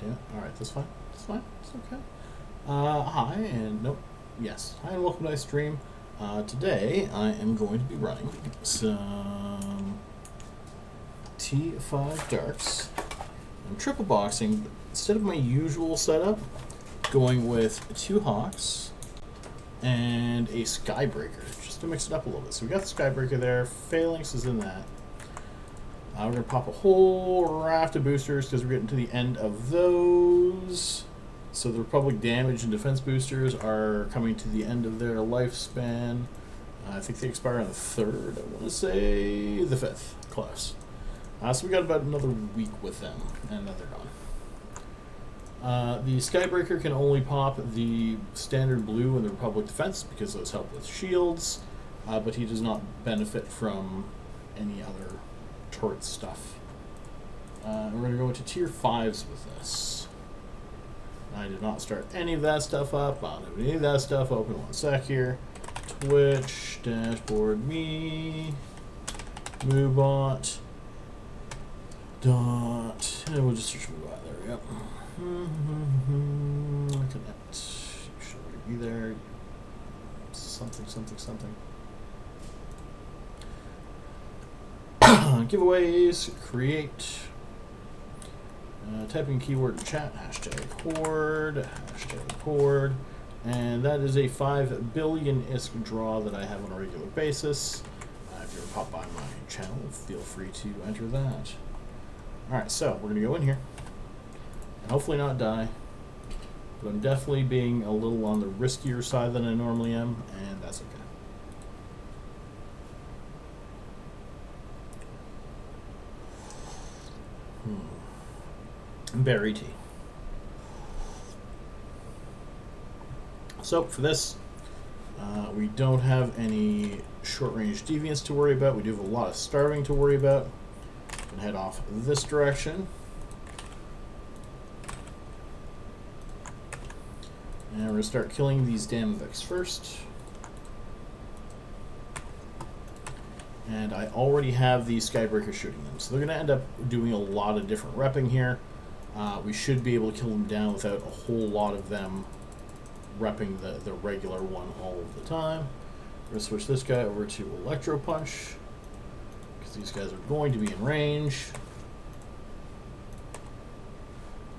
Damn it. Alright, that's fine. That's fine. It's okay. Hi, and nope. Yes. Hi, and welcome to my stream. Today, I am going to be running some T5 Darks. I'm triple boxing, but instead of my usual setup, going with 2 Hawks and a Skybreaker, just to mix it up a little bit. So we got the Skybreaker there. Phalanx is in that. We're going to pop a whole raft of boosters because we're getting to the end of those. So the Republic damage and defense boosters are coming to the end of their lifespan. I think they expire on the 3rd. I want to say the 5th. Close. So we got about another week with them, and then they're gone. The Skybreaker can only pop the standard blue in the Republic defense because those help with shields, but he does not benefit from any other turret stuff. We're going to go into tier 5s with this. I did not start any of that stuff up. I'll do any of that stuff open. One sec here. Twitch, dashboard, me, moobot, dot, and we'll just search moobot. There we go. Connect. You should already be there. Something, something, something. Giveaways, create, typing keyword in chat, #horde, and that is a 5 billion ISK draw that I have on a regular basis. If you ever pop by my channel, feel free to enter that. Alright, so we're going to go in here, and hopefully not die, but I'm definitely being a little on the riskier side than I normally am, and that's okay. Berry tea. So for this, we don't have any short-range deviants to worry about. We do have a lot of starving to worry about. Gonna head off this direction. And we're gonna start killing these Damavix first. And I already have these Skybreakers shooting them. So they're going to end up doing a lot of different repping here. We should be able to kill them down without a whole lot of them repping the regular one all of the time. We're going to switch this guy over to Electro Punch, because these guys are going to be in range.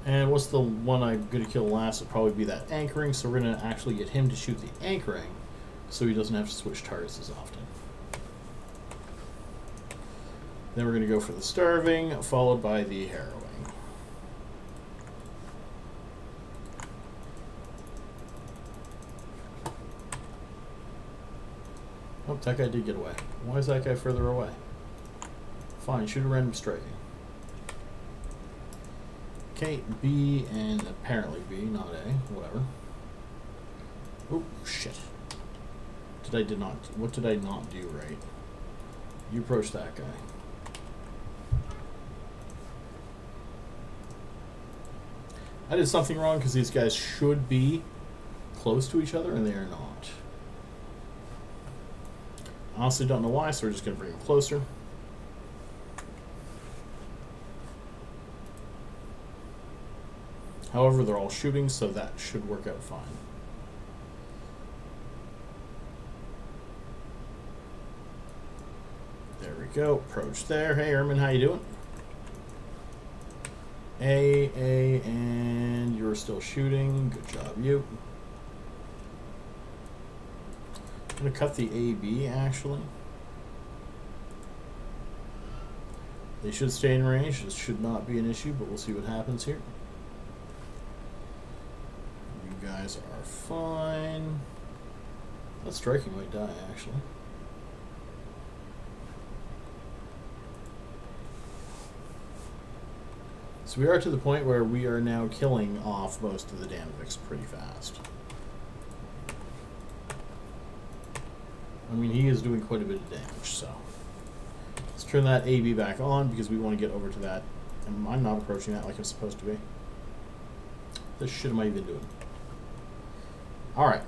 And what's the one I'm going to kill last? It'll probably be that anchoring, so we're going to actually get him to shoot the anchoring, so he doesn't have to switch targets as often. Then we're going to go for the starving, followed by the harrowing. Oh, that guy did get away. Why is that guy further away? Fine, shoot a random striking. Okay, B and apparently B, not A, whatever. Oh, shit. What did I not do right? You approach that guy. I did something wrong because these guys should be close to each other and they are not. I honestly don't know why, so we're just going to bring them closer. However, they're all shooting, so that should work out fine. There we go. Approach there. Hey, Ermin, how you doing? A, and you're still shooting. Good job, you. I'm going to cut the AB, actually. They should stay in range. This should not be an issue, but we'll see what happens here. You guys are fine. That striking might die, actually. So we are to the point where we are now killing off most of the Damavix pretty fast. I mean, he is doing quite a bit of damage, so. Let's turn that AB back on because we want to get over to that. And I'm not approaching that like I'm supposed to be. This shit am I even doing? Alright.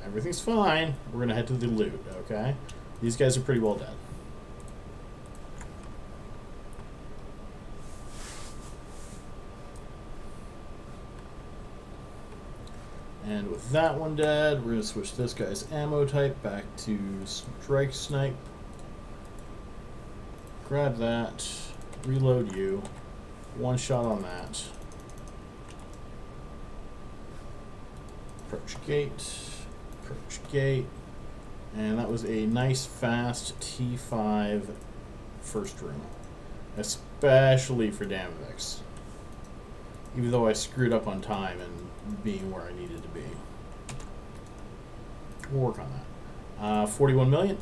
Everything's fine. We're going to head to the loot, okay? These guys are pretty well dead. And with that one dead, we're going to switch this guy's ammo type back to Strike Snipe. Grab that. Reload you. One shot on that. Approach gate. Approach gate. And that was a nice, fast T5 first room. Especially for Damavix. Even though I screwed up on time and being where I needed to be. We'll work on that. 41 million,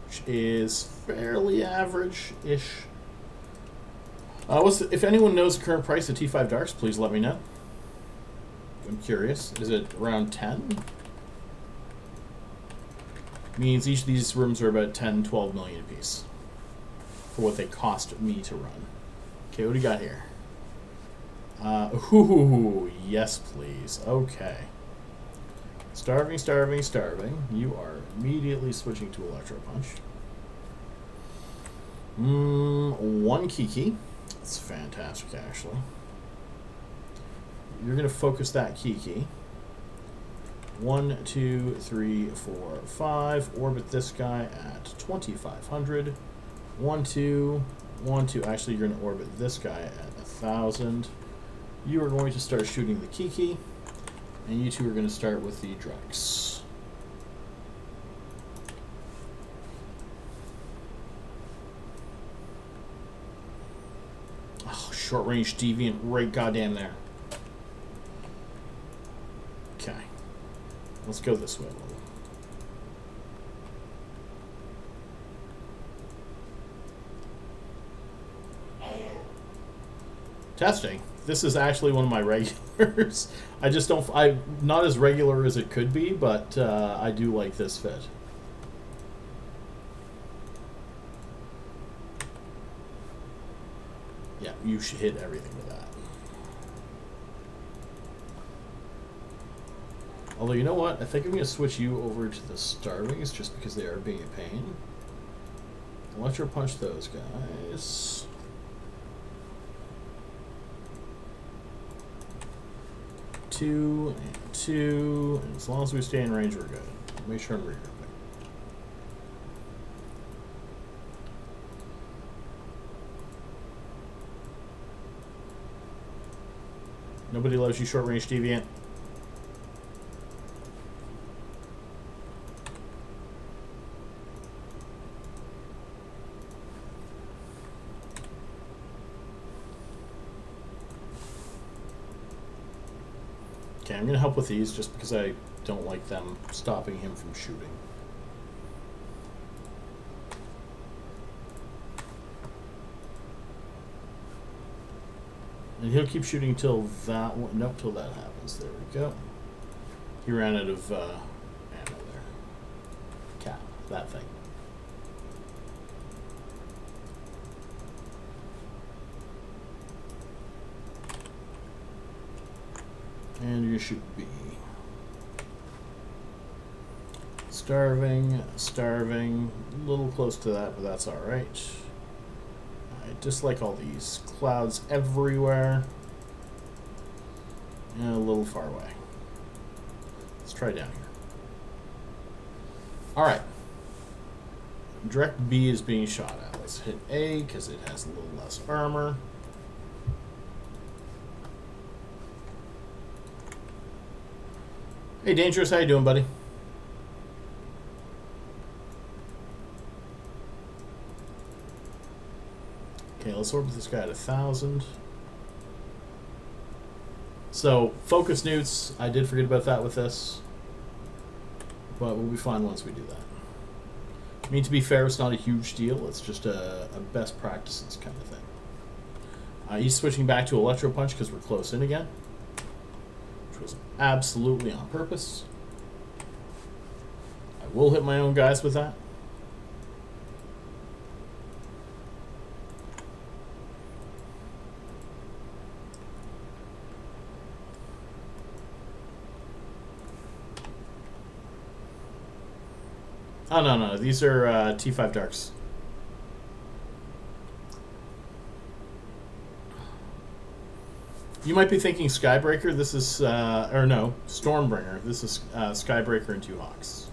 which is fairly average-ish. If anyone knows the current price of T5 Darks, please let me know. I'm curious. Is it around 10? Means each of these rooms are about 10, 12 million apiece for what they cost me to run. Okay, what do you got here? Ooh, yes, please. Okay. Starving, starving, starving. You are immediately switching to Electro Punch. One Kiki. That's fantastic, actually. You're going to focus that Kiki. 1, 2, 3, 4, 5. Orbit this guy at 2,500. 1, 2, 1, 2. Actually, you're going to orbit this guy at 1,000. You are going to start shooting the Kiki. And you two are going to start with the Drex. Oh, short range deviant right goddamn there. Okay. Let's go this way a little. Testing. This is actually one of my regulars. I just don't. I'm not as regular as it could be, but I do like this fit. Yeah, you should hit everything with that. Although, you know what? I think I'm going to switch you over to the Starvings just because they are being a pain. Electro Punch those guys. Two and 2, and as long as we stay in range, we're good. Make sure I'm regrouping. Nobody loves you, short range deviant. Okay, I'm going to help with these just because I don't like them stopping him from shooting. And he'll keep shooting till that one. Nope, till that happens. There we go. He ran out of ammo there. Cap, that thing. And you're gonna shoot B. Starving, starving. A little close to that, but that's alright. I dislike all these clouds everywhere. And a little far away. Let's try down here. Alright. Direct B is being shot at. Let's hit A because it has a little less armor. Hey, Dangerous, how you doing, buddy? Okay, let's orbit this guy at 1,000. So, focus newts. I did forget about that with this. But we'll be fine once we do that. I mean, to be fair, it's not a huge deal. It's just a best practices kind of thing. He's switching back to Electro Punch because we're close in again. Which was absolutely on purpose. I will hit my own guys with that. Oh, no, these are T5 Darks. You might be thinking Skybreaker. This is, or no, Stormbringer. This is Skybreaker and 2 Hawks.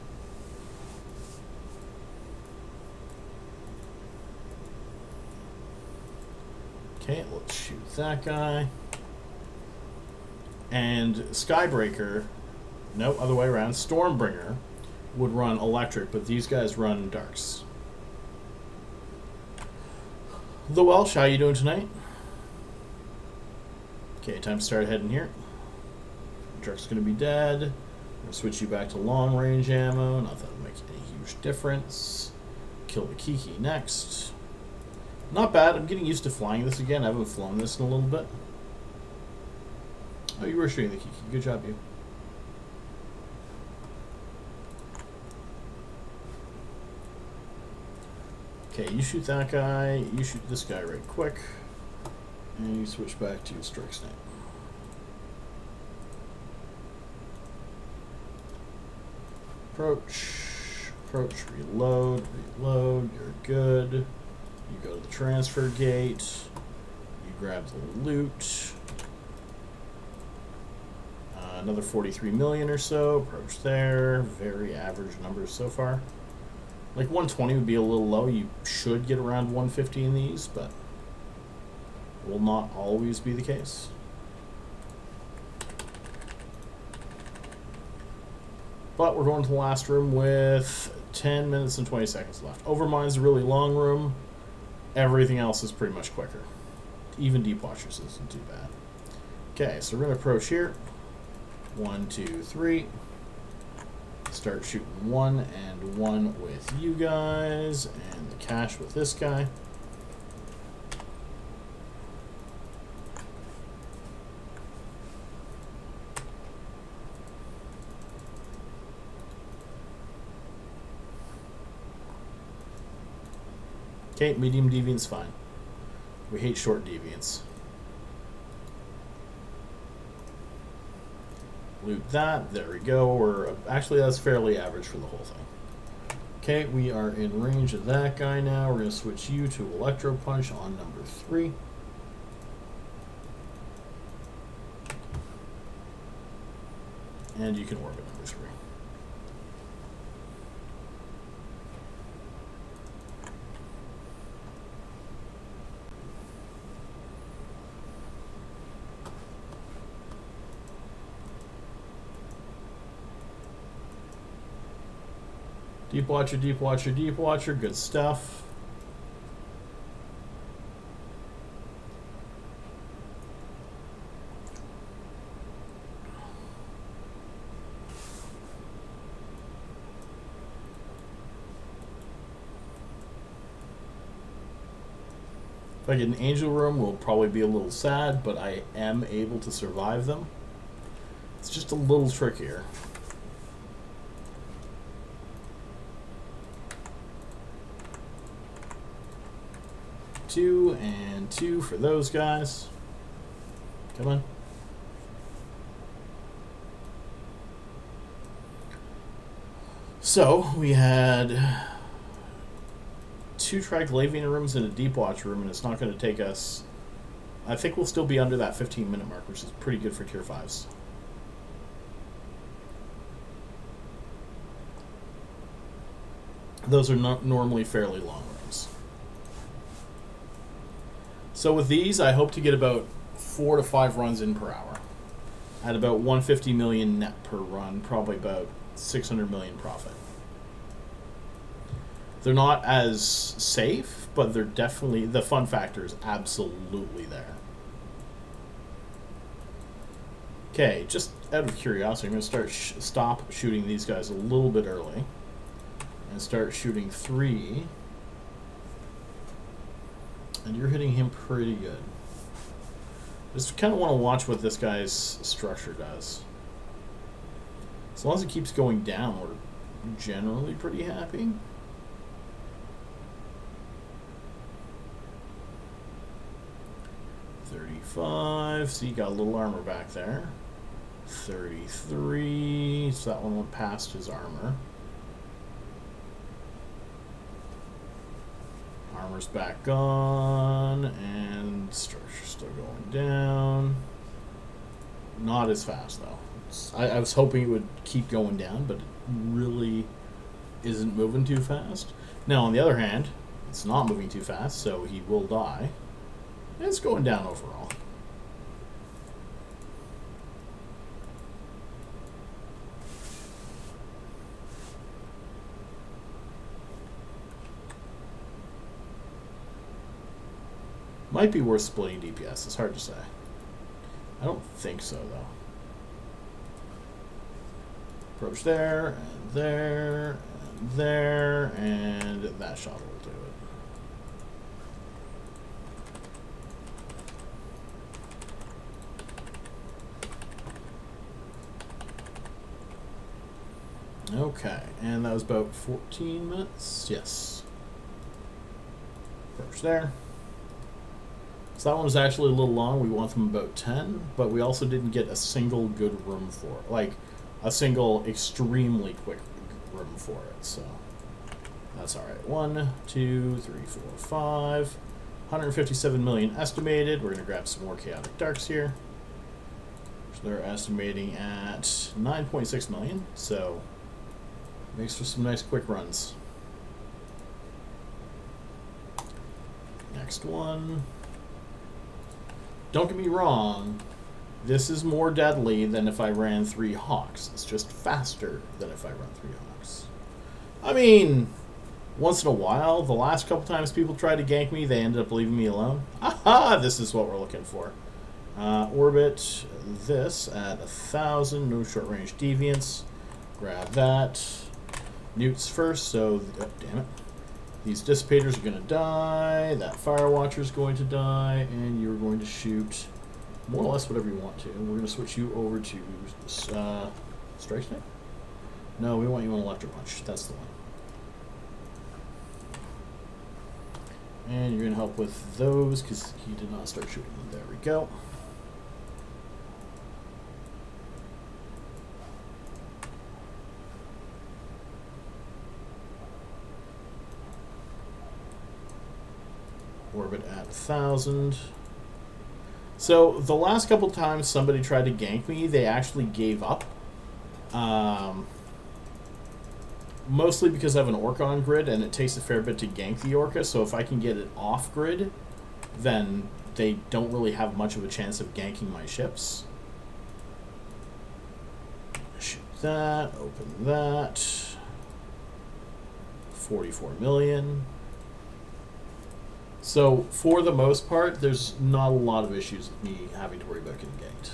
Okay, let's shoot that guy. And Skybreaker, no, other way around, Stormbringer would run electric, but these guys run darks. The Welsh, how you doing tonight? Okay, time to start heading here. Truck's going to be dead. I'm going to switch you back to long range ammo. Not that it'll make any huge difference. Kill the Kiki next. Not bad. I'm getting used to flying this again. I haven't flown this in a little bit. Oh, you were shooting the Kiki. Good job, you. Okay, you shoot that guy. You shoot this guy right quick. And you switch back to Strike Snipe. Approach, reload, you're good. You go to the transfer gate. You grab the loot. Another 43 million or so. Approach there. Very average numbers so far. Like 120 would be a little low. You should get around 150 in these, but will not always be the case. But we're going to the last room with 10 minutes and 20 seconds left. Overmind's a really long room. Everything else is pretty much quicker. Even Deep Watchers isn't too bad. Okay, so we're going to approach here. 1, 2, 3. Start shooting 1 and 1 with you guys. And the cash with this guy. Okay, medium deviant's fine. We hate short deviants. Loot that. There we go. We're actually, that's fairly average for the whole thing. Okay, we are in range of that guy now. We're going to switch you to Electro Punch on number 3. And you can orbit number 3. Deep Watcher, Deep Watcher, Deep Watcher. Good stuff. If I get an Angel Room, we'll probably be a little sad, but I am able to survive them. It's just a little trickier. Two and 2 for those guys. Come on. So we had 2 Triglavian rooms and a Deep Watch room, and it's not going to take us. I think we'll still be under that 15-minute mark, which is pretty good for tier 5s. Those are not normally fairly long rooms. So with these, I hope to get about 4 to 5 runs in per hour. At about 150 million net per run, probably about 600 million profit. They're not as safe, but they're definitely, the fun factor is absolutely there. Okay, just out of curiosity, I'm going to stop shooting these guys a little bit early and start shooting 3. And you're hitting him pretty good. Just kind of want to watch what this guy's structure does. As long as it keeps going down, we're generally pretty happy. $35. So you got a little armor back there. 33. So that one went past his armor. Armor's back on, and structure's still going down. Not as fast, though. I was hoping it would keep going down, but it really isn't moving too fast. Now, on the other hand, it's not moving too fast, so he will die. It's going down overall. Might be worth splitting DPS. It's hard to say. I don't think so, though. Approach there, and there, and there, and that shot will do it. Okay, and that was about 14 minutes. Yes. Approach there. So that one was actually a little long. We want them about 10, but we also didn't get a single good room for it. Like, a single extremely quick room for it, so that's alright. 1, 2, 3, 4, 5. 157 million estimated. We're going to grab some more Chaotic Darks here. So they're estimating at 9.6 million, so makes for some nice quick runs. Next one. Don't get me wrong, this is more deadly than if I ran 3 Hawks. It's just faster than if I run 3 Hawks. I mean, once in a while, the last couple times people tried to gank me, they ended up leaving me alone. Aha! This is what we're looking for. Orbit this at 1,000, no short range deviants. Grab that. Newts first, so, oh, damn it. These dissipators are going to die, that fire watcher is going to die, and you're going to shoot more or less whatever you want to. We're going to switch you over to Strike Snake? No, we want you on Electro Punch. That's the one. And you're going to help with those because he did not start shooting them. There we go. Orbit at 1,000. So the last couple times somebody tried to gank me, they actually gave up. Mostly because I have an Orca on grid and it takes a fair bit to gank the Orca, so if I can get it off grid, then they don't really have much of a chance of ganking my ships. Shoot that, open that. 44 million. So, for the most part, there's not a lot of issues with me having to worry about getting ganked.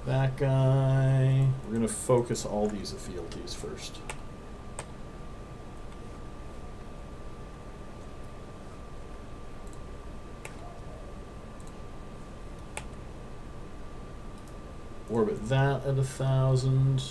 That guy... We're going to focus all these fealties first. Orbit that at 1,000.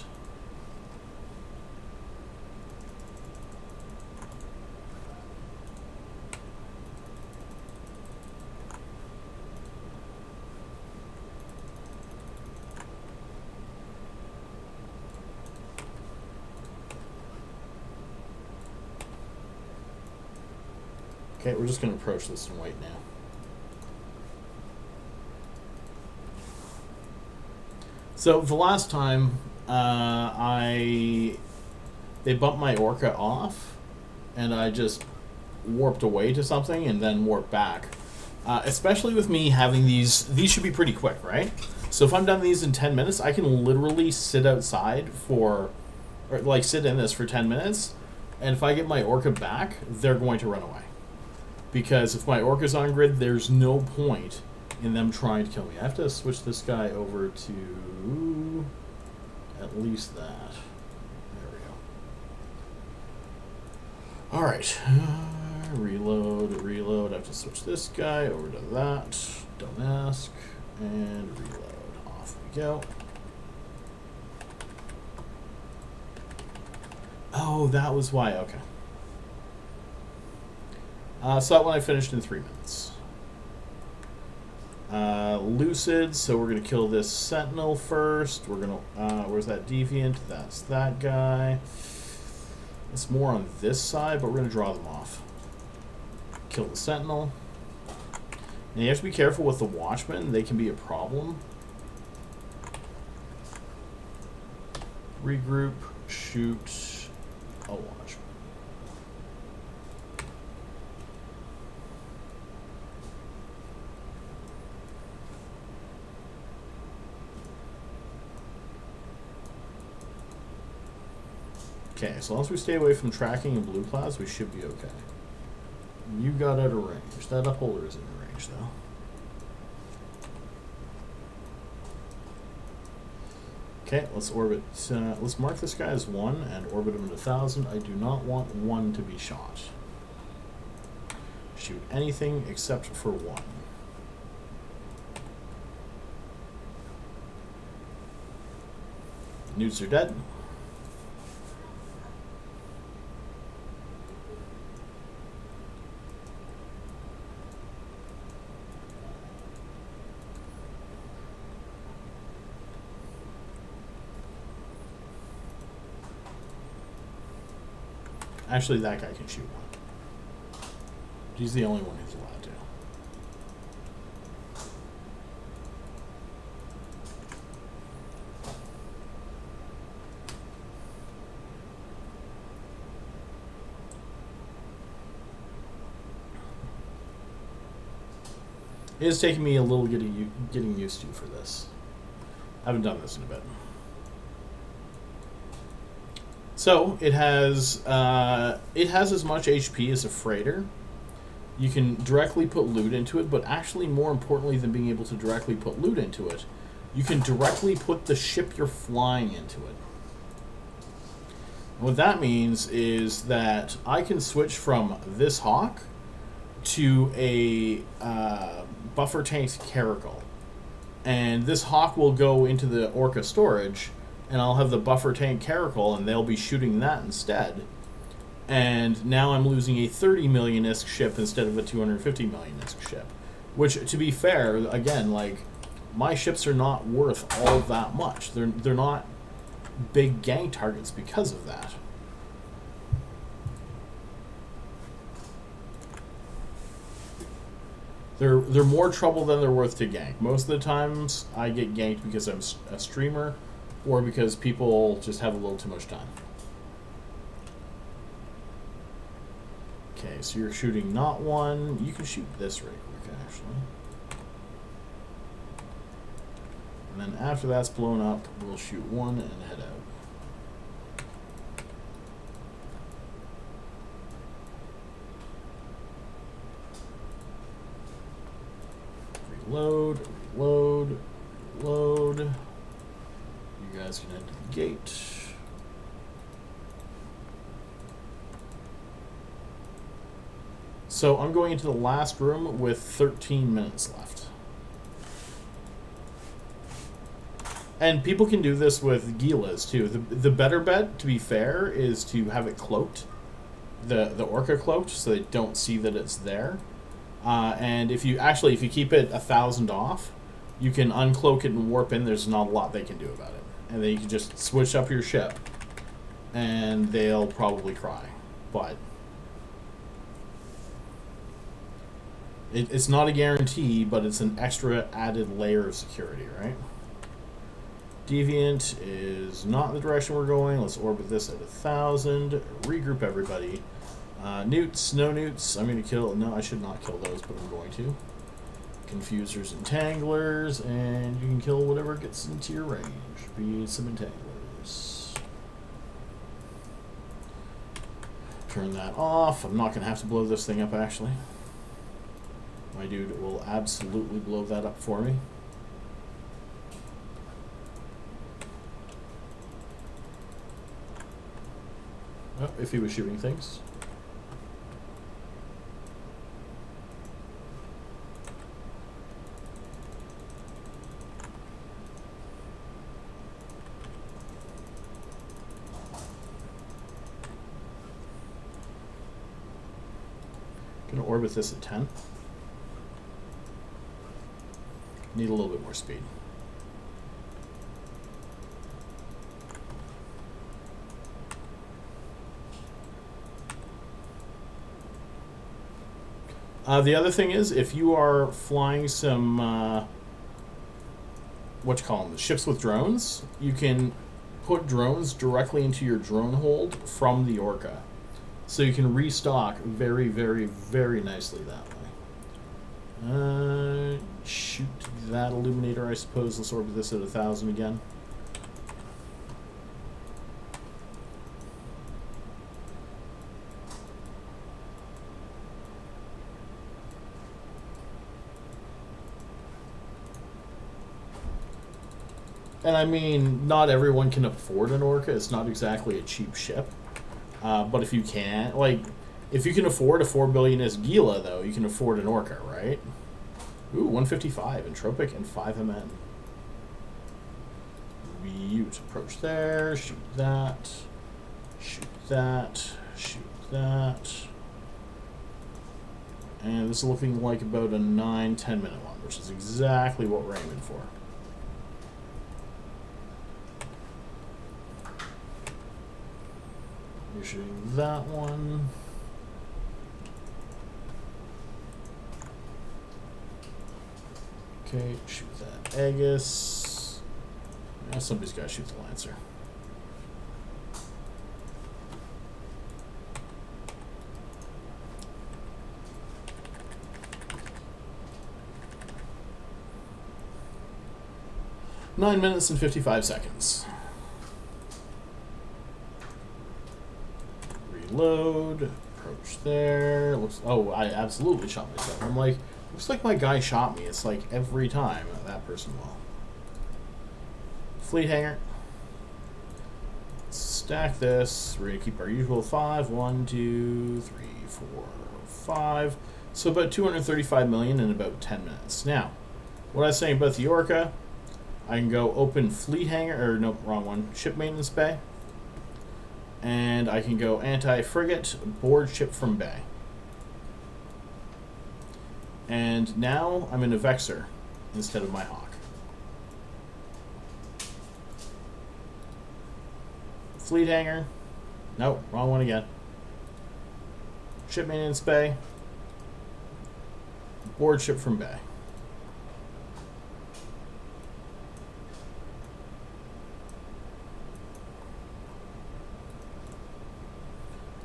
Okay, we're just going to approach this in white now. So the last time they bumped my Orca off, and I just warped away to something and then warped back. Especially with me having these should be pretty quick, right? So if I'm done these in 10 minutes, I can literally sit outside for, or like sit in this for 10 minutes, and if I get my Orca back, they're going to run away. Because if my Orca's on grid, there's no point in them trying to kill me. I have to switch this guy over to at least that. There we go. Alright. Reload. I have to switch this guy over to that. Don't ask. And reload. Off we go. Oh, that was why. Okay. So that one I finished in 3 minutes. Lucid, so we're going to kill this Sentinel first. We're going to, where's that Deviant? That's that guy. It's more on this side, but we're going to draw them off. Kill the Sentinel. And you have to be careful with the Watchmen. They can be a problem. Regroup, shoot a Watchman. Okay, so long as we stay away from tracking and blue clouds, we should be okay. You got out of range. That upholder is in range, though. Okay, let's orbit. Let's mark this guy as 1 and orbit him at 1,000. I do not want 1 to be shot. Shoot anything except for 1. Newts are dead. Actually, that guy can shoot 1. He's the only one who's allowed to. It is taking me a little getting used to for this. I haven't done this in a bit. So it has as much HP as a freighter. You can directly put loot into it, but actually more importantly than being able to directly put loot into it, you can directly put the ship you're flying into it. And what that means is that I can switch from this Hawk to a buffer tank Caracal. And this Hawk will go into the Orca storage, and I'll have the buffer tank Caracal, and they'll be shooting that instead. And now I'm losing a 30 million ISK ship instead of a 250 million ISK ship. Which, to be fair, again, like, my ships are not worth all that much. They're not big gang targets because of that. They're more trouble than they're worth to gank. Most of the times, I get ganked because I'm a streamer, or because people just have a little too much time. Okay, so you're shooting not 1. You can shoot this right quick, actually. And then after that's blown up, we'll shoot 1 and head out. Reload, reload, reload. You guys can head to the gate. So I'm going into the last room with 13 minutes left. And people can do this with Gilas too. The better bet, to be fair, is to have it cloaked. The Orca cloaked, so they don't see that it's there. And if you keep it 1,000 off, you can uncloak it and warp in. There's not a lot they can do about it. And then you can just switch up your ship, and they'll probably cry. But it's not a guarantee, but it's an extra added layer of security, right? Deviant is not the direction we're going. Let's orbit this at 1,000. Regroup everybody. Newts, no newts. I'm going to kill... No, I should not kill those, but I'm going to. Confusers and Tanglers, and you can kill whatever gets into your range. Be some Entanglers. Turn that off. I'm not going to have to blow this thing up, actually. My dude will absolutely blow that up for me. Oh, if he was shooting things. Gonna orbit this at 10. Need a little bit more speed. The other thing is, if you are flying some, what you call them, ships with drones, you can put drones directly into your drone hold from the Orca. So you can restock very, very, very nicely that way. Shoot that Illuminator, I suppose. Let's orbit this at 1,000 again. And I mean, not everyone can afford an Orca. It's not exactly a cheap ship. But if you can, like, if you can afford a 4 billion-ish Gila, though, you can afford an Orca, right? Ooh, 155, Entropic and 5 MN. Mute, approach there, shoot that, shoot that, shoot that. And this is looking like about a 9-10 minute one, which is exactly what we're aiming for. You're shooting that one. Okay, shoot that Aegis. Now somebody's got to shoot the Lancer. Nine minutes and 55 seconds. Reload. Approach there. Looks. Oh, I absolutely shot myself. I'm like, looks like my guy shot me. It's like every time that person will. Fleet hangar. Stack this. We're gonna keep our usual 5. 1, 2, 3, 4, 5. So about 235 million in about 10 minutes. Now, what I was saying about the Orca, I can go open fleet hangar, or no, wrong one, ship maintenance bay. And I can go anti-frigate, board ship from bay. And now I'm in a Vexor instead of my Hawk. Fleet hangar. Nope, wrong one again. Ship maintenance bay. Board ship from bay.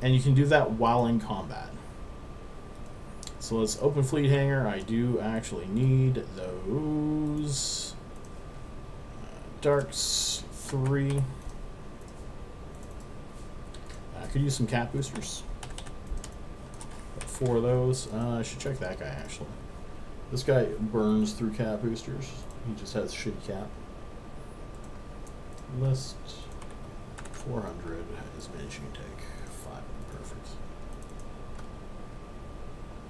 And you can do that while in combat. So let's open fleet hangar. I do actually need those Darks 3. I could use some cap boosters. 4 of those. I should check that guy actually. This guy burns through cap boosters. He just has shitty cap. List 400 is managing to take. Perfect.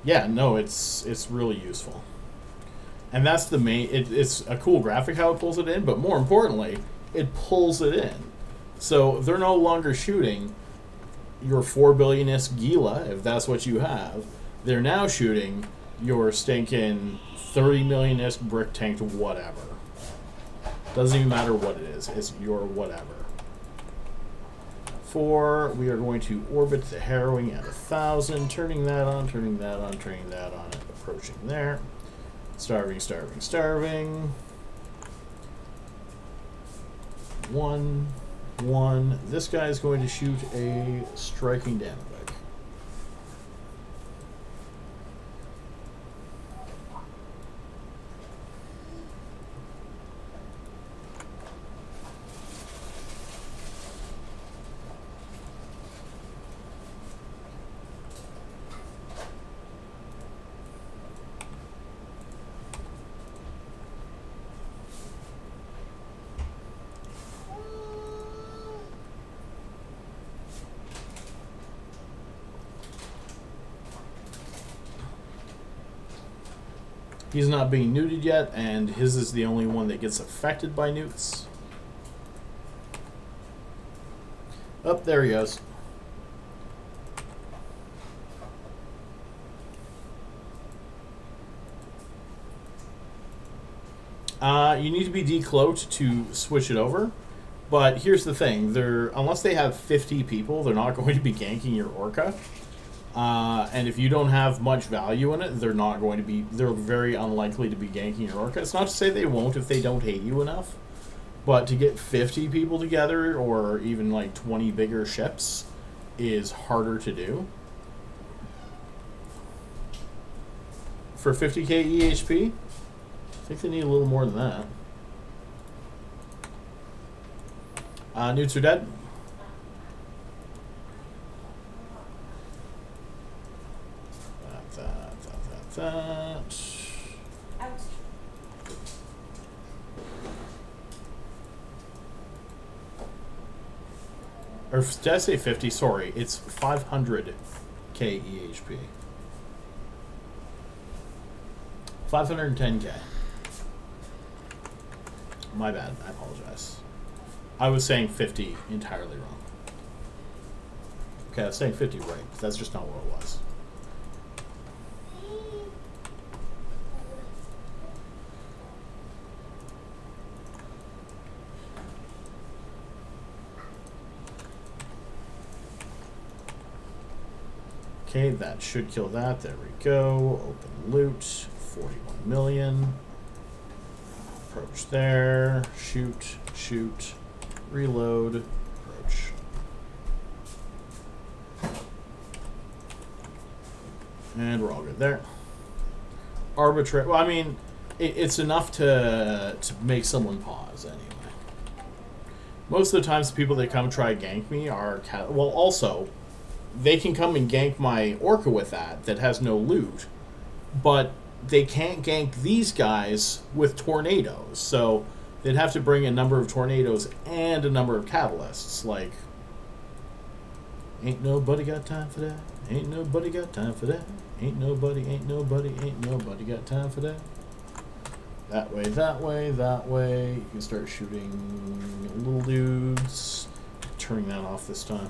Yeah, no, it's really useful. And that's the main, it's a cool graphic how it pulls it in, but more importantly, it pulls it in. So they're no longer shooting your 4 billion-ish Gila, if that's what you have. They're now shooting your stinking 30 million-ish brick tanked whatever. Doesn't even matter what it is, it's your whatever. 4, we are going to orbit the harrowing at 1,000, turning that on, turning that on, turning that on, and approaching there. Starving, starving, starving. 1, 1. This guy is going to shoot a striking damage. He's not being neuted yet, and his is the only one that gets affected by newts. Oh, there he goes. You need to be decloaked to switch it over. But here's the thing, unless they have 50 people, they're not going to be ganking your Orca. And if you don't have much value in it, they're not going to be. They're very unlikely to be ganking your orca. It's not to say they won't if they don't hate you enough, but to get 50 people together or even like 20 bigger ships is harder to do. For 50k EHP, I think they need a little more than that. Newts are dead. That. Or did I say 50? Sorry, it's 500k EHP. 510k. My bad. I apologize. I was saying 50 entirely wrong. Okay, I was saying 50 right. That's just not what it was. Okay, that should kill that. There we go. Open loot. 41 million. Approach there. Shoot. Shoot. Reload. Approach. And we're all good there. Arbitrary. Well, I mean, it's enough to make someone pause anyway. Most of the times, the people that come try gank me are well. Also, they can come and gank my orca with that has no loot, but they can't gank these guys with tornadoes. So they'd have to bring a number of tornadoes and a number of catalysts. Like, ain't nobody got time for that. Ain't nobody got time for that. Ain't nobody got time for that. That way, that way, that way. You can start shooting little dudes. Turning that off this time.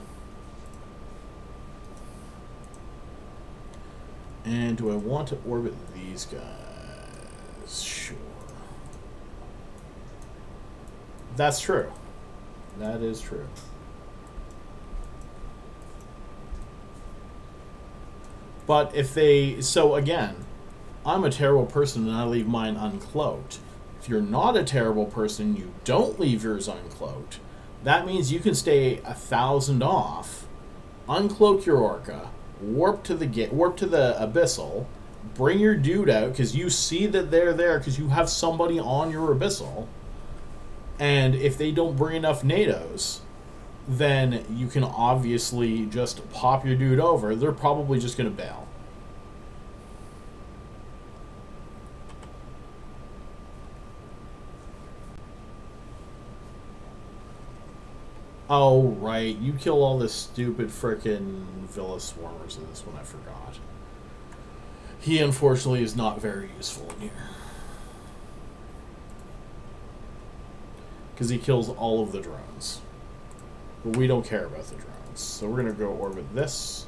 And do I want to orbit these guys? Sure. That's true. That is true. But if they... So again, I'm a terrible person and I leave mine uncloaked. If you're not a terrible person, you don't leave yours uncloaked. That means you can stay 1,000 off, uncloak your orca, warp to the abyssal, bring your dude out because you see that they're there because you have somebody on your abyssal, and if they don't bring enough NATOs, then you can obviously just pop your dude over. They're probably just going to bail. Oh, right. You kill all the stupid frickin' Villa Swarmers in this one. I forgot. He, unfortunately, is not very useful in here. Because he kills all of the drones. But we don't care about the drones. So we're going to go orbit this.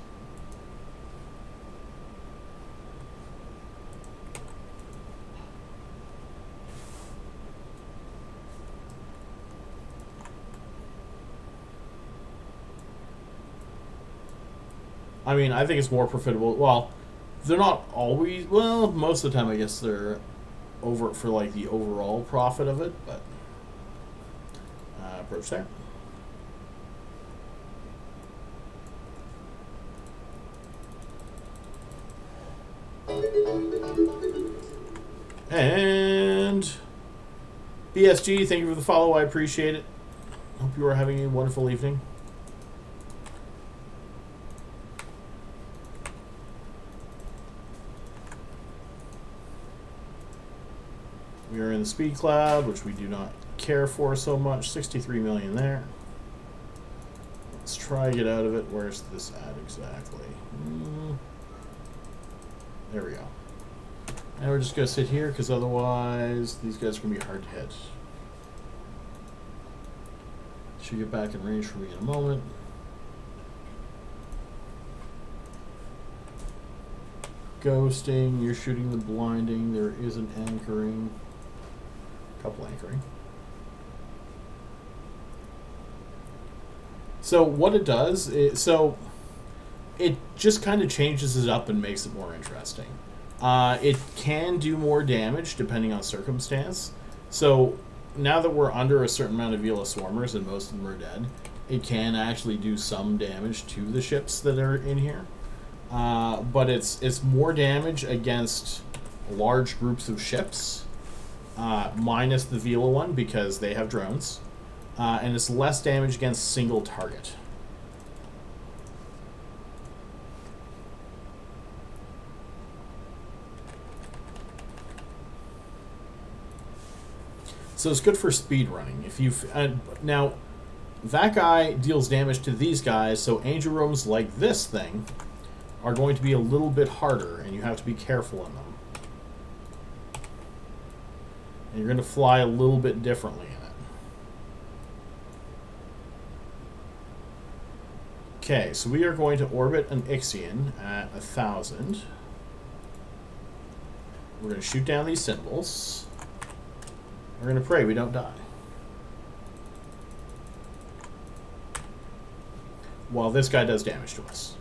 I mean, I think it's more profitable. Well, they're not always... Well, most of the time, I guess they're over for, like, the overall profit of it, but... approach there. And... BSG, thank you for the follow. I appreciate it. Hope you are having a wonderful evening. We are in the speed cloud, which we do not care for so much. 63 million there. Let's try to get out of it. Where's this at exactly? There we go. And we're just going to sit here because otherwise these guys are going to be hard to hit. Should get back in range for me in a moment. Ghosting, you're shooting the blinding. There is an anchoring. Couple anchoring. So what it does is, so it just kind of changes it up and makes it more interesting. It can do more damage depending on circumstance. So now that we're under a certain amount of Vila Swarmers and most of them are dead, it can actually do some damage to the ships that are in here. But it's more damage against large groups of ships, minus the Vila one because they have drones, and it's less damage against single target. So it's good for speed running. If you now, that guy deals damage to these guys, so angel rooms like this thing are going to be a little bit harder, and you have to be careful in them. And you're going to fly a little bit differently in it. Okay, so we are going to orbit an Ixion at 1,000. We're going to shoot down these symbols. We're going to pray we don't die. While this guy does damage to us.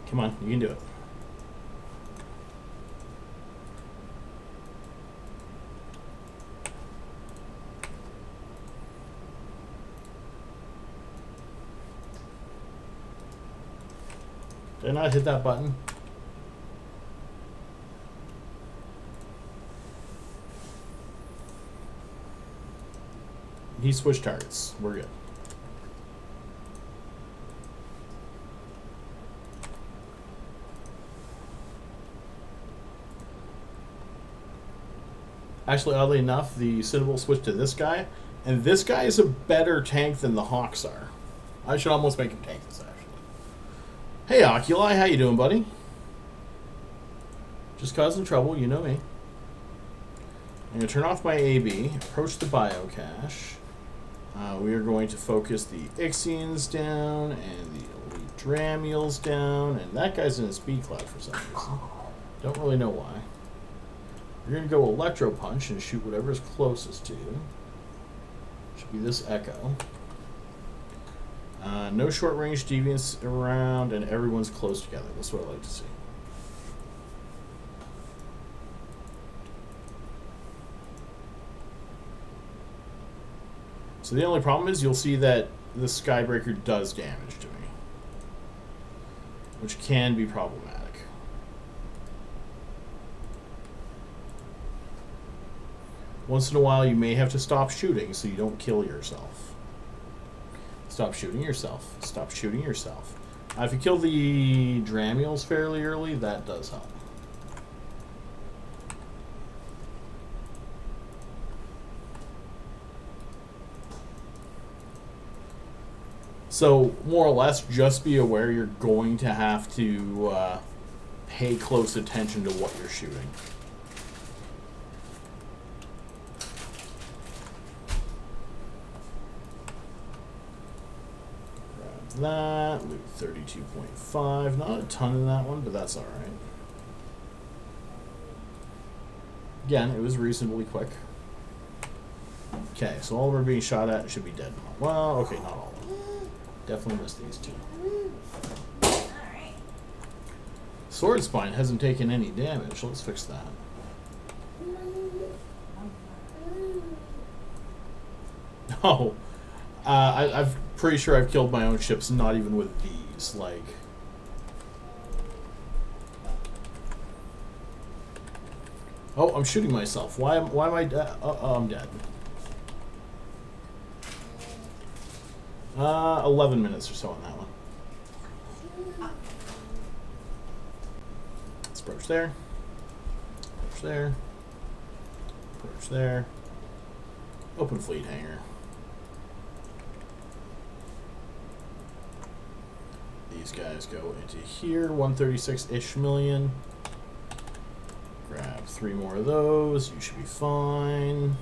Come on, you can do it. Did I not hit that button? He switched targets. We're good. Actually, oddly enough, the Citadel switched to this guy, and this guy is a better tank than the Hawks are. I should almost make him tank this, actually. Hey, Oculi, how you doing, buddy? Just causing trouble, you know me. I'm going to turn off my AB, approach the biocache. We are going to focus the Ixions down and the Elite Dramiels down, and that guy's in a speed cloud for some reason. Don't really know why. We're going to go Electro Punch and shoot whatever's closest to you. Should be this Echo. No short range deviants around, and everyone's close together. That's what I like to see. So the only problem is you'll see that the Skybreaker does damage to me, which can be problematic. Once in a while you may have to stop shooting so you don't kill yourself. Stop shooting yourself. Stop shooting yourself. If you kill the Dramiels fairly early, that does help. So, more or less, just be aware you're going to have to pay close attention to what you're shooting. That, loot 32.5, not a ton in that one, but that's alright. Again, it was reasonably quick. Okay, so all of them are being shot at should be dead. Well, okay, not all of them. Definitely missed these two. Alright. Sword Spine hasn't taken any damage, let's fix that. Oh, I'm pretty sure I've killed my own ships, not even with these. Like, oh, I'm shooting myself. Why am I dead? I'm dead. 11 minutes or so on that one. Let's approach there. Approach there. Approach there. Open fleet hangar. These guys go into here, 136-ish million. Grab 3 more of those, you should be fine.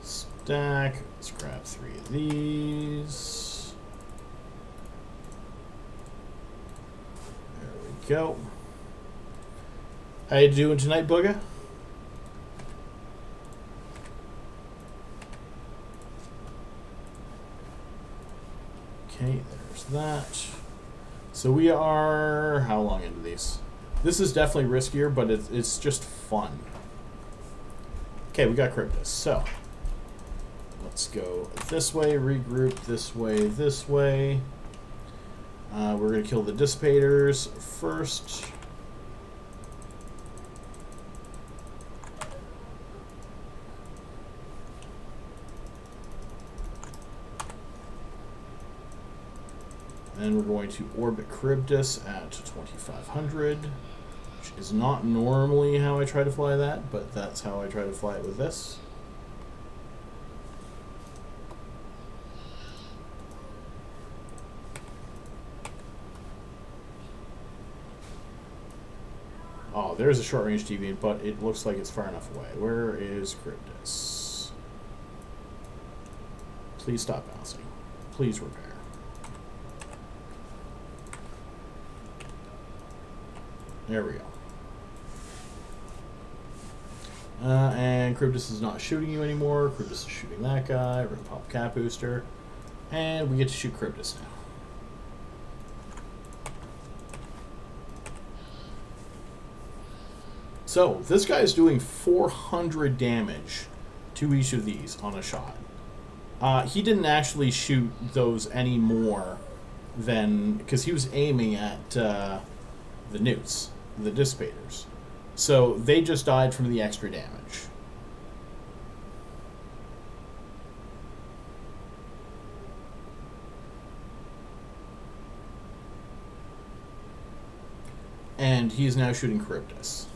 Stack, let's grab 3 of these. go. How you doing tonight, Booga? Okay, there's that. So we are how long into these? This is definitely riskier, but it's just fun. Okay, we got Cryptus. So let's go this way, regroup this way, this way. We're going to kill the Dissipators first. And we're going to orbit Charybdis at 2,500, which is not normally how I try to fly that, but that's how I try to fly it with this. Oh, there's a short-range deviant, but it looks like it's far enough away. Where is Charybdis? Please stop bouncing. Please repair. There we go. And Charybdis is not shooting you anymore. Charybdis is shooting that guy. We're going to pop Cap Booster. And we get to shoot Charybdis now. So, this guy is doing 400 damage to each of these on a shot. He didn't actually shoot those any more than... because he was aiming at the newts, the Dissipators. So, they just died from the extra damage. And he is now shooting Charybdis.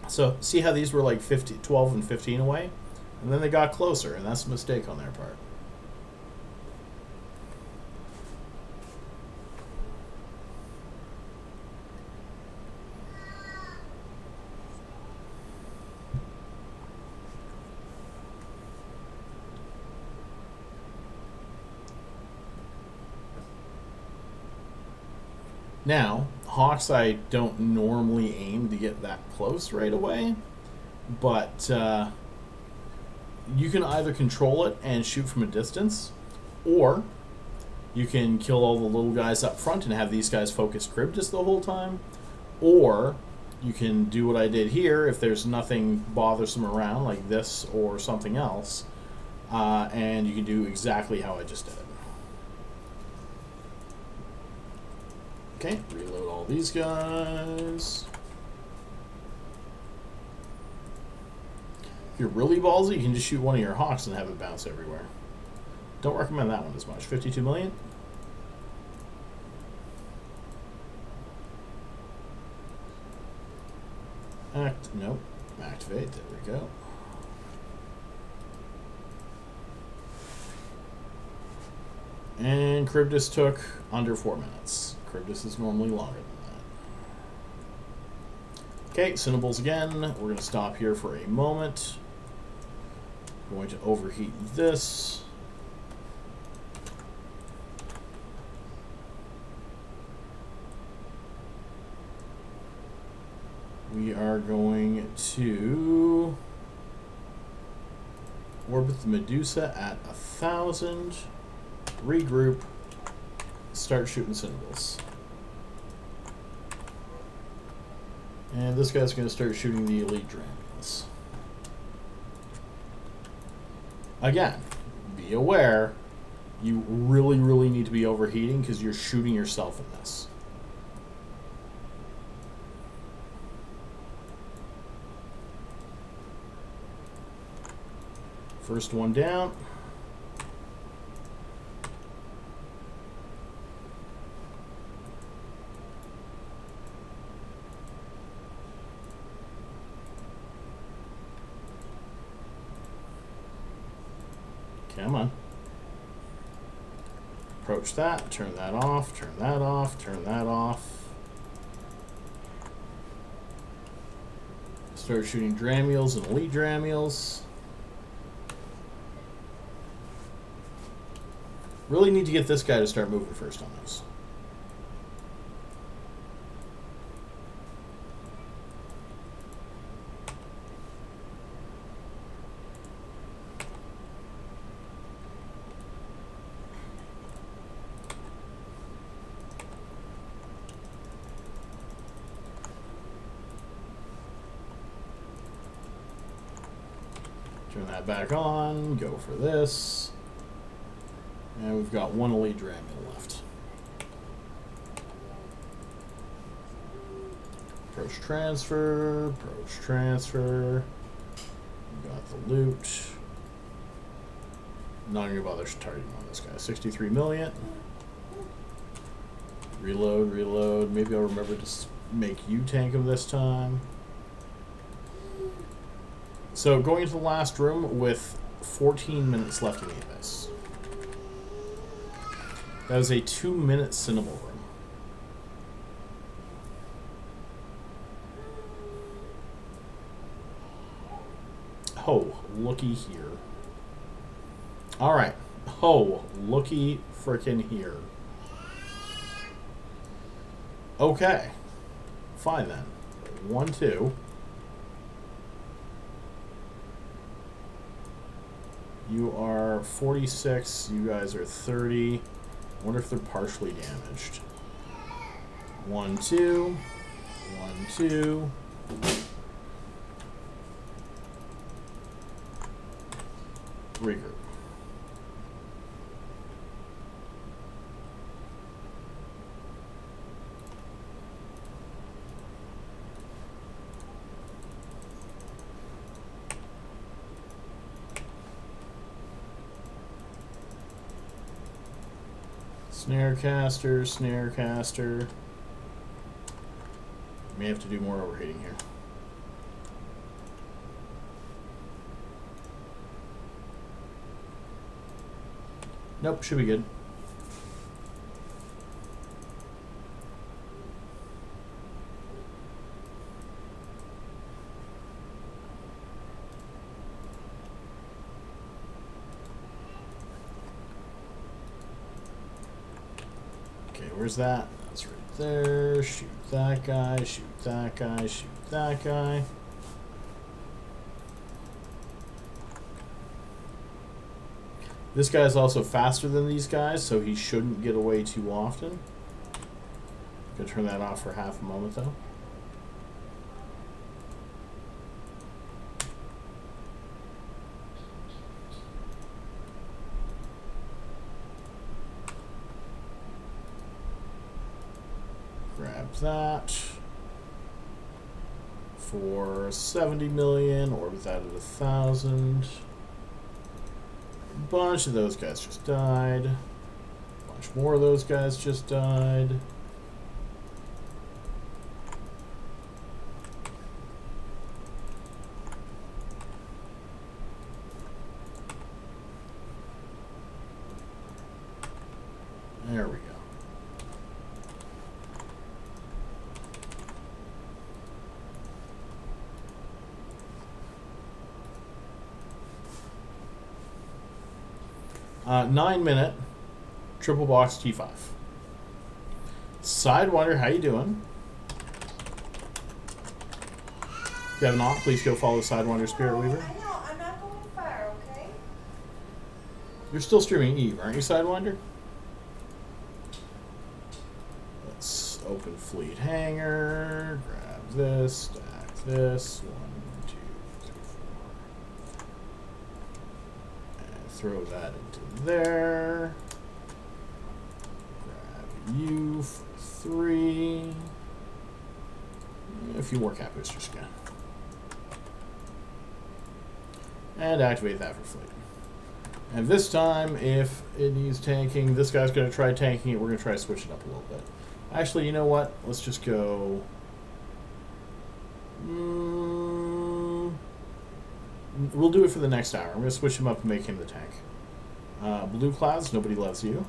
So, see how these were like 12 and 15 away? And then they got closer, and that's a mistake on their part. Now, Hawks I don't normally aim to get that close right away, but you can either control it and shoot from a distance, or you can kill all the little guys up front and have these guys focus Charybdis the whole time, or you can do what I did here if there's nothing bothersome around, like this or something else, and you can do exactly how I just did it. Okay, reload all these guys. If you're really ballsy, you can just shoot one of your Hawks and have it bounce everywhere. Don't recommend that one as much. 52 million? Nope. Activate, there we go. And Charybdis took under 4 minutes. Charybdis is normally longer than that. Okay, Cinnables again. We're going to stop here for a moment. I'm going to overheat this. We are going to orbit the Medusa at 1,000. Regroup. Start shooting Cinnables. And this guy's going to start shooting the Elite Dragons. Again, be aware, you really, really need to be overheating because you're shooting yourself in this. First one down. Come on. Approach that, turn that off, turn that off, turn that off. Start shooting Dramules and Elite Dramules. Really need to get this guy to start moving first on those. Turn that back on, go for this. And we've got one Elite Dramule left. Approach transfer, approach transfer. We've got the loot. Not gonna bother targeting on this guy. 63 million. Reload, reload. Maybe I'll remember to make you tank him this time. So going into the last room with 14 minutes left in the abyss. That was a 2-minute Cinnabar room. Oh, looky here. Alright. Oh, looky frickin' here. Okay. Fine then. 1, 2. You are 46. You guys are 30. I wonder if they're partially damaged. 1, 2. 1, 2. Regroup. Snarecaster, Snarecaster. May have to do more overheating here. Nope, should be good. Okay, where's that? That's right there. Shoot that guy, shoot that guy, shoot that guy. This guy's also faster than these guys, so he shouldn't get away too often. Gonna turn that off for half a moment though. Grab that for 70 million, orbit that at 1,000. A bunch of those guys just died. A bunch more of those guys just died. There we go. Nine-minute triple box T5. Sidewinder, how you doing? If you have not, please go follow Sidewinder Spirit Weaver. I know, I'm not going far, okay? You're still streaming Eve, aren't you, Sidewinder? Let's open Fleet Hangar, grab this, stack this, 1, 2, 3, 4. And throw that into there. Grab you for 3. A few more cap boosters again. And activate that for fleet. And this time, if it needs tanking, this guy's going to try tanking it. We're going to try to switch it up a little bit. Actually, you know what? Let's just go... we'll do it for the next hour. I'm going to switch him up and make him the tank. Blue clouds, nobody loves you.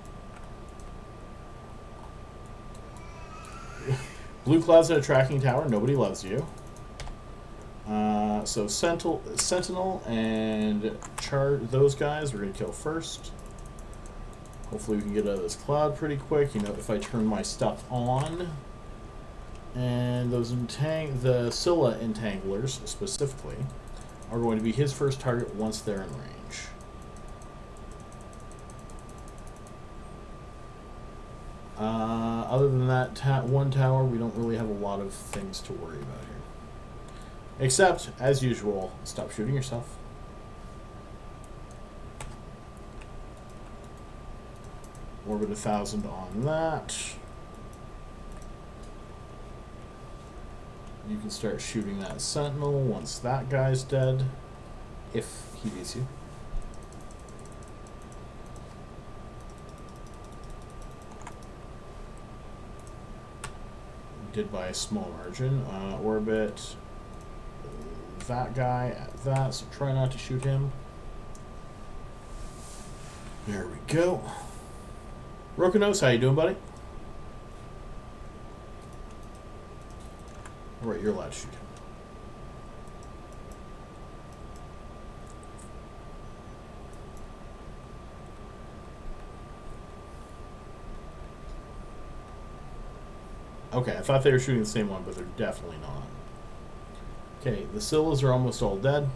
Blue clouds at a tracking tower, nobody loves you. So Sentinel and those guys we're going to kill first. Hopefully we can get out of this cloud pretty quick. You know, if I turn my stuff on. And those the Scylla entanglers specifically are going to be his first target once they're in range. Other than that one tower, we don't really have a lot of things to worry about here. Except, as usual, stop shooting yourself. Orbit 1,000 on that. You can start shooting that Sentinel once that guy's dead, if he beats you. Did by a small margin. Orbit that guy at that, so try not to shoot him. There we go. Rokonos, how you doing, buddy? Alright, you're allowed to shoot him. Okay, I thought they were shooting the same one, but they're definitely not. Okay, the Scyllas are almost all dead.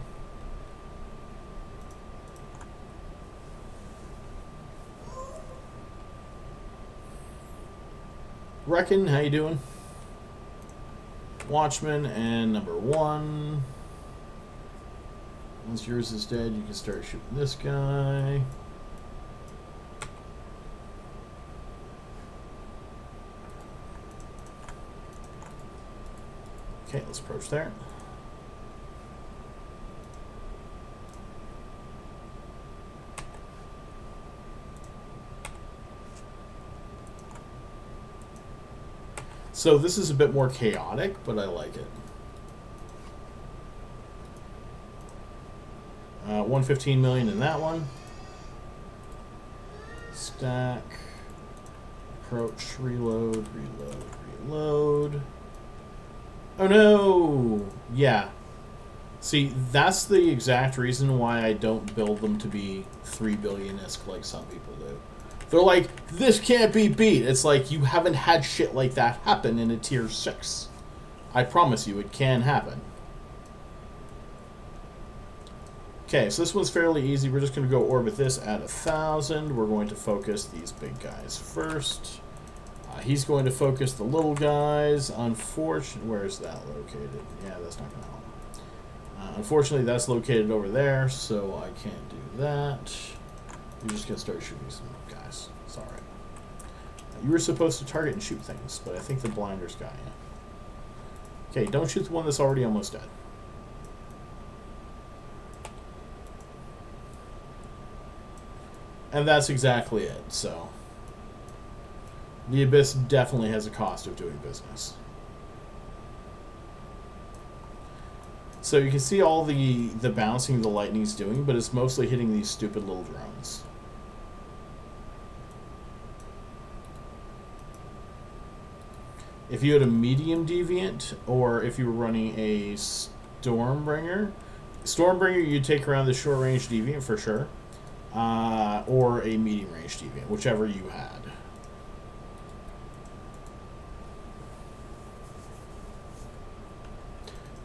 Reckon, how you doing? Watchman and number 1. Once yours is dead, you can start shooting this guy. Okay, let's approach there. So this is a bit more chaotic, but I like it. 115 million in that one. Stack. Approach, reload, reload, reload. Oh no! Yeah. See, that's the exact reason why I don't build them to be 3 billion-esque like some people do. They're like, this can't be beat. It's like, you haven't had shit like that happen in a tier 6. I promise you, it can happen. Okay, so this one's fairly easy. We're just going to go orbit this at 1,000. We're going to focus these big guys first. He's going to focus the little guys. Unfortunately, where's that located? Yeah, that's not going to help. Unfortunately, that's located over there, so I can't do that. You're just going to start shooting some guys. It's alright. You were supposed to target and shoot things, but I think the blinders got you. Okay, don't shoot the one that's already almost dead. And that's exactly it, so... The Abyss definitely has a cost of doing business. So you can see all the bouncing the lightning's doing, but it's mostly hitting these stupid little drones. If you had a medium deviant, or if you were running a Stormbringer, you'd take around the short range deviant for sure, or a medium range deviant, whichever you had.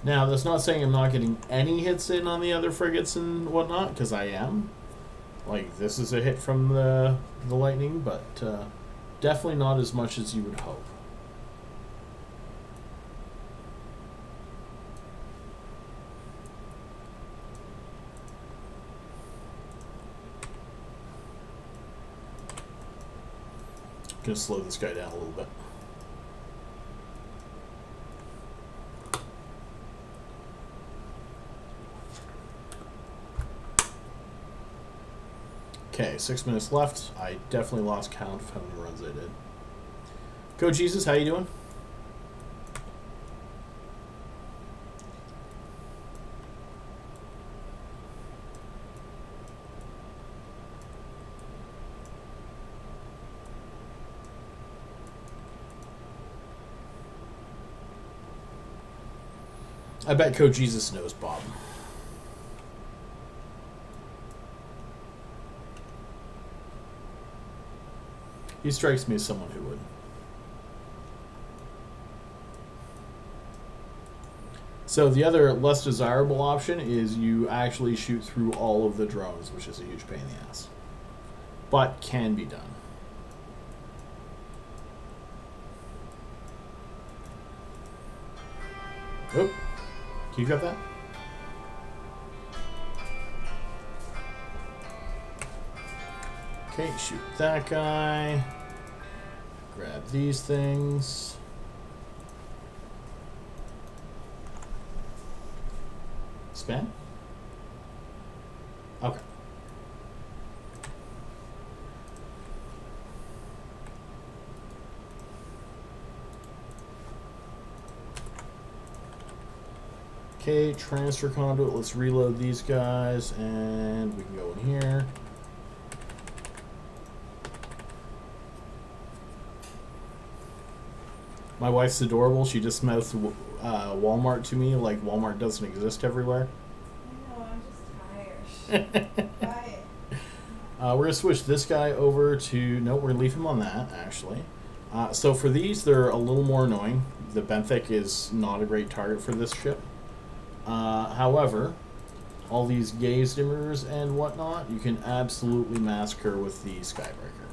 Now, that's not saying I'm not getting any hits in on the other frigates and whatnot, because I am. Like, this is a hit from the lightning, but definitely not as much as you would hope. Gonna slow this guy down a little bit. Okay, 6 minutes left. I definitely lost count of how many runs I did. Go Jesus, how you doing? I bet Coach Jesus knows Bob. He strikes me as someone who would. So the other less desirable option is you actually shoot through all of the drones, which is a huge pain in the ass. But can be done. Oh, can you grab that? Okay, shoot that guy. Grab these things. Spam? Okay. Okay, transfer conduit. Let's reload these guys, and we can go in here. My wife's adorable. She just mouthed Walmart to me like Walmart doesn't exist everywhere. I know, I'm just tired. Bye. We're going to switch this guy over to... No, we're going to leave him on that, actually. So for these, they're a little more annoying. The Benthic is not a great target for this ship. However, all these gaze dimmers and whatnot, you can absolutely massacre with the Skybreaker.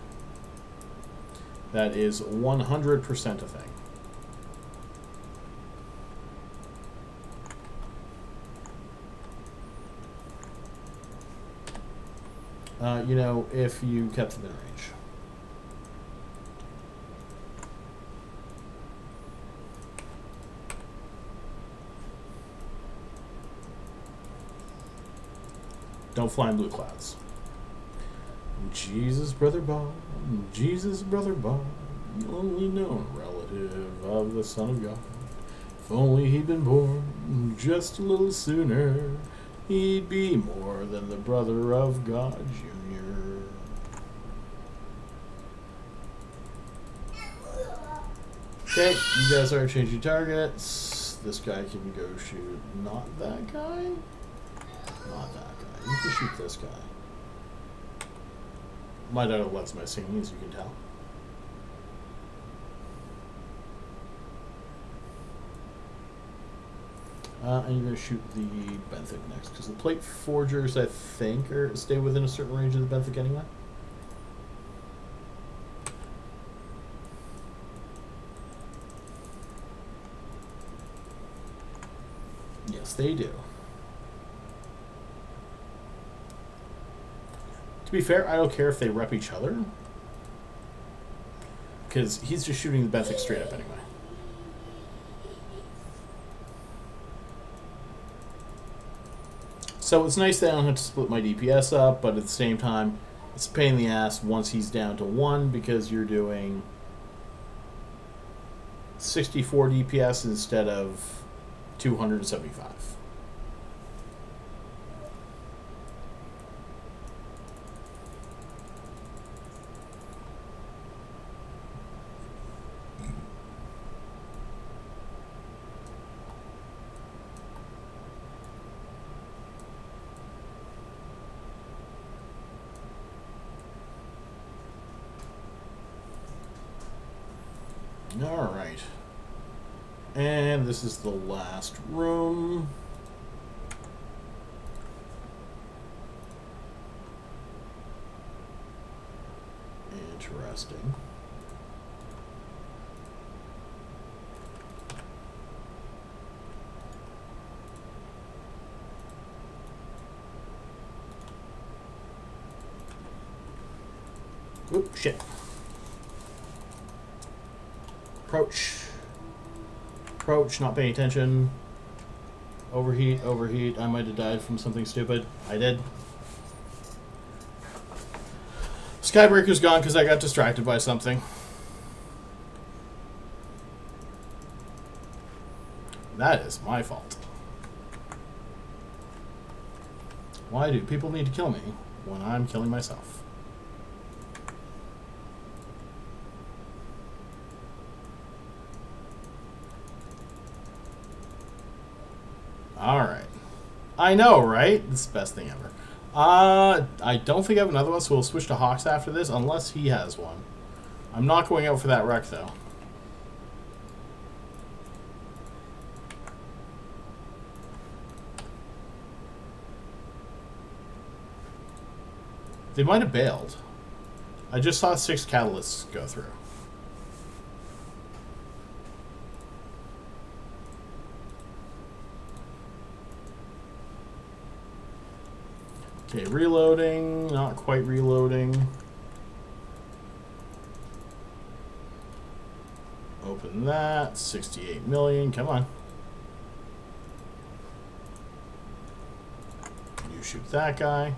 That is 100% a thing. You know, if you kept them in range. Don't fly in blue clouds. Jesus, brother Bob, Jesus, brother Bob, the only known relative of the Son of God. If only he'd been born just a little sooner, he'd be more than the brother of God, Junior. Okay, you guys are changing targets. This guy can go shoot not that guy. Not that guy. You can shoot this guy. Might not have lets my singing, as you can tell. And you're going to shoot the Benthic next, because the plate forgers, I think, stay within a certain range of the Benthic anyway. Yes, they do. To be fair, I don't care if they rep each other, because he's just shooting the Benthic straight up anyway. So it's nice that I don't have to split my DPS up, but at the same time, it's a pain in the ass once he's down to 1, because you're doing 64 DPS instead of 275. All right. And this is the last room. Interesting. Oop, shit. Approach. Approach, not paying attention. Overheat, overheat. I might have died from something stupid. I did. Skybreaker's gone because I got distracted by something. That is my fault. Why do people need to kill me when I'm killing myself? Alright. I know, right? This is the best thing ever. I don't think I have another one, so we'll switch to Hawks after this, unless he has one. I'm not going out for that wreck, though. They might have bailed. I just saw 6 catalysts go through. Okay, reloading. Not quite reloading. Open that. 68 million. Come on. You shoot that guy.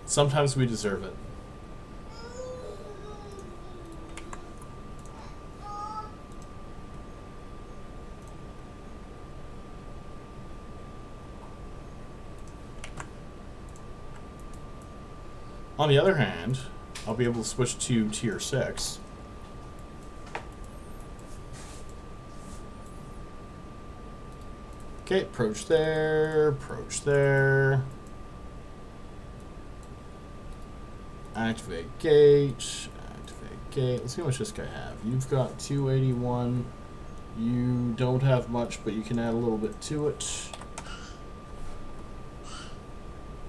Sometimes we deserve it. On the other hand, I'll be able to switch to tier 6. Okay, approach there, approach there. Activate gate, activate gate. Let's see how much this guy have. You've got 281. You don't have much, but you can add a little bit to it.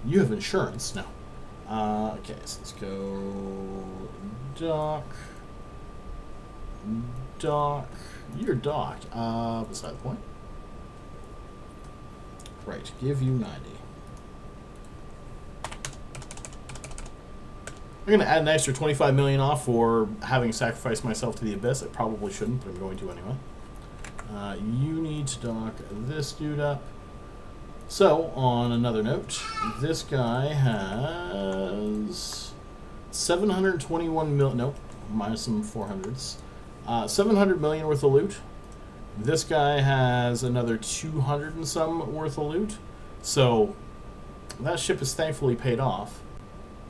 You have insurance. No. Okay, so let's go dock. Dock. You're docked. Beside the point. Right, give you 90. I'm going to add an extra 25 million off for having sacrificed myself to the abyss. I probably shouldn't, but I'm going to anyway. You need to dock this dude up. So, on another note, this guy has 721 million. Nope, minus some 400s. 700 million worth of loot. This guy has another 200 and some worth of loot. So, that ship is thankfully paid off.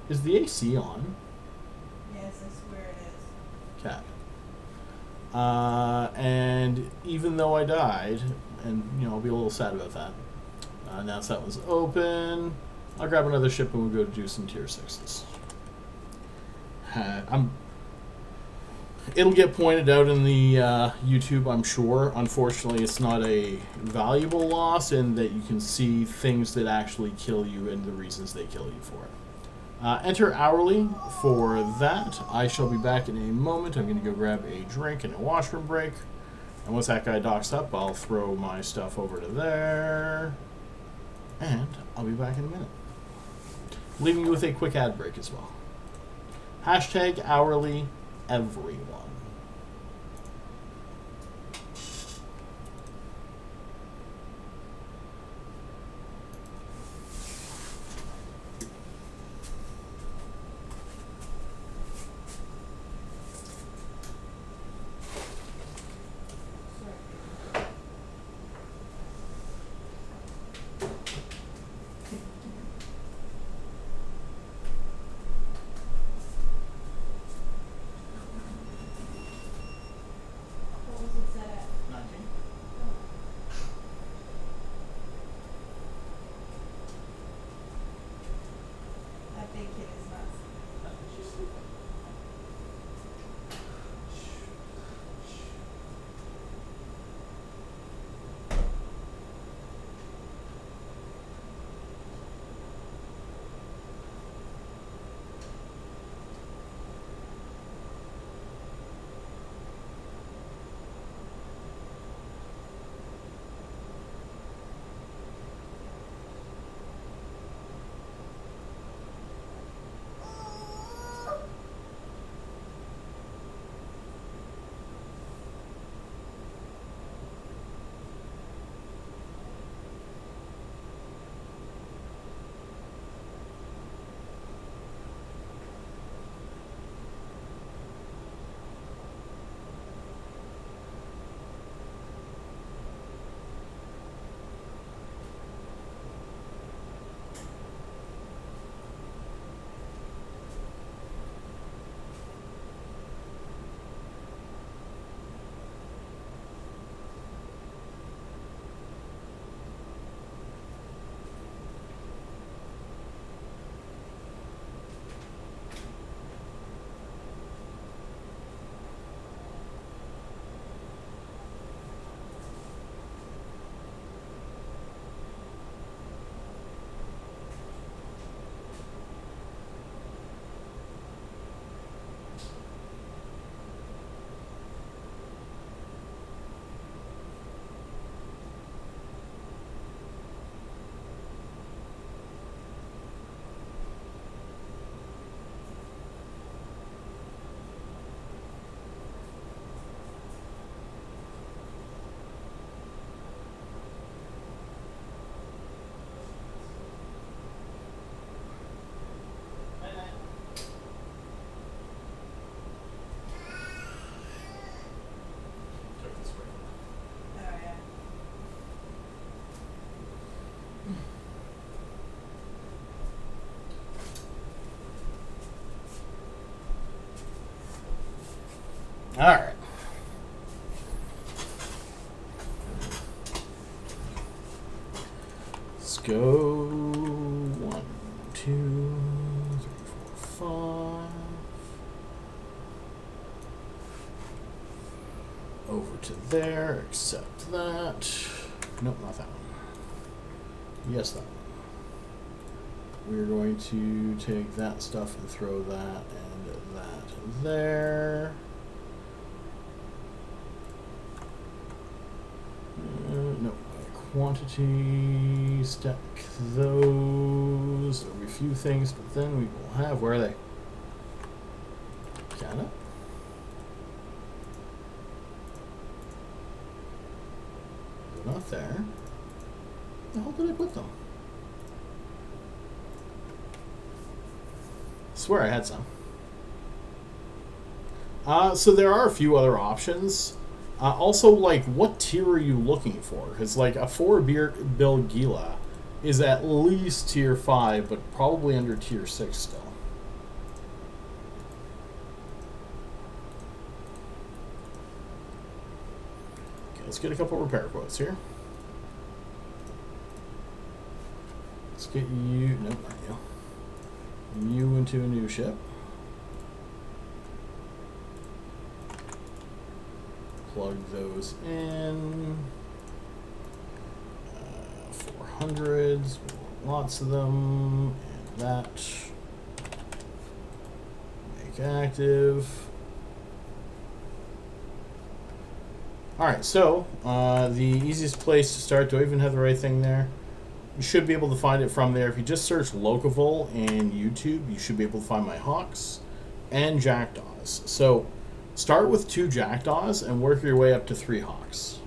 Is the AC on? Yes, I swear it is. Okay. And even though I died, and you know, I'll be a little sad about that. Now that was open, I'll grab another ship and we'll go do some tier 6s. It'll get pointed out in the YouTube, I'm sure. Unfortunately, it's not a valuable loss in that you can see things that actually kill you and the reasons they kill you for it. Enter hourly for that. I shall be back in a moment. I'm going to go grab a drink and a washroom break. And once that guy docks up, I'll throw my stuff over to there. And I'll be back in a minute. Leaving you with a quick ad break as well. Hashtag hourly everyone. All right. Let's go 1, 2, 3, 4, 5. Over to there, accept that. Nope, not that one. Yes, that one. We're going to take that stuff and throw that and that there. No, quantity, stack those. There'll be a few things, but then we will have, where are they? Canada? They're not there. Where the hell did I put them? I swear I had some. So there are a few other options. Also, like, what tier are you looking for? Because, like, a 4-bill Gila is at least tier 5, but probably under tier 6 still. Okay, let's get a couple repair quotes here. Let's get you... Nope, not you. You into a new ship. Plug those in. 400s, lots of them, and that. Make active. Alright, so the easiest place to start, do I even have the right thing there? You should be able to find it from there. If you just search Locavol in YouTube, you should be able to find my Hawks and Jackdaws. So start with 2 Jackdaws and work your way up to 3 Hawks.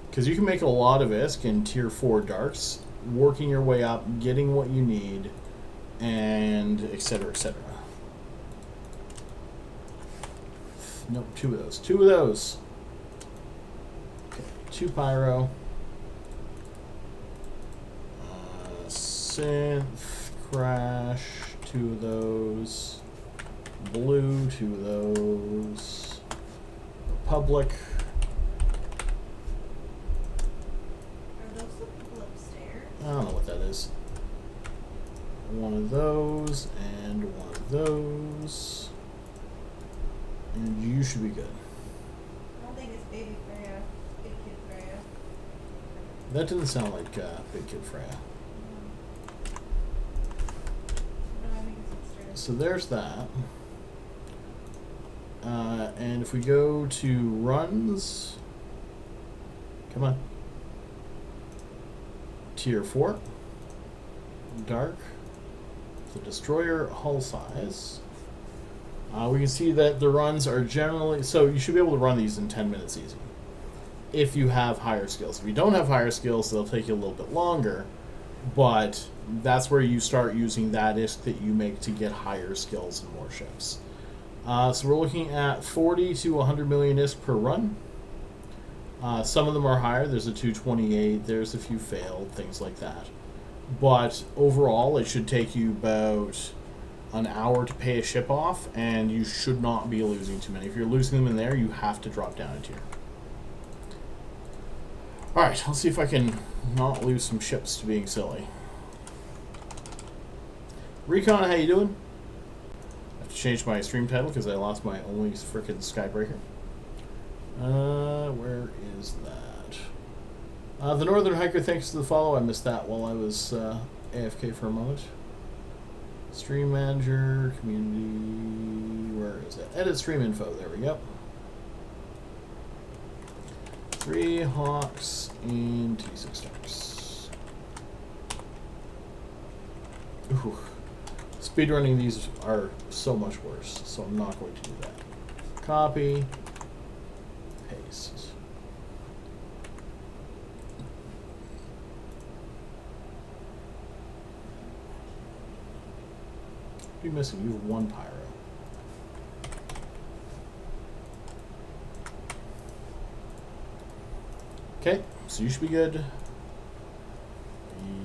Because you can make a lot of ISK in tier 4 darks, working your way up, getting what you need, and etc. etc. Nope, 2 of those. 2 of those. Okay, 2 Pyro. Synth, Crash, 2 of those. Blue, 2 of those. Republic. Are those the people upstairs? I don't know what that is. 1 of those and 1 of those. And you should be good. I don't think it's Baby Freya. Big Kid Freya. That didn't sound like Big Kid Freya. No, I think it's upstairs. So there's that. And if we go to runs, come on. Tier 4, dark, the destroyer hull size. We can see that the runs are generally, so you should be able to run these in 10 minutes easy. If you have higher skills. If you don't have higher skills, they'll take you a little bit longer, but that's where you start using that ISK that you make to get higher skills and more ships. So we're looking at 40 to 100 million ISK per run. Some of them are higher. There's a 228. There's a few failed, things like that. But overall, it should take you about an hour to pay a ship off, and you should not be losing too many. If you're losing them in there, you have to drop down a tier. Alright, let's see if I can not lose some ships to being silly. Recon, how you doing? I have to change my stream title because I lost my only frickin' Skybreaker. Where is that? The Northern Hiker, thanks to the follow. I missed that while I was AFK for a moment. Stream Manager, Community, where is it? Edit Stream Info, there we go. 3 Hawks and T6 Darks. Ooh. Speedrunning these are so much worse, so I'm not going to do that. Copy. Paste. What are you missing? You have 1 pyro. Okay, so you should be good.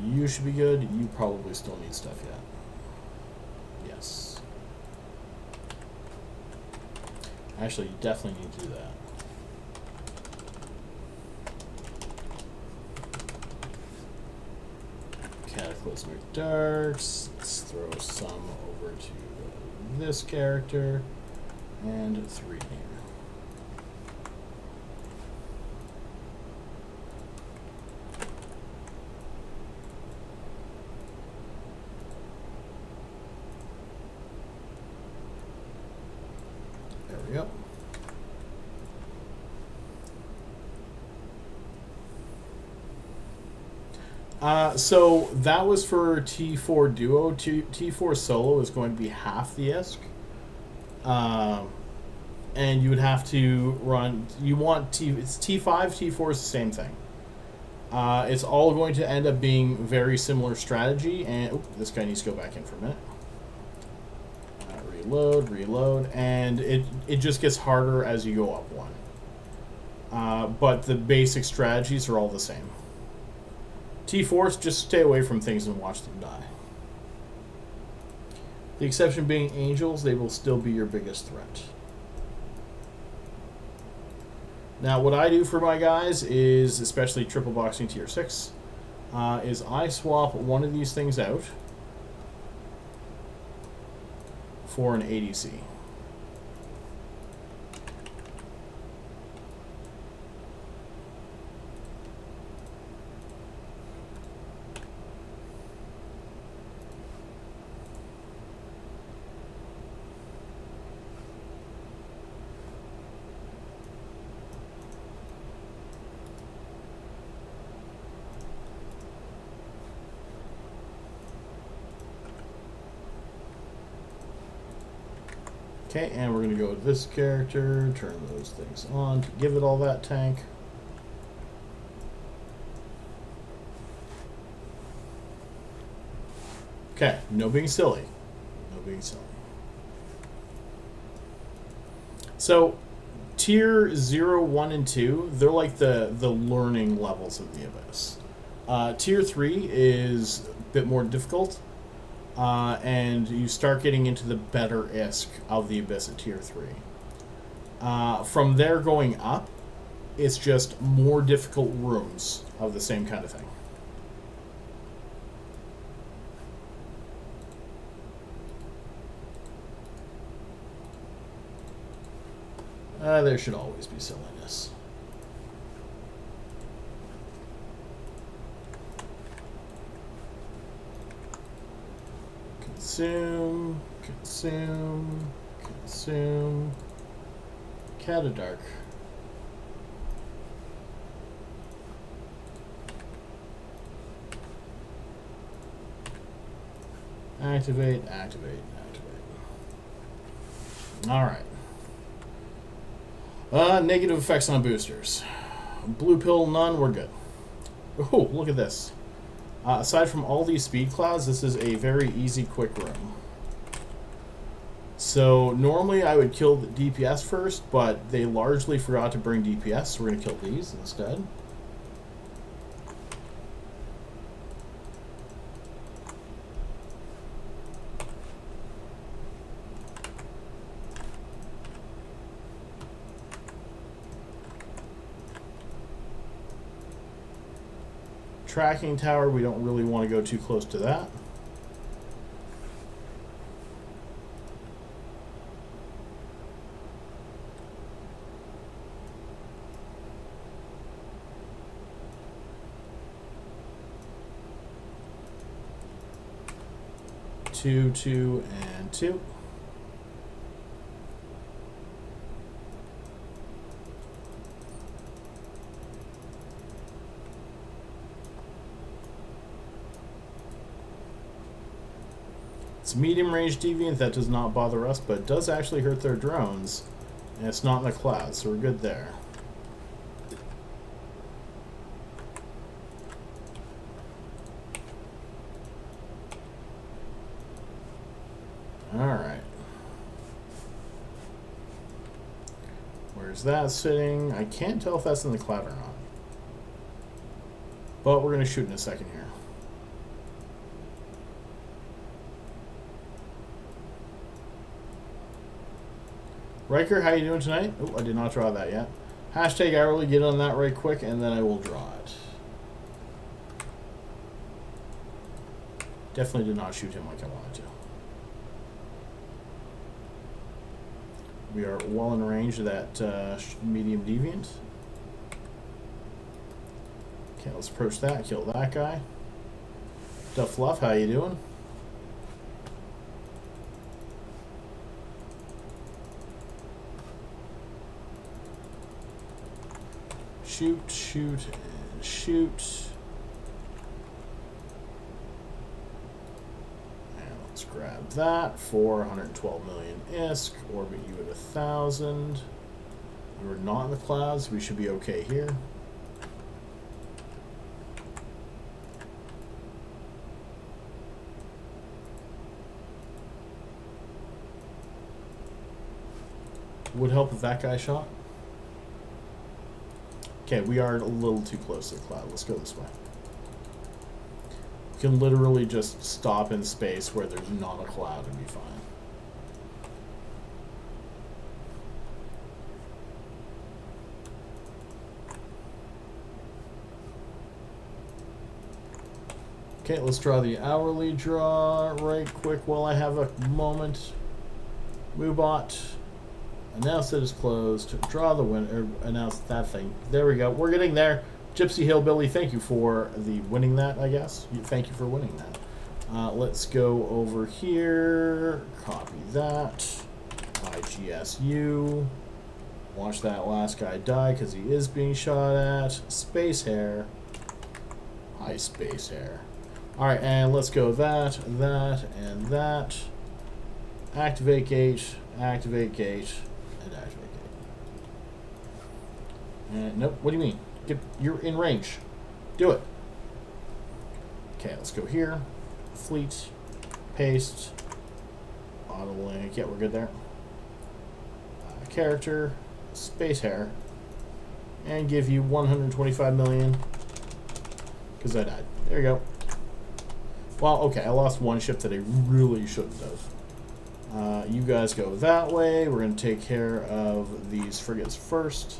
You should be good. You probably still need stuff yet. Yes. Actually, you definitely need to do that. Cataclysmic Darks. Let's throw some over to this character. And 3 here. There we go. So that was for T4 Duo. T4 Solo is going to be half the ISK. And you would have to run. You want it's T5, T4 is the same thing. It's all going to end up being very similar strategy. And this guy needs to go back in for a minute. Reload, and it just gets harder as you go up one. But the basic strategies are all the same. T4s, just stay away from things and watch them die. The exception being angels, they will still be your biggest threat. Now, what I do for my guys is, especially triple boxing tier 6, is I swap one of these things out for an ADC. Okay, and we're going to go with this character, turn those things on to give it all that tank. Okay, no being silly. No being silly. So, tier 0, 1, and 2, they're like the learning levels of the Abyss. Tier 3 is a bit more difficult. And you start getting into the better ISK of the Abyss at tier 3. From there going up, it's just more difficult rooms of the same kind of thing. There should always be silliness. Consume. Catadark. Activate. Alright. Negative effects on boosters. Blue pill, none, we're good. Oh, look at this. Aside from all these speed clouds, this is a very easy, quick room. So normally I would kill the DPS first, but they largely forgot to bring DPS, so we're going to kill these instead. Tracking tower, we don't really want to go too close to that. Two, and 2. It's medium range deviant, that does not bother us, but it does actually hurt their drones, and it's not in the clouds, so we're good there. Alright. Where's that sitting? I can't tell if that's in the cloud or not. But we're going to shoot in a second here. Riker, how you doing tonight? Oh, I did not draw that yet. Hashtag hourly, get on that right quick, and then I will draw it. Definitely did not shoot him like I wanted to. We are well in range of that medium deviant. Okay, let's approach that, kill that guy. Duff Fluff, how you doing? Shoot, shoot, and shoot. And let's grab that for 112 million ISK. Orbit you at 1,000. We're not in the clouds. We should be okay here. Would help if that guy shot. Okay, we are a little too close to the cloud. Let's go this way. You can literally just stop in space where there's not a cloud and be fine. Okay, let's draw the hourly draw right quick while I have a moment. Moobot. Announce it is closed. Draw the winner. Announce that thing. There we go. We're getting there. Gypsy Hillbilly, thank you for the winning that, I guess. Thank you for winning that. Let's go over here. Copy that. IGSU. Watch that last guy die because he is being shot at. Space Hair. Hi, Space Hair. Alright, and let's go that, and that. Activate gate, activate gate, and activate gate. Nope, what do you mean? You're in range. Do it. Okay, let's go here. Fleet, paste, auto link. Yeah, we're good there. Character, Space Hair, and give you 125 million because I died. There you go. Well, okay, I lost one ship that I really shouldn't have. You guys go that way. We're going to take care of these frigates first.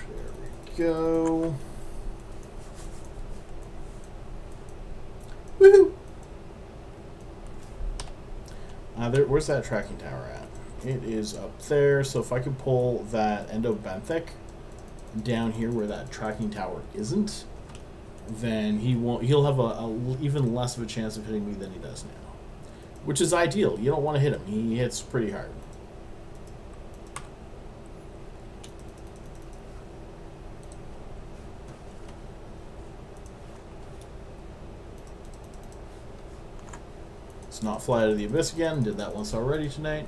There we go. Woohoo! Where's that tracking tower at? It is up there. So if I could pull that endobenthic down here where that tracking tower isn't, then he'll have a even less of a chance of hitting me than he does now, which is ideal. You don't want to hit him. He hits pretty hard. Let's not fly out of the abyss again. Did that once already tonight.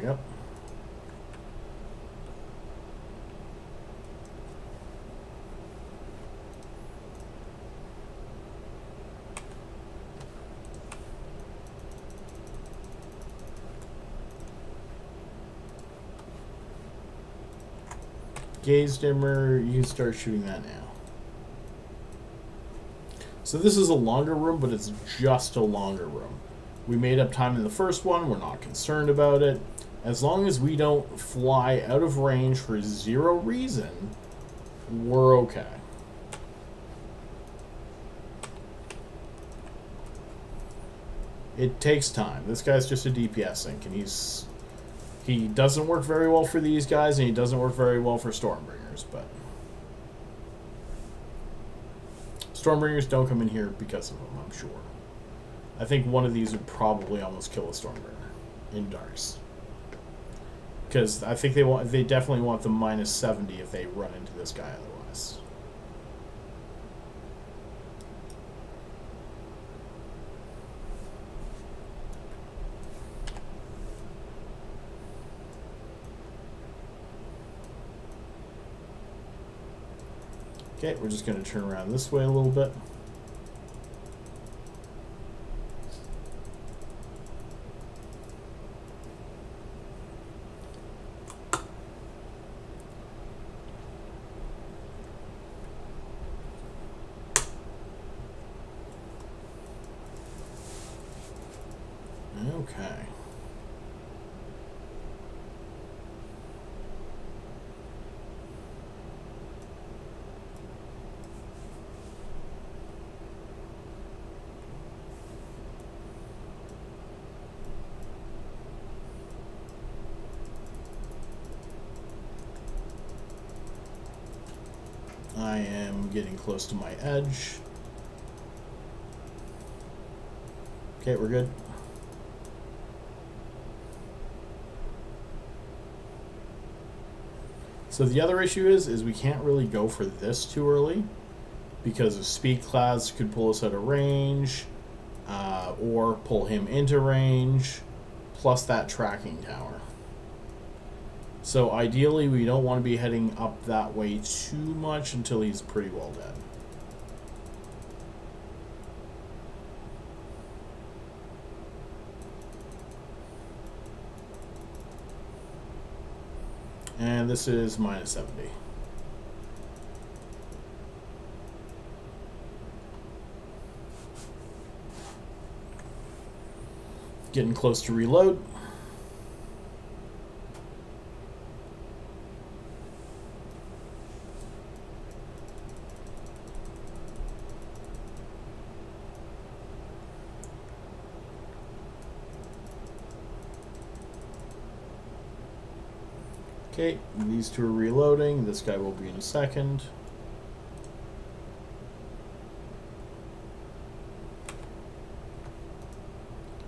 Yep. Gaze dimmer, you can start shooting that now. So this is a longer room, but it's just a longer room. We made up time in the first one. We're not concerned about it. As long as we don't fly out of range for zero reason, we're okay. It takes time. This guy's just a DPS sink, and he doesn't work very well for these guys, and he doesn't work very well for Stormbringers, but Stormbringers don't come in here because of him, I'm sure. I think one of these would probably almost kill a Stormbringer in Darks. Because I think they definitely want the minus 70 if they run into this guy otherwise. Okay, we're just going to turn around this way a little bit. Okay. I am getting close to my edge. Okay, we're good. So the other issue is we can't really go for this too early because of speed clouds could pull us out of range or pull him into range, plus that tracking tower. So ideally we don't want to be heading up that way too much until he's pretty well dead. And this is minus 70. Getting close to reload. Okay, these two are reloading. This guy will be in a second.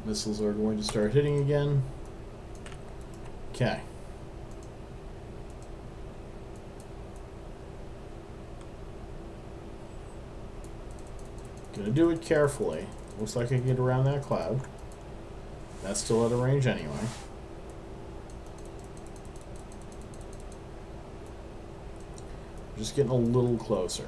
Missiles are going to start hitting again. Okay. Gonna do it carefully. Looks like I can get around that cloud. That's still out of range anyway. Just getting a little closer.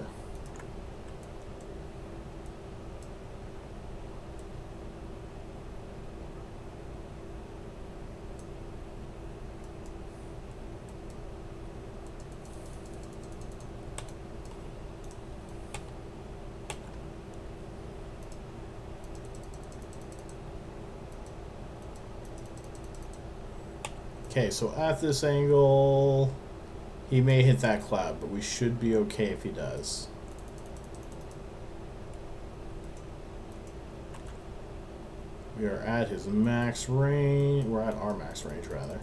Okay, so at this angle, he may hit that cloud, but we should be okay if he does. We are at his max range. We're at our max range, rather.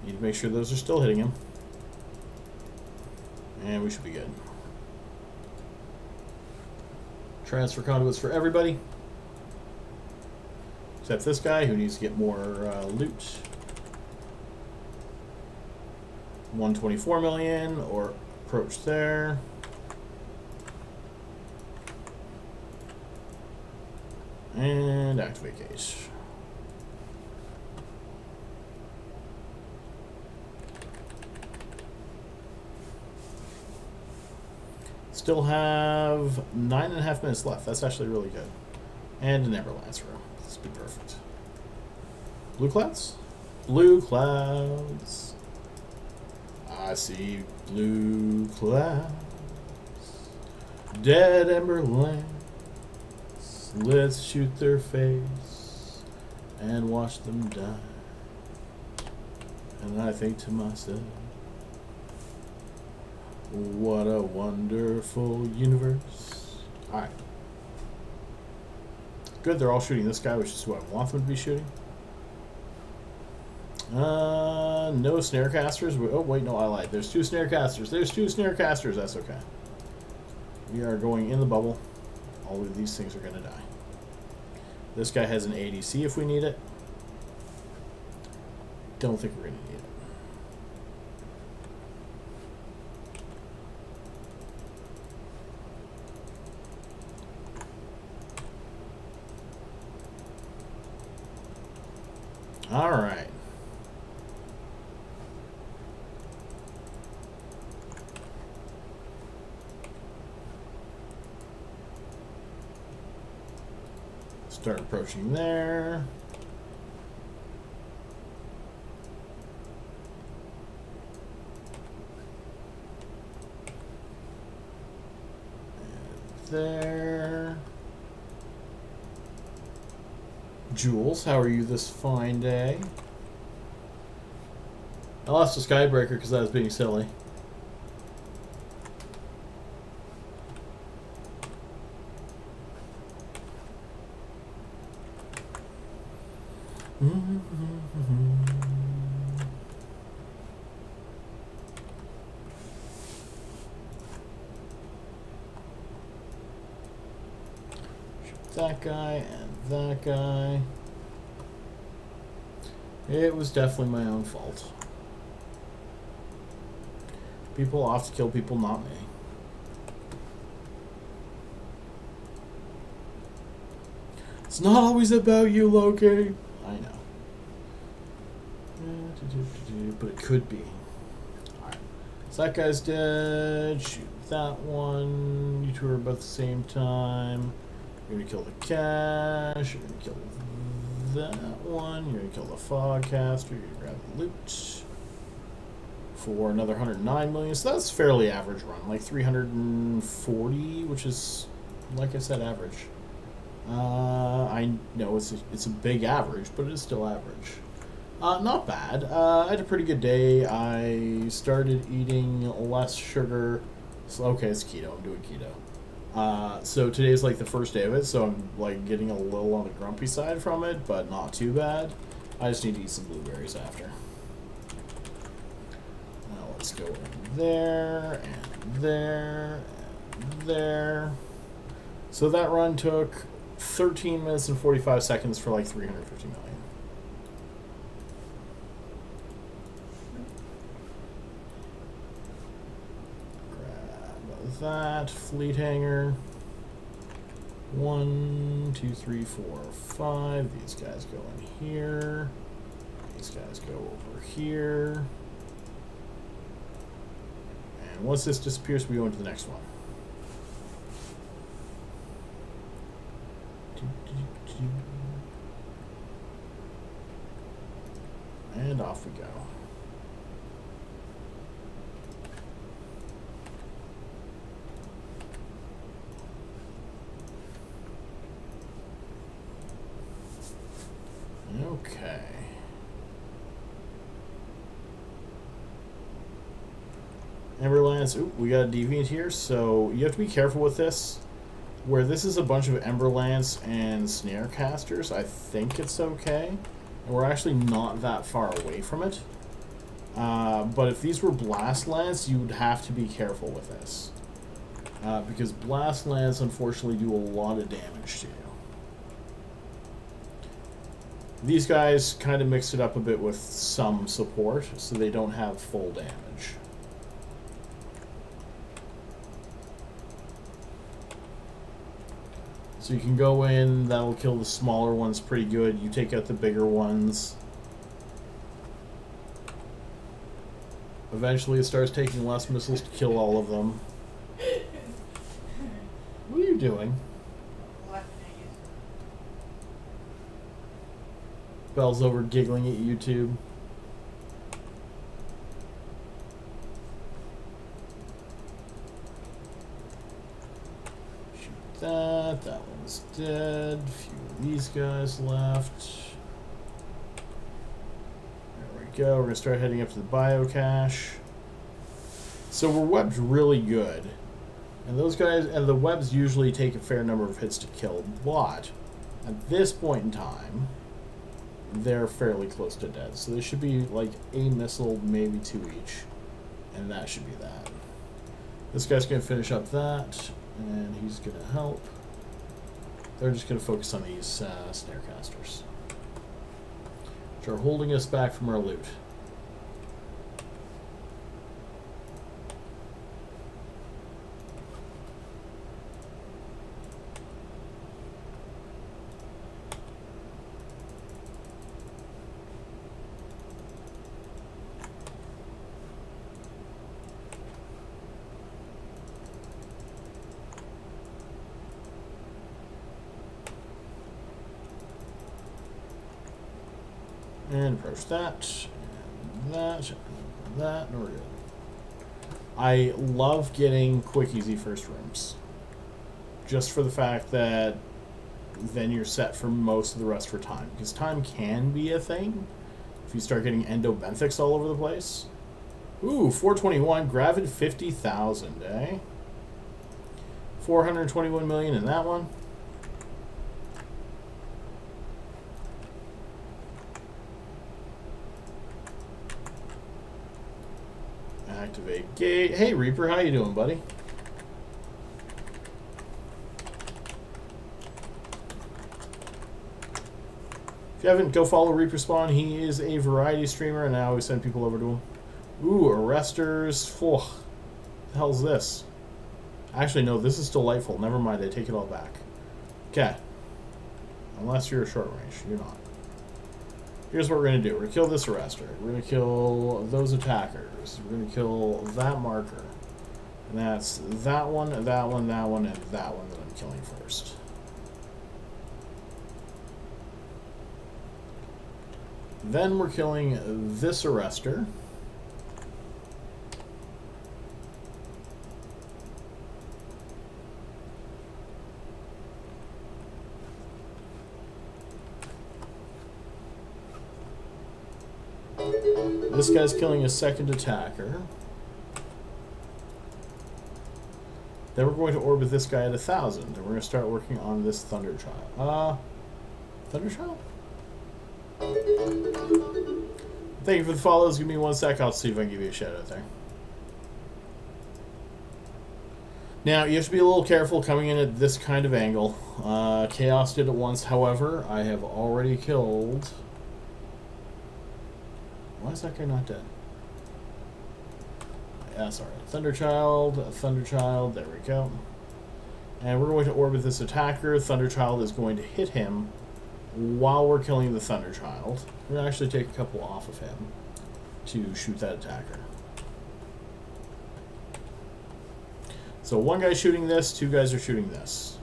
Need to make sure those are still hitting him. And we should be good. Transfer conduits for everybody. Except this guy, who needs to get more loot. 124 million, or approach there. And activate gauge. Still have 9.5 minutes left. That's actually really good. And an Everlance room. This would be perfect. Blue clouds? Blue clouds. I see blue clouds. Dead ember lands. Let's shoot their face and watch them die. And I think to myself, what a wonderful universe. Alright. Good, they're all shooting this guy, which is who I want them to be shooting. No snare casters. Oh, wait, no, I lied. There's 2 snare casters. There's 2 snare casters. That's okay. We are going in the bubble. All of these things are going to die. This guy has an ADC if we need it. Don't think we're going to need it. All right. Start approaching there. And there. Jules, how are you this fine day? I lost a Skybreaker because I was being silly. Shoot that guy and that guy. It was definitely my own fault. People off to kill people, not me. It's not always about you, Loki. I know. But it could be. Alright. So that guy's dead. Shoot that one. You two are about the same time. You're gonna kill the cash. You're gonna kill that one. You're gonna kill the fogcaster. You're gonna grab the loot. For another 109 million. So that's fairly average run. Like 340, which is, like I said, average. I know it's a big average, but it is still average. Not bad. I had a pretty good day. I started eating less sugar. So, okay, it's keto. I'm doing keto. So today's like the first day of it, so I'm like getting a little on the grumpy side from it, but not too bad. I just need to eat some blueberries after. Now let's go in there, and there, and there. So that run took 13 minutes and 45 seconds for like 350 million. Grab that fleet hanger. 1, 2, 3, 4, 5. These guys go in here. These guys go over here. And once this disappears, we go into the next one. And off we go. Okay. Emberlands. Ooh, we got a deviant here, so you have to be careful with this. Where this is a bunch of Emberlands and Snare Casters, I think it's okay. And we're actually not that far away from it. But if these were Blast Lands, you would have to be careful with this. Because Blast Lands, unfortunately, do a lot of damage to you. These guys kind of mix it up a bit with some support, so they don't have full damage. So you can go in, that'll kill the smaller ones pretty good. You take out the bigger ones. Eventually it starts taking less missiles to kill all of them. What are you doing? Belle's over giggling at YouTube. Shoot that. That one's dead. A few of these guys left. There we go. We're going to start heading up to the biocache. So we're webbed really good. And those guys, and the webs usually take a fair number of hits to kill. But at this point in time, they're fairly close to dead. So there should be like a missile, maybe 2 each. And that should be that. This guy's going to finish up that. And he's going to help. They're just going to focus on these snare casters, which are holding us back from our loot. And approach that. And that. And that. And we're good. I love getting quick, easy first rooms. Just for the fact that then you're set for most of the rest for time. Because time can be a thing if you start getting endobenthics all over the place. Ooh, 421, gravid 50,000, eh? 421 million in that one. Activate gate. Hey Reaper, how you doing, buddy? If you haven't, go follow Reaper Spawn. He is a variety streamer, and I always send people over to him. Ooh, arresters. Oh, what the hell's this? Actually, no, this is delightful. Never mind, I take it all back. Okay. Unless you're a short range. You're not. Here's what we're going to do. We're going to kill this arrestor. We're going to kill those attackers. We're going to kill that marker. And that's that one, that one, that one, and that one that I'm killing first. Then we're killing this arrestor. This guy's killing a second attacker. Then we're going to orbit this guy at 1,000, and we're going to start working on this Thunder Child. Thunder Child? Thank you for the follows. Give me 1 sec. I'll see if I can give you a shout out there. Now, you have to be a little careful coming in at this kind of angle. Chaos did it once, however. I have already killed... Why is that guy not dead? Sorry. Thunder Child, there we go. And we're going to orbit this attacker. Thunder Child is going to hit him while we're killing the Thunder Child. We're going to actually take a couple off of him to shoot that attacker. So one guy's shooting this, 2 guys are shooting this.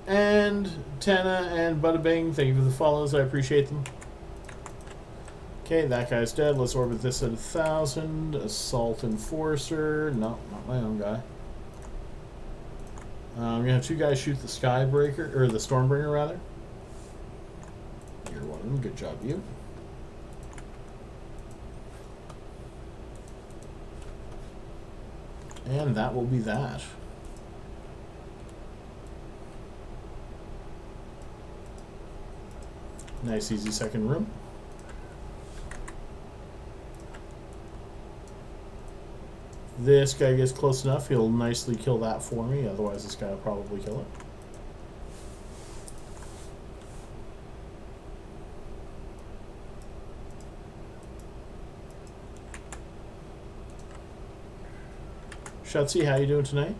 And Tana and Bada Bing, thank you for the follows. I appreciate them. Okay, that guy's dead. Let's orbit this at 1,000. Assault Enforcer. No, not my own guy. I'm gonna have 2 guys shoot the Skybreaker, or the Stormbringer rather. You're one of them. Good job, you. And that will be that. Nice, easy second room. This guy gets close enough, he'll nicely kill that for me, otherwise this guy will probably kill it. Shutzy, how you doing tonight?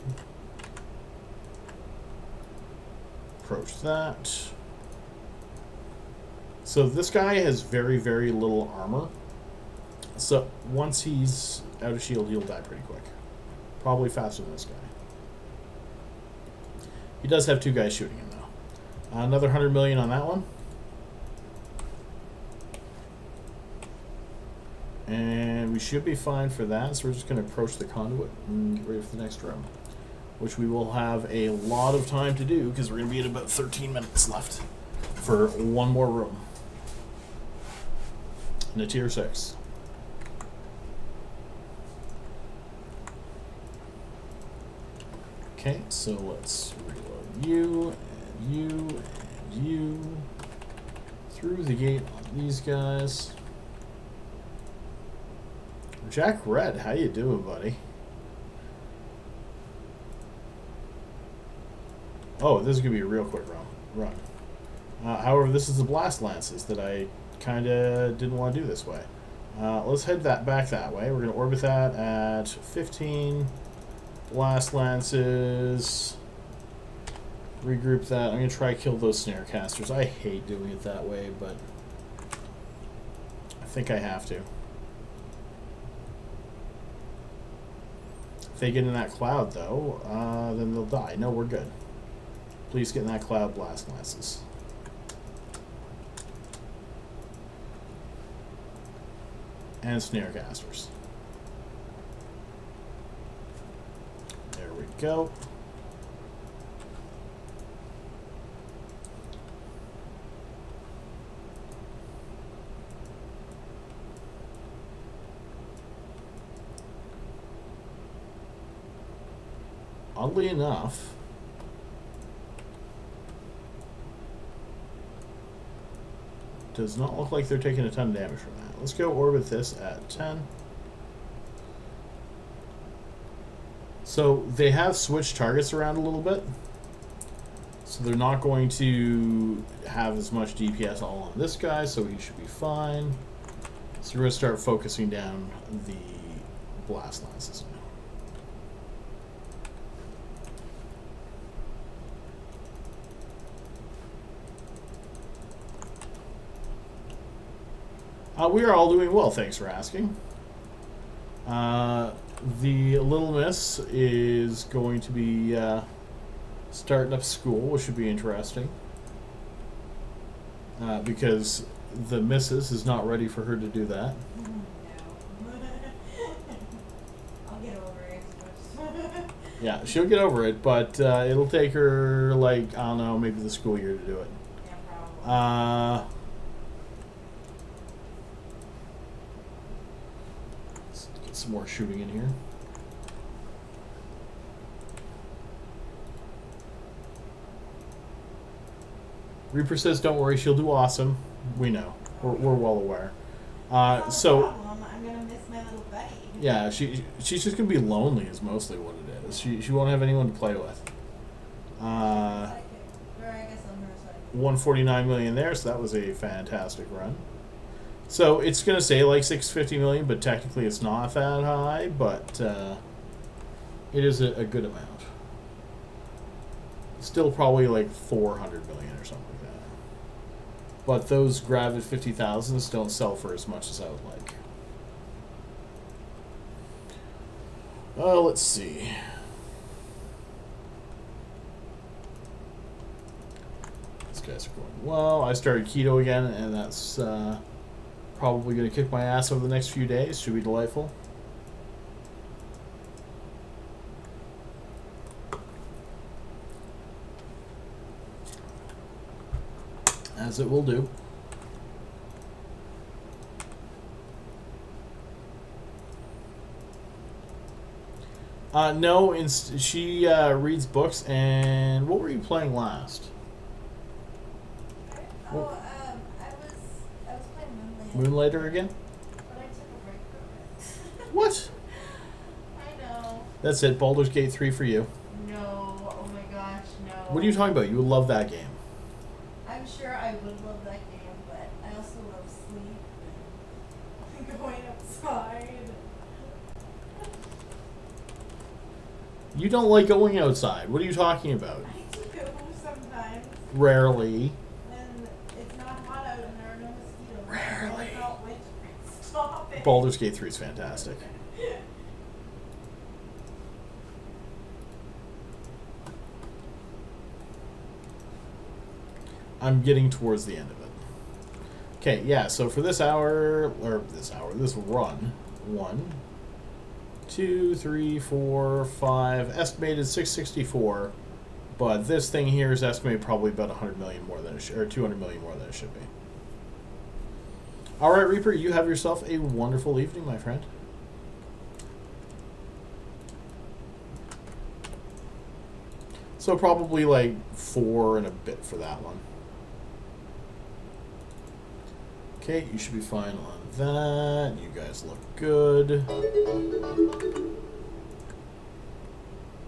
Approach that. So this guy has very, very little armor. So once he's out of shield, he'll die pretty quick. Probably faster than this guy. He does have 2 guys shooting him, though. Another 100 million on that one. And we should be fine for that, so we're just going to approach the conduit and get ready for the next room. Which we will have a lot of time to do, because we're going to be at about 13 minutes left for one more room. In a tier 6. Okay, so let's reload you, and you, and you. Through the gate on these guys. Jack Red, how you doing, buddy? Oh, this is going to be a real quick run. However, this is the Blast Lances that I kind of didn't want to do this way. Let's head back that way. We're going to orbit that at 15. Blast Lances. Regroup that. I'm going to try to kill those Snarecasters. I hate doing it that way, but I think I have to. If they get in that cloud, though, then they'll die. No, we're good. Please get in that cloud, blast lances. And snare casters. There we go. Oddly enough, does not look like they're taking a ton of damage from that. Let's go orbit this at 10. So they have switched targets around a little bit. So they're not going to have as much DPS all on this guy, so he should be fine. So we're going to start focusing down the blast lances now. We are all doing well, thanks for asking. The little miss is going to be starting up school, which should be interesting. Because the missus is not ready for her to do that. No. I'll get over it. Yeah, she'll get over it, but it'll take her, like, I don't know, maybe the school year to do it. Yeah, probably. Let's get some more shooting in here. Reaper says, don't worry, she'll do awesome. We know. We're well aware. So, problem. I'm gonna miss my little buddy. yeah, she's just going to be lonely is mostly what it is. She won't have anyone to play with. Or I guess I'm her side. 149 million there, so that was a fantastic run. So it's going to say like 650 million, but technically it's not that high, but it is a good amount. Still probably like 400 million or something like that. But those Gravid 50,000s don't sell for as much as I would like. Let's see. These guys are going well. I started keto again, and that's probably going to kick my ass over the next few days. Should be delightful. As it will do. No, she reads books. And what were you playing last? I was playing Moonlighter again? But I took a break from it. What? I know. That's it. Baldur's Gate 3 for you. No. Oh my gosh, no. What are you talking about? You would love that game. I'm sure I would love that game, but I also love sleep and going outside. You don't like going outside. What are you talking about? I do sometimes Rarely. when it's not hot out and there are no mosquitoes. Rarely. It's not winter. Stop it. Baldur's Gate 3 is fantastic. I'm getting towards the end of it. Okay, yeah, so for this this run, 1, 2, 3, 4, 5, estimated 664, but this thing here is estimated probably about 100 million more than it should, or 200 million more than it should be. All right, Reaper, you have yourself a wonderful evening, my friend. So probably like 4 and a bit for that one. Okay, you should be fine on that. You guys look good.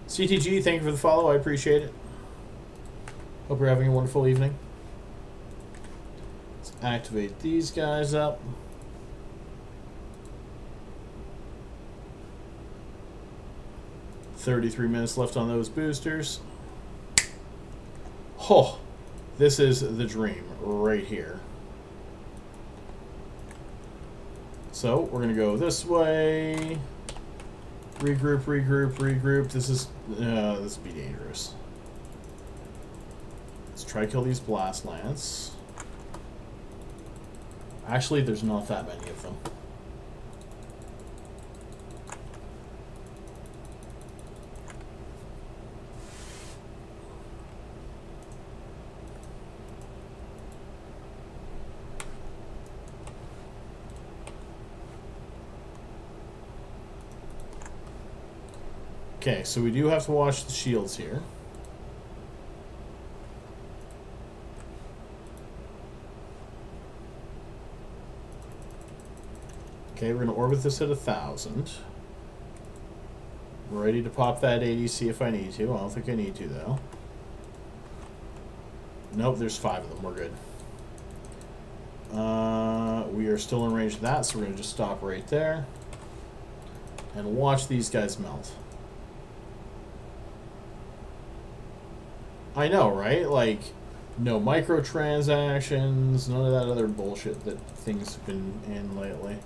CTG, thank you for the follow. I appreciate it. Hope you're having a wonderful evening. Let's activate these guys up. $33 minutes left on those boosters. Oh, this is the dream right here. So we're going to go this way, Regroup, regroup, regroup. This would be dangerous. Let's try to kill these Blast Lance. Actually, there's not that many of them. Okay, so we do have to watch the shields here. Okay, we're going to orbit this at 1,000. We're ready to pop that ADC if I need to. I don't think I need to, though. Nope, there's 5 of them. We're good. We are still in range of that, so we're going to just stop right there. And watch these guys melt. I know, right? Like, no microtransactions, none of that other bullshit that things have been in lately.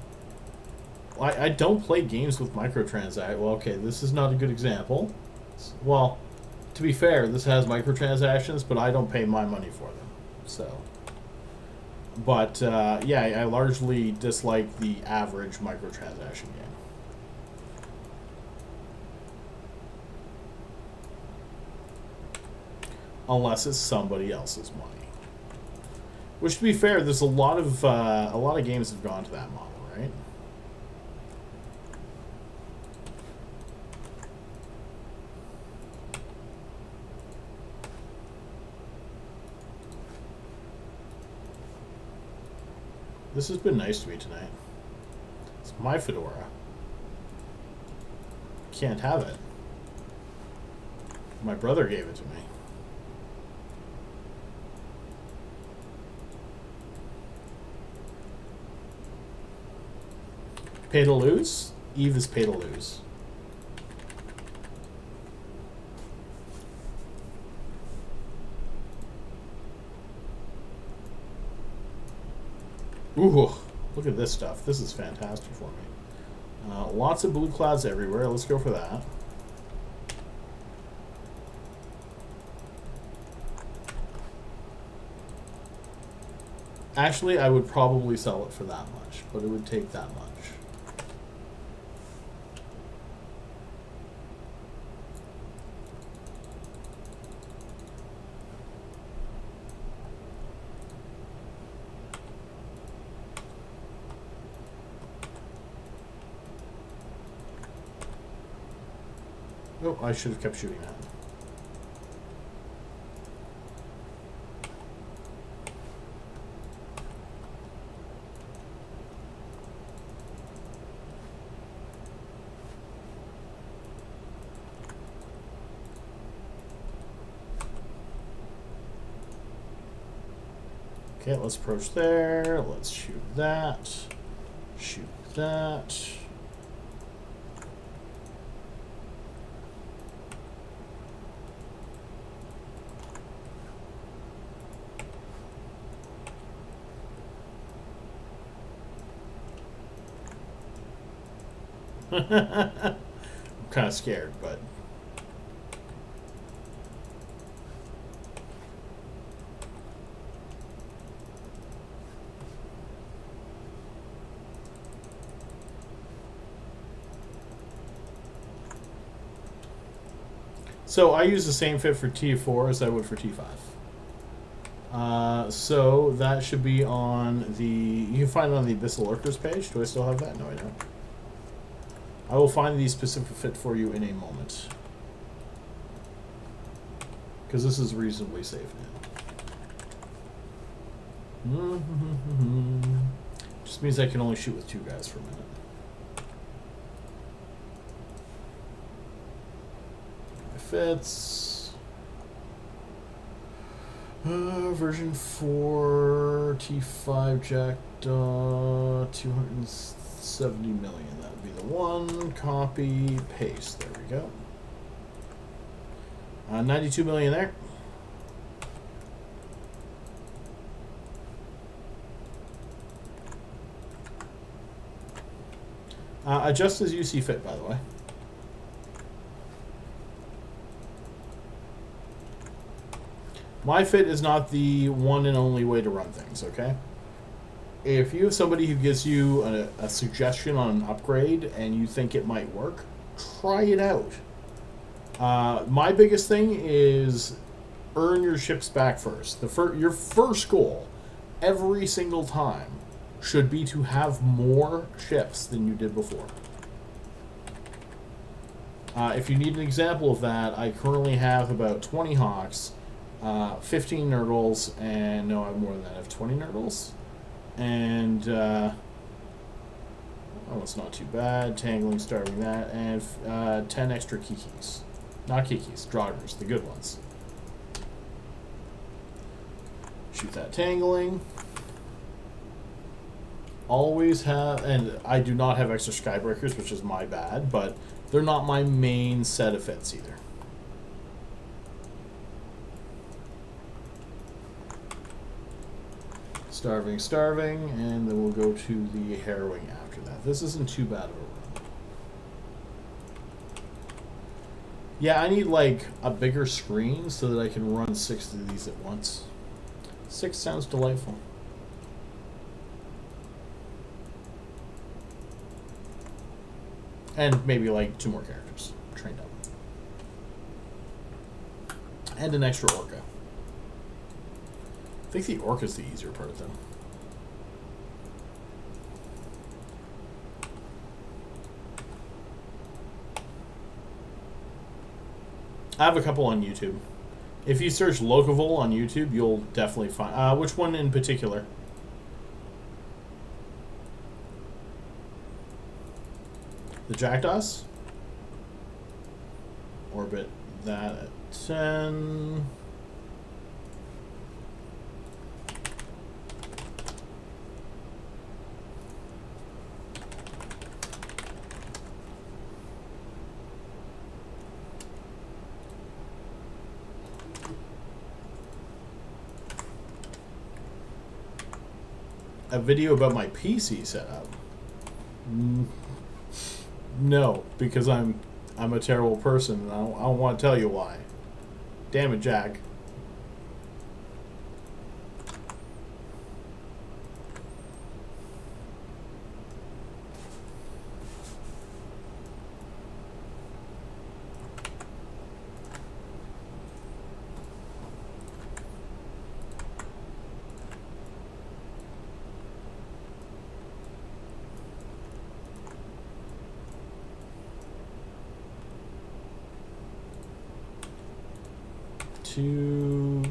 I don't play games with microtransactions. Well, okay, this is not a good example. Well, to be fair, this has microtransactions, but I don't pay my money for them. So, but yeah, I largely dislike the average microtransaction game. Unless it's somebody else's money. Which, to be fair, there's a lot of games have gone to that model, right? This has been nice to me tonight. It's my fedora. Can't have it. My brother gave it to me. Pay to lose? Eve is pay to lose. Ooh, look at this stuff. This is fantastic for me. Lots of blue clouds everywhere. Let's go for that. Actually, I would probably sell it for that much, but it would take that much. Oh, I should have kept shooting that. Okay, let's approach there. Let's shoot that. Shoot that. I'm kind of scared, but so I use the same fit for T4 as I would for T5. So that should be on the, you can find it on the Abyssal Lurkers page. Do I still have that? No, I don't. I will find the specific fit for you in a moment. Because this is reasonably safe now. Just means I can only shoot with 2 guys for a minute. Fits. Version 4 T5 jacked 270 million. That would be the one. Copy, paste. There we go. 92 million there. Adjust as you see fit, by the way. My fit is not the one and only way to run things, okay? If you have somebody who gives you a suggestion on an upgrade and you think it might work, try it out. My biggest thing is earn your ships back first. Your first goal, every single time, should be to have more ships than you did before. If you need an example of that, I currently have about 20 Hawks, 15 Nurgles, and no, I have more than that. I have 20 Nurgles, and oh, it's not too bad. Tangling, starving that, and 10 extra Kikis. Not Kikis, Draugrs, the good ones. Shoot that Tangling. Always have, and I do not have extra Skybreakers, which is my bad, but they're not my main set of fits either. Starving, starving, and then we'll go to the harrowing after that. This isn't too bad of a run. Yeah, I need like a bigger screen so that I can run 6 of these at once. 6 sounds delightful. And maybe like 2 more characters trained up. And an extra Orca. I think the Orca's the easier part though. I have a couple on YouTube. If you search Locavol on YouTube, you'll definitely find... which one in particular? The Jackdaws? Orbit that at 10... A video about my PC setup? No, because I'm a terrible person, and I don't want to tell you why. Damn it, Jack.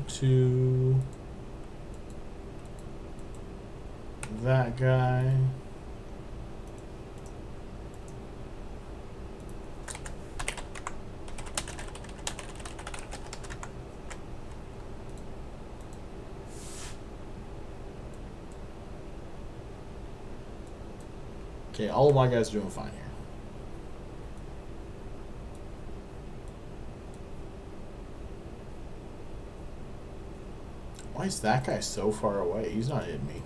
To that guy. Okay, all of my guys are doing fine here. Why is that guy so far away? He's not hitting me.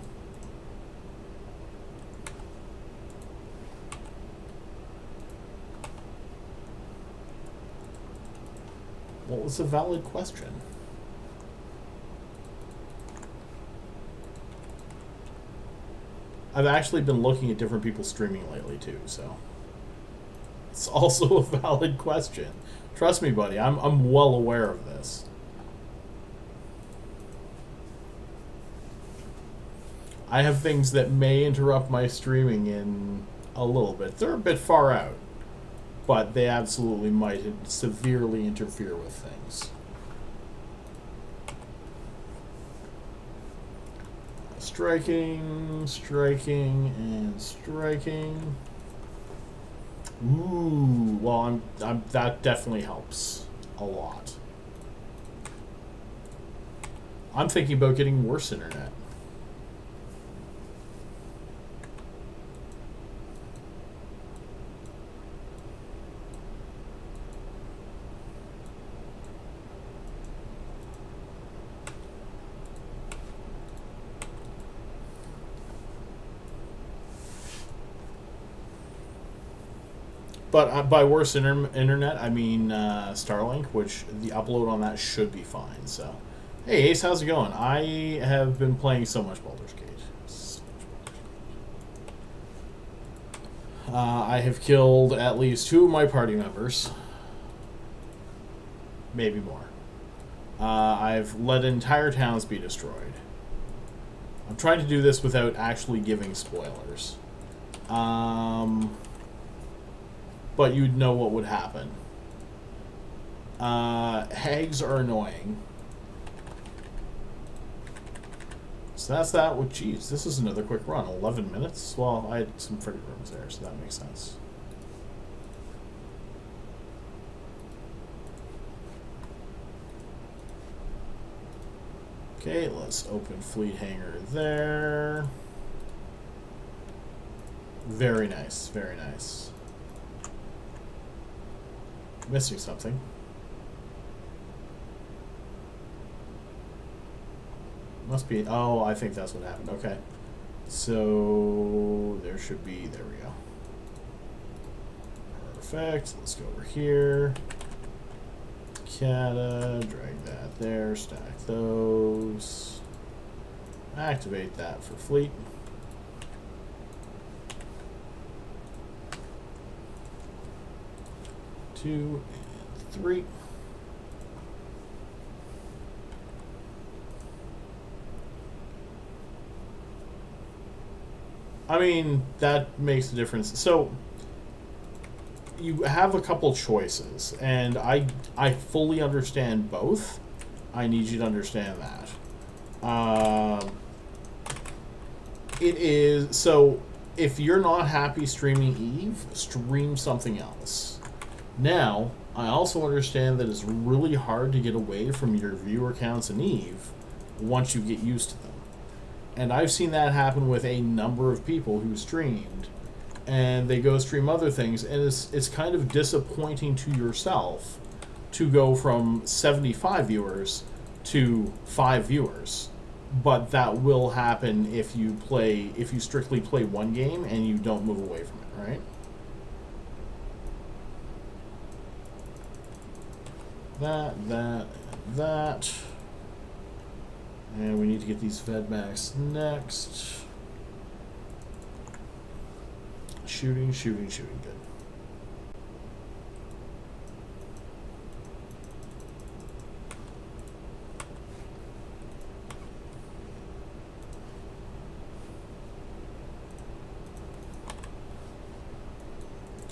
Well, it's a valid question. I've actually been looking at different people streaming lately too, so it's also a valid question. Trust me, buddy, I'm well aware of this. I have things that may interrupt my streaming in a little bit. They're a bit far out, but they absolutely might severely interfere with things. Striking, striking, and striking. Ooh, well, that definitely helps a lot. I'm thinking about getting worse internet. But by worse internet, I mean Starlink, which the upload on that should be fine. So Hey Ace, how's it going? I have been playing so much Baldur's Gate. I have killed at least 2 of my party members. Maybe more. I've let entire towns be destroyed. I'm trying to do this without actually giving spoilers. But you'd know what would happen. Hags are annoying. So that's that with geez, this is another quick run. 11 minutes? Well, I had some frigate rooms there, so that makes sense. Okay, let's open fleet hangar there. Very nice, very nice. Missing something. Must be, oh, I think that's what happened. Okay. So, there should be, there we go. Perfect. Let's go over here. Kata, drag that there, stack those. Activate that for fleet. Two and 3. I mean, that makes a difference. So, you have a couple choices, and I fully understand both. I need you to understand that. It is, so, if you're not happy streaming Eve, stream something else. Now, I also understand that it's really hard to get away from your viewer counts in Eve once you get used to them. And I've seen that happen with a number of people who streamed, and they go stream other things, and it's kind of disappointing to yourself to go from 75 viewers to 5 viewers. But that will happen if you strictly play one game and you don't move away from it, right? That. And we need to get these Vedmax next. Shooting. Good.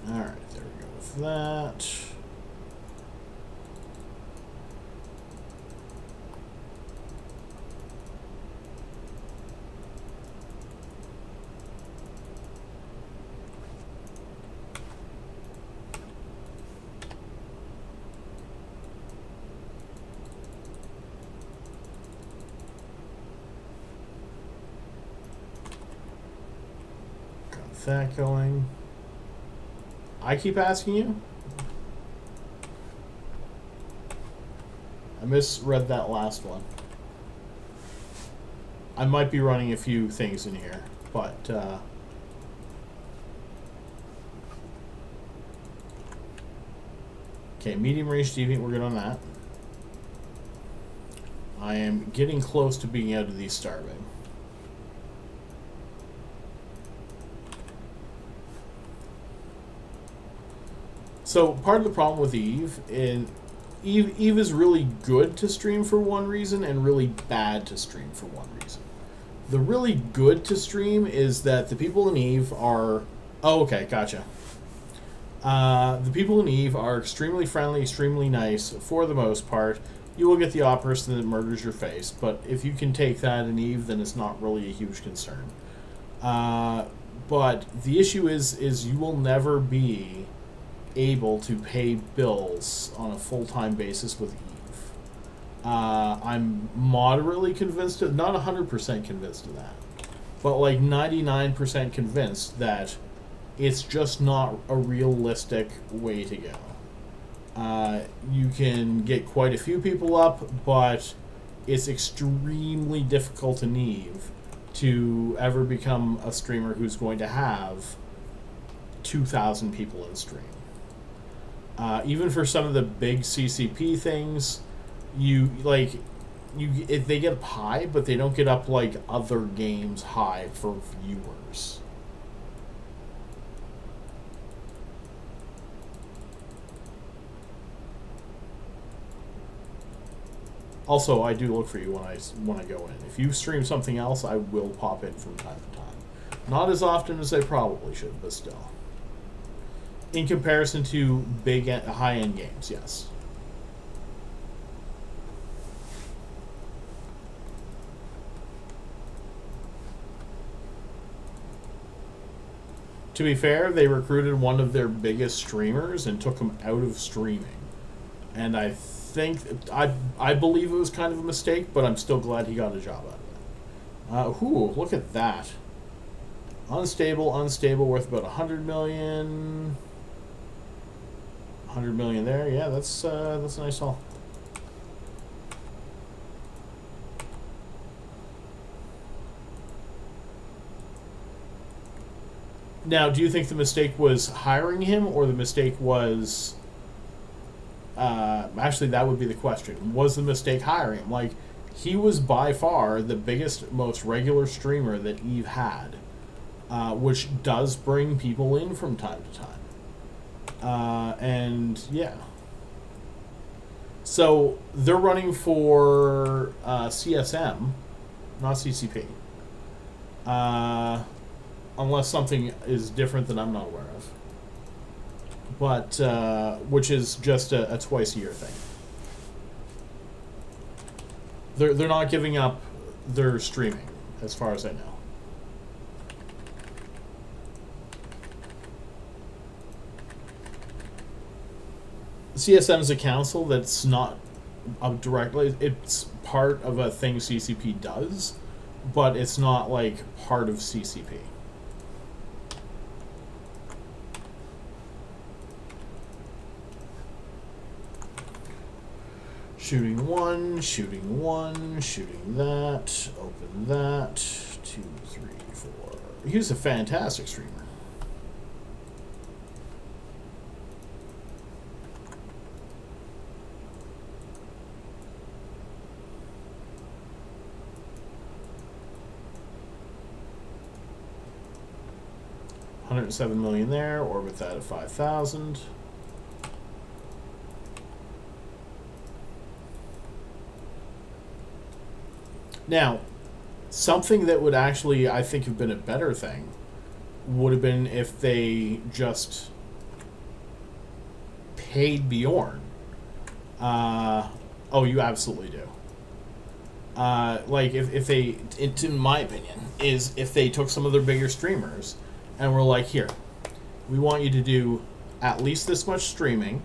Alright, there we go with that. That going. I keep asking you. I misread that last one. I might be running a few things in here, but okay, medium range deviant, we're good on that. I am getting close to being out of these starving. So part of the problem with Eve is really good to stream for one reason and really bad to stream for one reason. The really good to stream is that the people in Eve are... Oh, okay, gotcha. The people in Eve are extremely friendly, extremely nice for the most part. You will get the odd person that murders your face, but if you can take that in Eve, then it's not really a huge concern. But the issue is you will never be able to pay bills on a full-time basis with Eve. I'm moderately convinced, not 100% convinced of that, but like 99% convinced that it's just not a realistic way to go. You can get quite a few people up, but it's extremely difficult in Eve to ever become a streamer who's going to have 2,000 people in stream. Even for some of the big CCP things, you like if they get up high, but they don't get up like other games high for viewers. Also, I do look for you when I go in. If you stream something else, I will pop in from time to time. Not as often as I probably should, but still. In comparison to big high-end games, yes. To be fair, they recruited one of their biggest streamers and took him out of streaming. And I believe it was kind of a mistake, but I'm still glad he got a job out of it. Look at that. Unstable, worth about 100 million. 100 million there. Yeah, that's a nice haul. Now, do you think the mistake was hiring him, or the mistake was... actually, that would be the question. Was the mistake hiring him? Like, he was by far the biggest, most regular streamer that Eve had, which does bring people in from time to time. And, yeah. So, they're running for CSM, not CCP. Unless something is different that I'm not aware of. But, which is just a twice-a-year thing. They're not giving up their streaming, as far as I know. CSM is a council that's not directly... It's part of a thing CCP does, but it's not, like, part of CCP. Shooting one, shooting one, shooting that, open that, 2, 3, 4. He was a fantastic streamer. $107 million there, orbit that at 5,000. Now, something that would actually, I think, have been a better thing would have been if they just paid Bjorn. Oh, you absolutely do. Like, if they, in my opinion, is if they took some of their bigger streamers and were like, here, we want you to do at least this much streaming.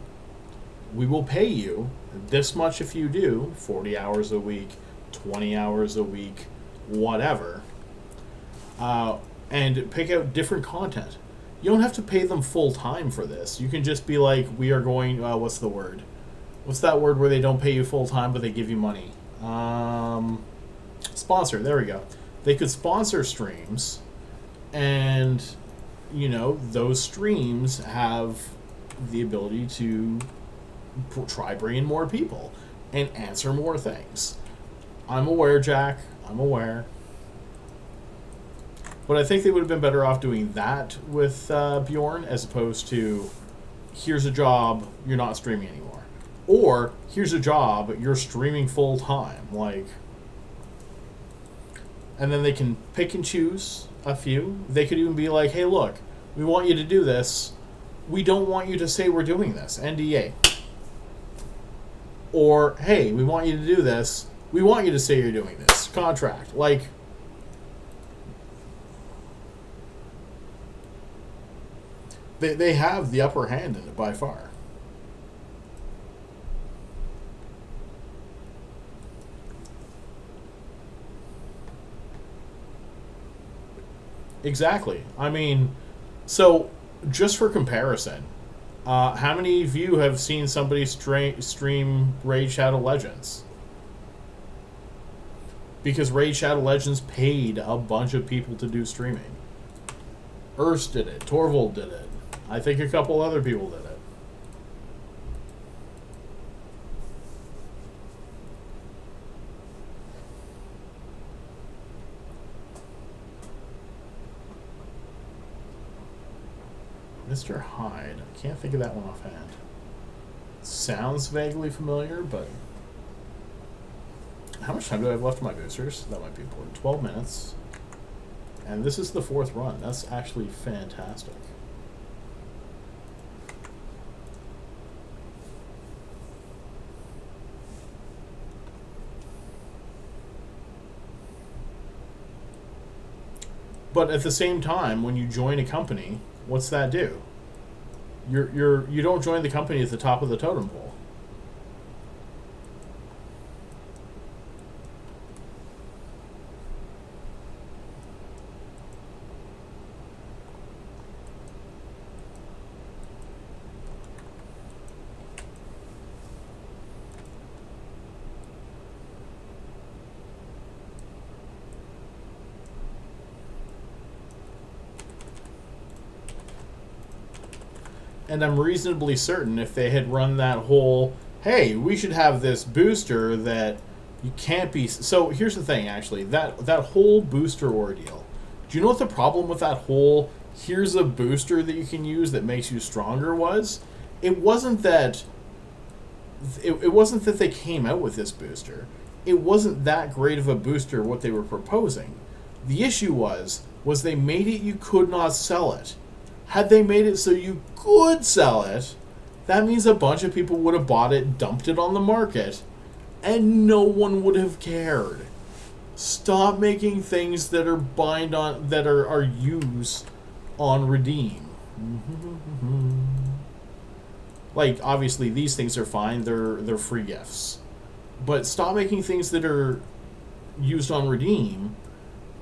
We will pay you this much if you do 40 hours a week, 20 hours a week, whatever, and pick out different content. You don't have to pay them full time for this. You can just be like, we are going, what's the word? What's that word where they don't pay you full time but they give you money? Sponsor, there we go. They could sponsor streams, and, you know, those streams have the ability to try bringing more people and answer more things. I'm aware, Jack. I'm aware. But I think they would have been better off doing that with Bjorn as opposed to, here's a job, you're not streaming anymore. Or, here's a job, you're streaming full time. Like, and then they can pick and choose a few. They could even be like, hey, look, we want you to do this. We don't want you to say we're doing this. NDA. Or, hey, we want you to do this. We want you to say you're doing this. Contract. Like, they have the upper hand in it by far. Exactly. I mean, so just for comparison, how many of you have seen somebody stream Raid Shadow Legends? Because Raid Shadow Legends paid a bunch of people to do streaming. Urs did it. Torvald did it. I think a couple other people did it. Mr. Hyde. I can't think of that one offhand. Sounds vaguely familiar, but... How much time do I have left on my boosters? That might be important. 12 minutes. And this is the 4th run. That's actually fantastic. But at the same time, when you join a company, what's that do? You don't join the company at the top of the totem pole. And I'm reasonably certain if they had run that whole, hey, we should have this booster that you can't be... So here's the thing, actually. That whole booster ordeal. Do you know what the problem with that whole, here's a booster that you can use that makes you stronger was? It wasn't that... It wasn't that they came out with this booster. It wasn't that great of a booster what they were proposing. The issue was they made it you could not sell it. Had they made it so you could sell it, that means a bunch of people would have bought it, dumped it on the market, and no one would have cared. Stop making things that are are used on redeem. Like, obviously these things are fine, they're free gifts. But stop making things that are used on redeem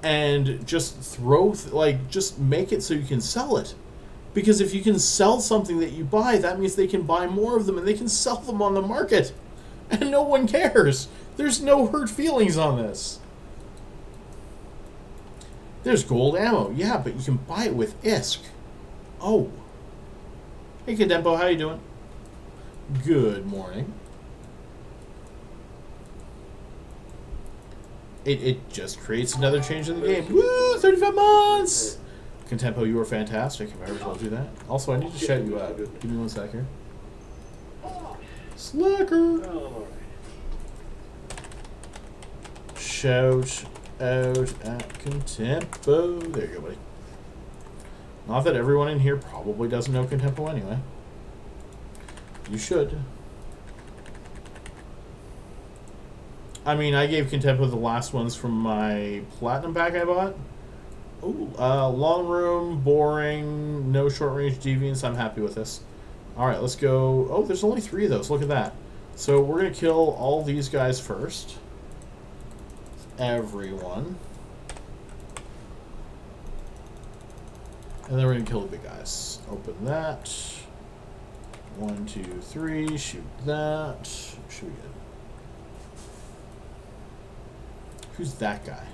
and just just make it so you can sell it. Because if you can sell something that you buy, that means they can buy more of them and they can sell them on the market. And no one cares. There's no hurt feelings on this. There's gold ammo. Yeah, but you can buy it with ISK. Oh. Hey, Kadempo, how you doing? Good morning. It just creates another change in the game. Woo! 35 months! Contempo, you are fantastic, if I ever told you that. Also, I need to shout you out. Give me one sec here. Slacker! Shout out at Contempo. There you go, buddy. Not that everyone in here probably doesn't know Contempo anyway. You should. I mean, I gave Contempo the last ones from my Platinum pack I bought. Ooh, long room, boring, no short range deviants. I'm happy with this. Alright, let's go. Oh, there's only 3 of those. Look at that. So we're going to kill all these guys first. Everyone. And then we're going to kill the big guys. Open that. 1, 2, 3. Shoot that. Should we get... Who's that guy?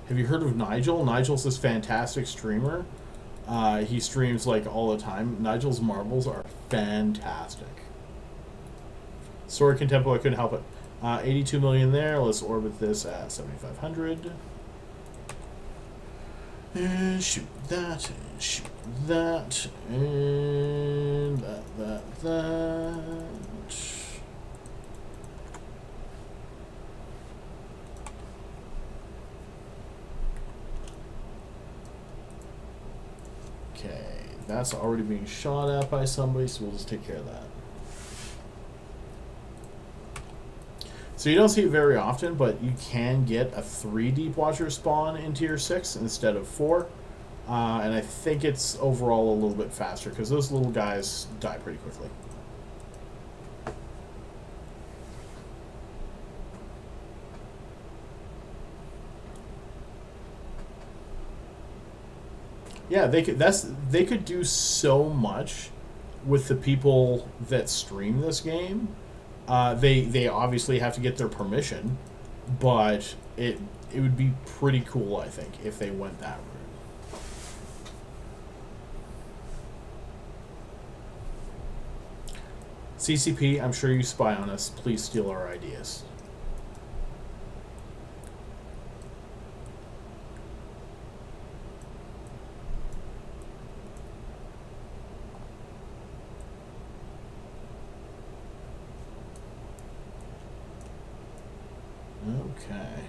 Have you heard of Nigel? Nigel's this fantastic streamer. He streams like all the time. Nigel's marbles are fantastic. Sorry, Contempo, I couldn't help it. 82 million there. Let's orbit this at 7,500. And shoot that. And shoot that. And that. Okay, that's already being shot at by somebody, so we'll just take care of that. So you don't see it very often, but you can get a 3 Deep Watcher spawn in Tier 6 instead of 4. And I think it's overall a little bit faster, because those little guys die pretty quickly. Yeah, they could do so much with the people that stream this game. They obviously have to get their permission, but it would be pretty cool, I think, if they went that route. CCP, I'm sure you spy on us. Please steal our ideas. Okay.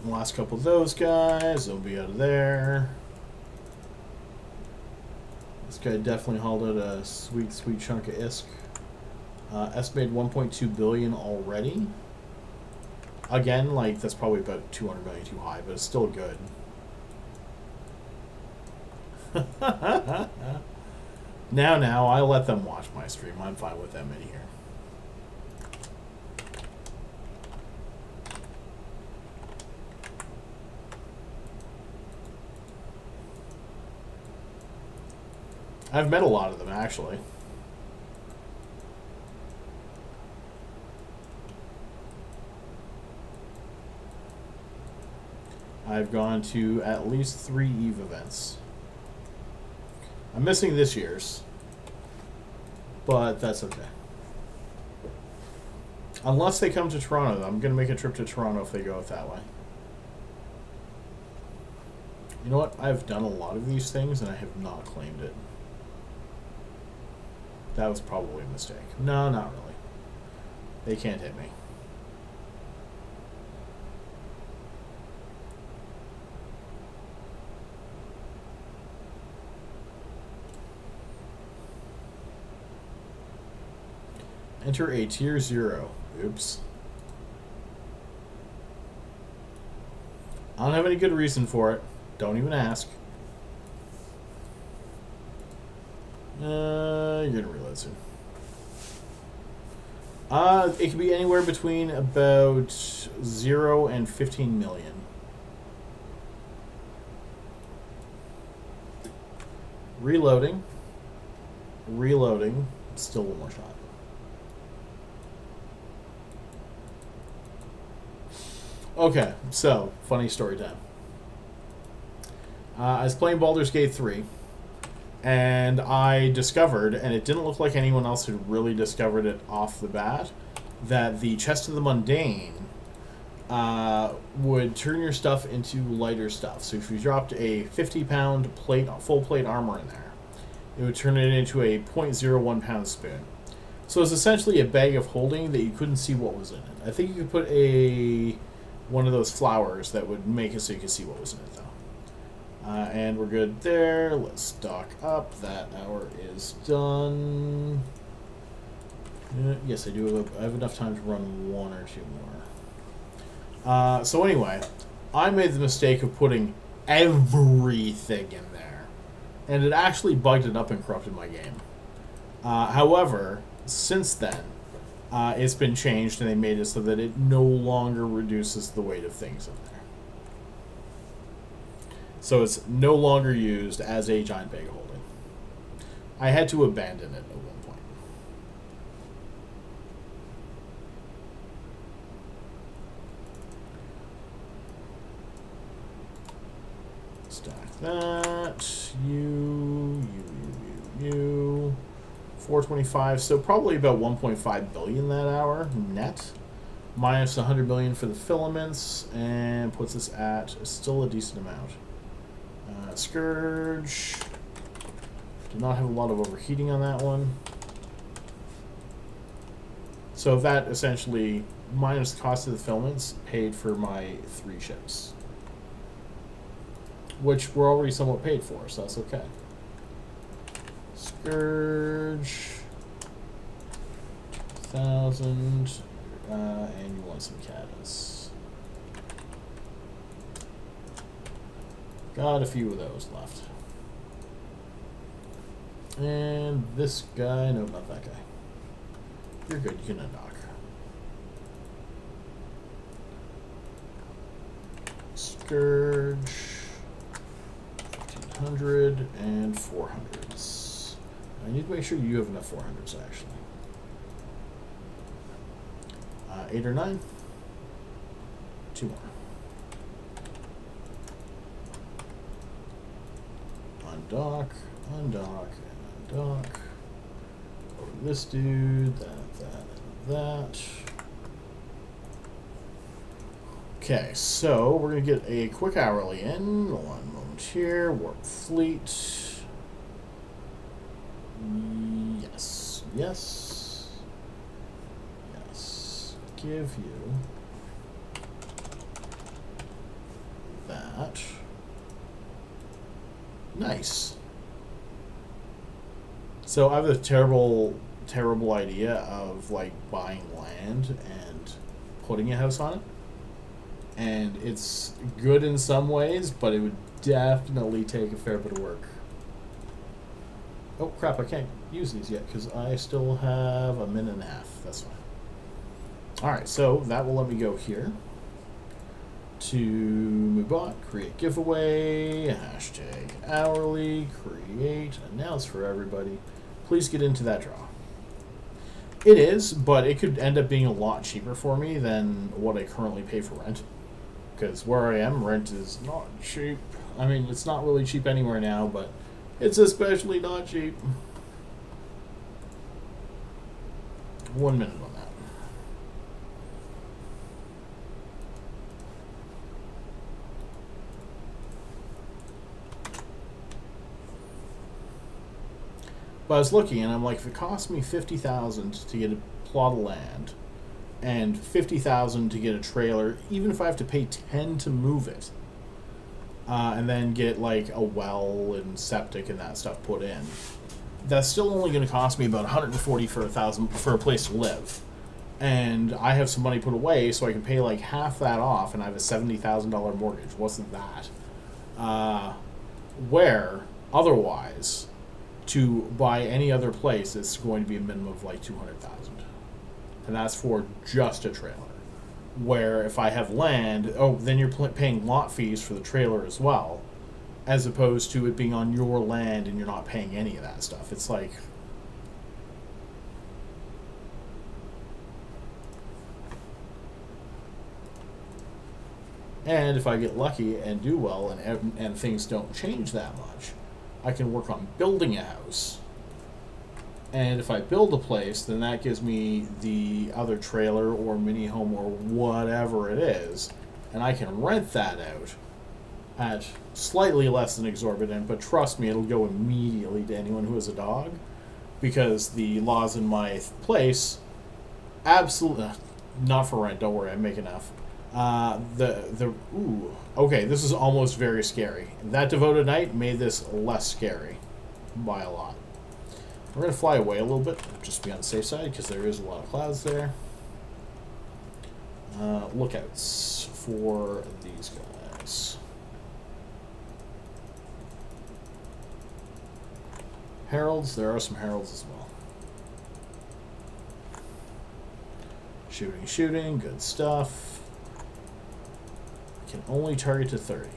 The last couple of those guys, they'll be out of there. This guy definitely hauled out a sweet, sweet chunk of ISK. Estimated 1.2 billion already. Again, like, that's probably about 200 million too high, but it's still good. Now, I let them watch my stream. I'm fine with them in here. I've met a lot of them, actually. I've gone to at least 3 EVE events. I'm missing this year's, but that's okay. Unless they come to Toronto, I'm going to make a trip to Toronto if they go out that way. You know what? I've done a lot of these things and I have not claimed it. That was probably a mistake. No, not really. They can't hit me. Enter a tier 0. Oops. I don't have any good reason for it. Don't even ask. You're gonna realize soon. It could be anywhere between about 0 and 15 million. Reloading. Reloading. Still one more shot. Okay, so, funny story time. I was playing Baldur's Gate 3, and I discovered, and it didn't look like anyone else had really discovered it off the bat, that the Chest of the Mundane would turn your stuff into lighter stuff. So if you dropped a 50-pound plate, full plate armor in there, it would turn it into a 0.01 pound spoon. So it's essentially a bag of holding that you couldn't see what was in it. I think you could put one of those flowers that would make it so you could see what was in it, though. And we're good there. Let's stock up. That hour is done. Yes, I do I have enough time to run 1 or 2 more. So anyway, I made the mistake of putting everything in there, and it actually bugged it up and corrupted my game. However, since then, it's been changed, and they made it so that it no longer reduces the weight of things in there. So it's no longer used as a giant bag of holding. I had to abandon it at one point. Stack that. You. 425, so probably about 1.5 billion that hour net, minus 100 million for the filaments, and puts us at still a decent amount. Scourge, did not have a lot of overheating on that one, so that essentially, minus the cost of the filaments, paid for my 3 ships, which were already somewhat paid for, so that's okay. Scourge, 1,000, and you want some caddis. Got a few of those left. And this guy, no, not that guy. You're good, you can undock. Scourge, 1,500 and 400s. I need to make sure you have enough 400s, actually. 8 or 9. 2 more. Undock, undock, and undock. Over to this dude, that, and that. Okay, so we're going to get a quick hourly in. 1 moment here. Warp fleet. Yes. Yes. Yes. Give you that. Nice. So I have a terrible idea of like buying land and putting a house on it. And it's good in some ways, but it would definitely take a fair bit of work. Oh crap, I can't use these yet because I still have a minute and a half. That's fine. Alright, so that will let me go here. To Mubot, create giveaway, hashtag hourly, create, announce for everybody. Please get into that draw. It is, but it could end up being a lot cheaper for me than what I currently pay for rent. Because where I am, rent is not cheap. I mean, it's not really cheap anywhere now, but it's especially not cheap. 1 minute on that. But I was looking, and I'm like, if it costs me $50,000 to get a plot of land, and $50,000 to get a trailer, even if I have to pay $10 to move it, and then get like a well and septic and that stuff put in, that's still only going to cost me about $140 for a place to live. And I have some money put away, so I can pay like half that off, and I have a $70,000 mortgage. Wasn't that? Where otherwise, to buy any other place, it's going to be a minimum of like $200,000. And that's for just a trailer. Where if I have land, oh, then you're paying lot fees for the trailer as well, as opposed to it being on your land and you're not paying any of that stuff. It's like, and if I get lucky and do well and things don't change that much, I can work on building a house. And if I build a place, then that gives me the other trailer or mini home or whatever it is, and I can rent that out at slightly less than exorbitant, but trust me, it'll go immediately to anyone who has a dog, because the laws in my place absolutely not for rent. Don't worry, I make enough. Okay, this is almost very scary. That devoted night made this less scary by a lot. We're going to fly away a little bit, just to be on the safe side, because there is a lot of clouds there. Lookouts for these guys. Heralds, there are some heralds as well. Shooting, good stuff. Can only target to 30.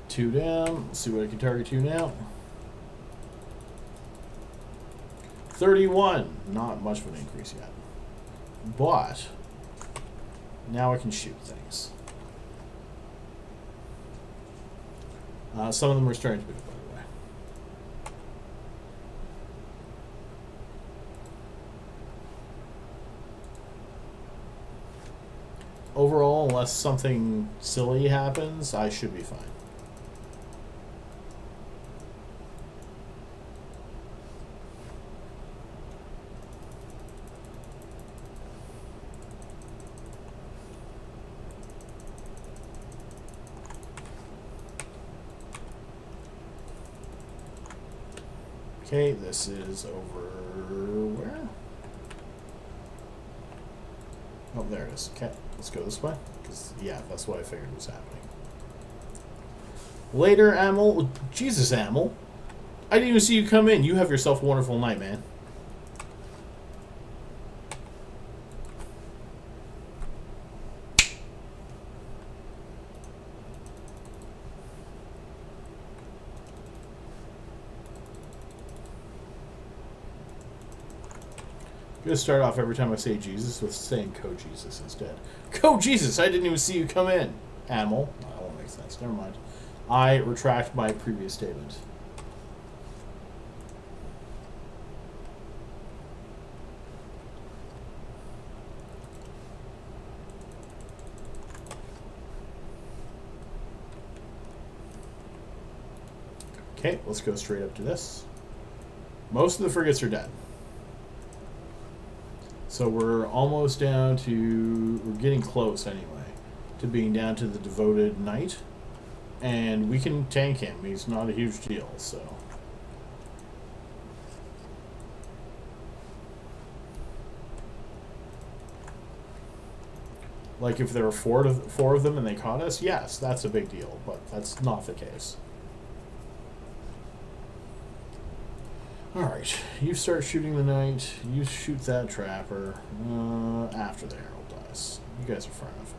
Two down. Let's see what I can target to now. 31. Not much of an increase yet. But now I can shoot things. Some of them are starting to move, by the way. Overall, unless something silly happens, I should be fine. Okay, this is over where? Oh, there it is. Okay, let's go this way. Because, yeah, that's what I figured was happening. Later, Amel. Jesus, Amel. I didn't even see you come in. You have yourself a wonderful night, man. gonna start off every time I say Jesus with saying Co-Jesus instead. Co-Jesus, I didn't even see you come in. Animal. No, that won't make sense. Never mind. I retract my previous statement. Okay, let's go straight up to this. Most of the frigates are dead. So we're almost down to... We're getting close, anyway, to being down to the devoted knight. And we can tank him. He's not a huge deal, so... Like, if there were four of them and they caught us, yes, that's a big deal. But that's not the case. Alright, you start shooting the knight, you shoot that trapper, after the herald dies. You guys are far enough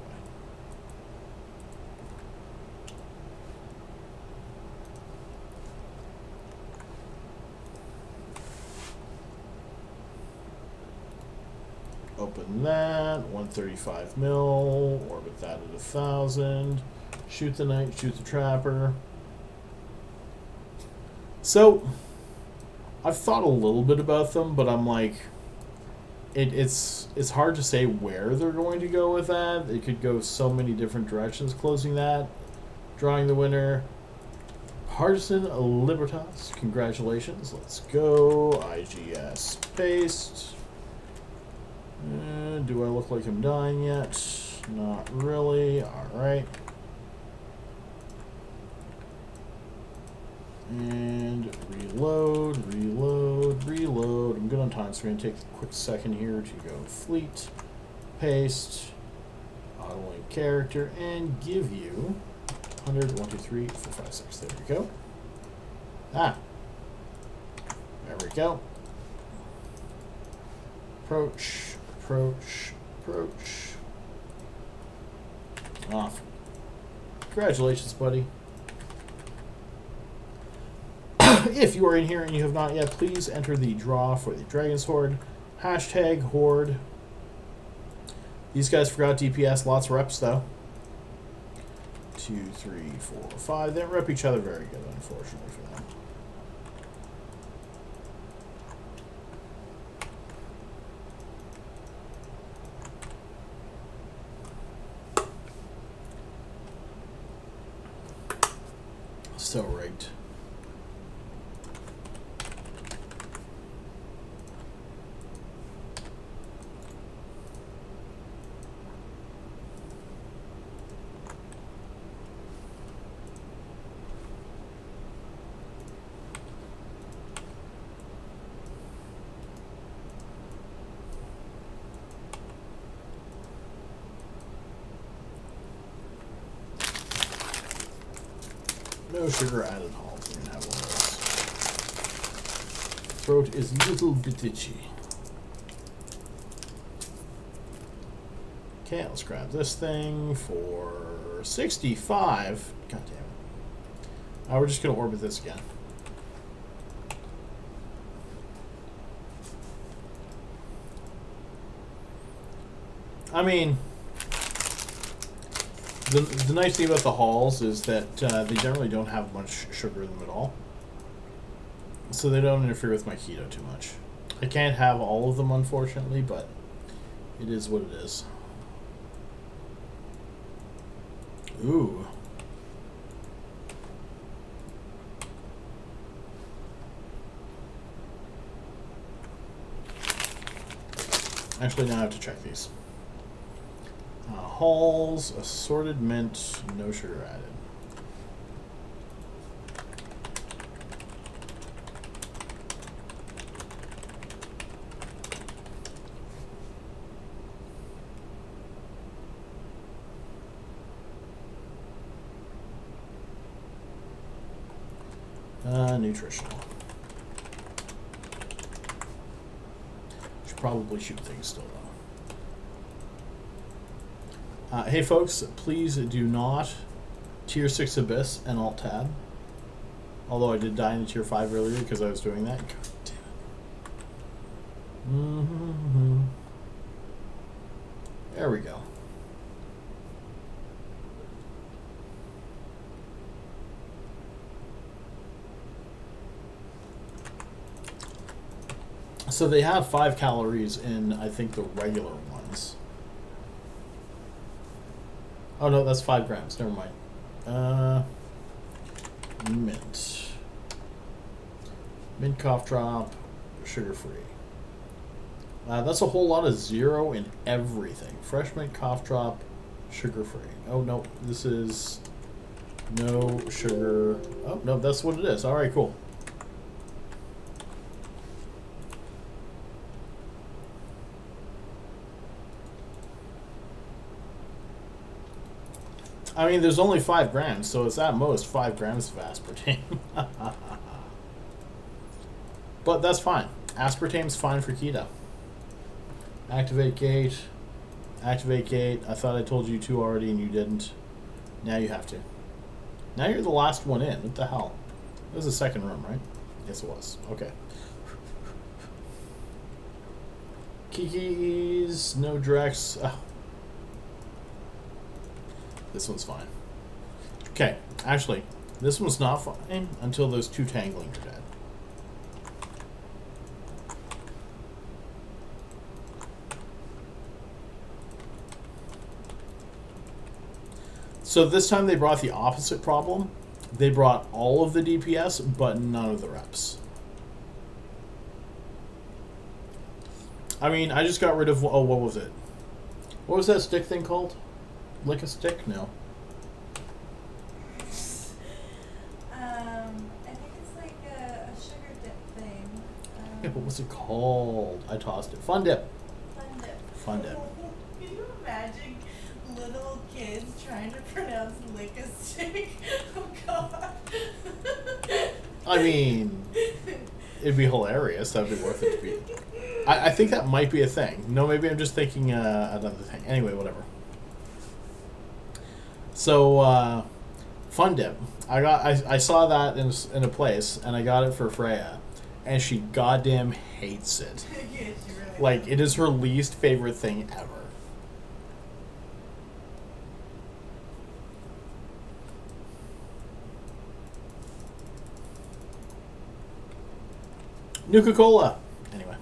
away. Open that, 135 mil, orbit that at 1,000, shoot the knight, shoot the trapper. So... I've thought a little bit about them, but I'm like, it's hard to say where they're going to go with that. It could go so many different directions. Closing that, drawing the winner. Partisan Libertas, congratulations. Let's go. IGS paste. Do I look like I'm dying yet? Not really. All right. And reload, reload, reload. I'm good on time, so we're going to take a quick second here to go fleet, paste, auto-link character, and give you 100, 1, 2, 3, 4, 5, 6. There we go. Ah. There we go. Approach, approach, approach. Off. Congratulations, buddy. If you are in here and you have not yet, please enter the draw for the Dragon's Horde. Hashtag Horde. These guys forgot DPS. Lots of reps, though. 2, 3, 4, 5. They don't rep each other very good, unfortunately, for them. So rigged. No sugar added halt. We're gonna have one of those. Throat is a little bit itchy. Okay, let's grab this thing for 65. God damn it. We're just gonna orbit this again. I mean, the nice thing about the halls is that they generally don't have much sugar in them at all. So they don't interfere with my keto too much. I can't have all of them, unfortunately, but it is what it is. Ooh. Actually, now I have to check these. Halls, assorted mint, no sugar added. Nutritional. Should probably shoot things still, though. Hey folks, please do not tier 6 Abyss and alt tab. Although I did die in tier 5 earlier because I was doing that. God damn Mm-hmm. There we go. So they have 5 calories in, I think, the regular ones. Oh no, that's 5 grams. Never mind. Mint. Mint cough drop, sugar free. That's a whole lot of 0 in everything. Fresh mint cough drop, sugar free. Oh no, this is no sugar. Oh no, that's what it is. All right, cool. I mean, there's only 5 grams, so it's at most 5 grams of aspartame. But that's fine. Aspartame's fine for keto. Activate gate. Activate gate. I thought I told you to already and you didn't. Now you have to. Now you're the last one in. What the hell? It was the second room, right? Yes, it was. Okay. Kiki's. No Drex. Oh. This one's fine. Okay, actually, this one's not fine until those 2 tanglings are dead. So this time they brought the opposite problem. They brought all of the DPS, but none of the reps. I mean, I just got rid of... Oh, what was it? What was that stick thing called? Lick a stick? No. I think it's like a sugar dip thing. Yeah, what was it called? I tossed it. Fun dip. Fun dip. Fun dip. Can you imagine little kids trying to pronounce lick a stick? Oh god. I mean, it'd be hilarious. That'd be worth it to be. I think that might be a thing. No, maybe I'm just thinking another thing. Anyway, whatever. So, Fun Dip. I saw that in a place, and I got it for Freya, and she goddamn hates it. Yeah, she really Like, it is her least favorite thing ever. Nuka-Cola. Anyway.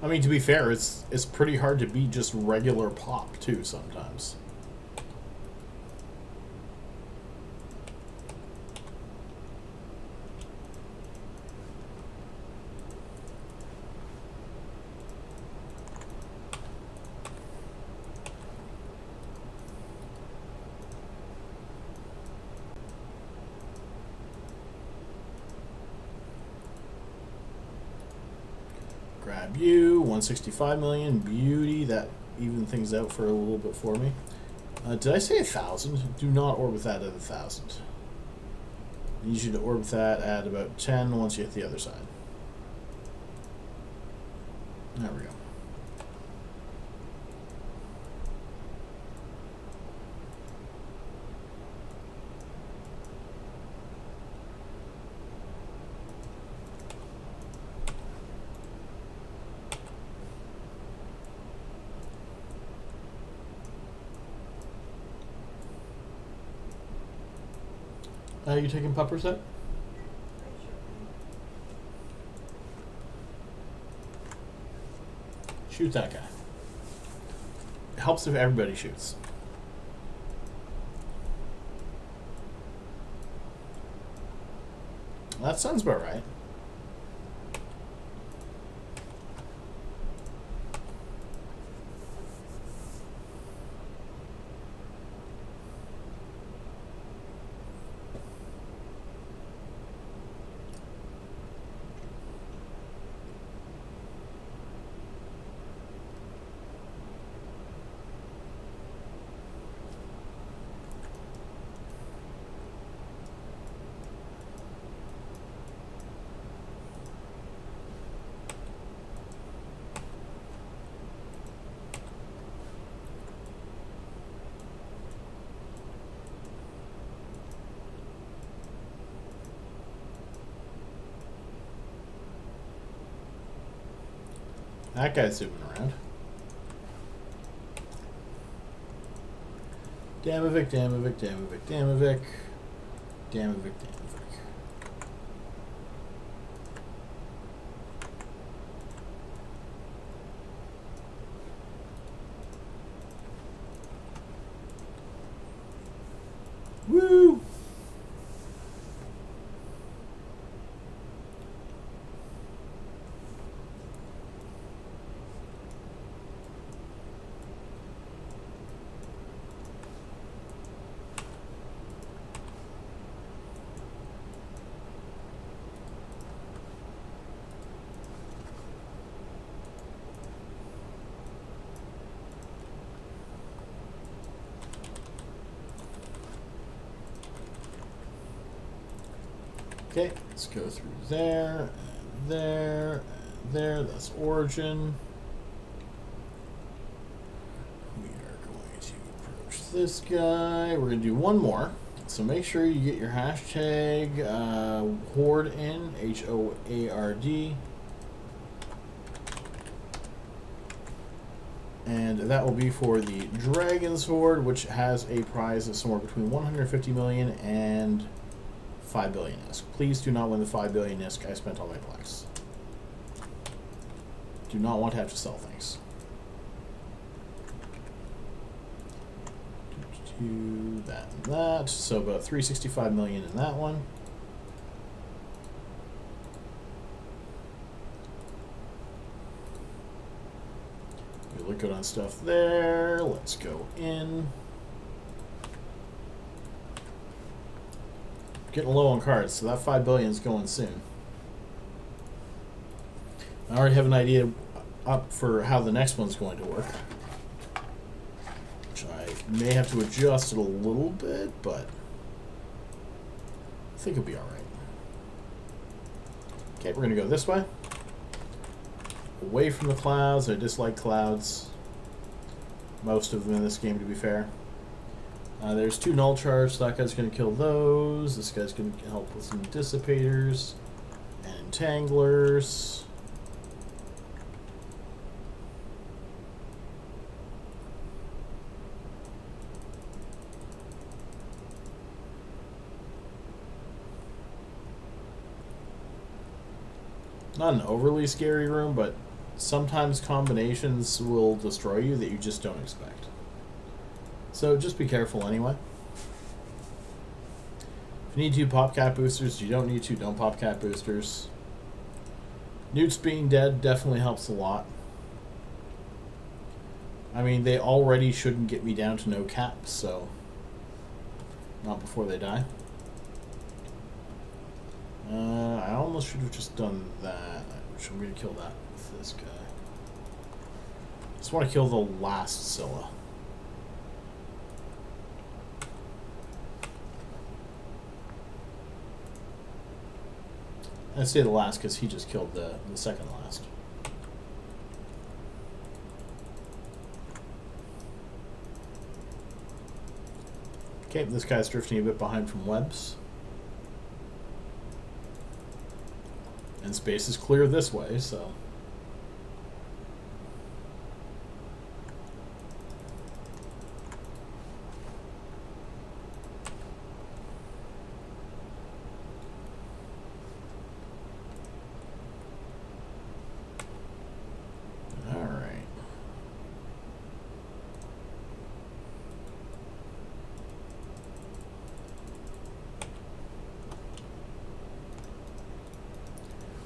I mean, to be fair, it's pretty hard to beat just regular pop, too, sometimes. Grab you, 165 million, beauty, that even things out for a little bit for me. Did I say 1,000? Do not orbit that at 1,000. I need you to orbit that at about 10 once you hit the other side. There we go. You taking pupper set? Shoot that guy. It helps if everybody shoots. That sounds about right. That guy's zooming around. Damovic, Damovic, Damovic, Damovic. Damovic, Damovic. Woo! Okay, let's go through there, and there, and there. That's origin. We are going to approach this guy. We're going to do one more. So make sure you get your hashtag Horde in, H-O-A-R-D. And that will be for the Dragon's Horde, which has a prize of somewhere between 150 million and 5 billion ISK. Please do not win the 5 billion ISK. I spent all my plex. Do not want to have to sell things. Do that and that. So about 365 million in that one. We look good on stuff there. Let's go in. Getting low on cards, so that 5 billion is going soon. I already have an idea up for how the next one's going to work, which I may have to adjust it a little bit, but I think it'll be all right. Okay, we're going to go this way. Away from the clouds. I dislike clouds. Most of them in this game, to be fair. There's 2 null charge, so that guy's going to kill those. This guy's going to help with some dissipators and entanglers. Not an overly scary room, but sometimes combinations will destroy you that you just don't expect. So just be careful anyway. If you need to, pop cat boosters. You don't need to, don't pop cat boosters. Newts being dead definitely helps a lot. I mean, they already shouldn't get me down to no caps, so not before they die. I almost should have just done that. I'm going to kill that with this guy. Just want to kill the last Scylla. I say the last because he just killed the second last. Okay, this guy's drifting a bit behind from webs. And space is clear this way, so...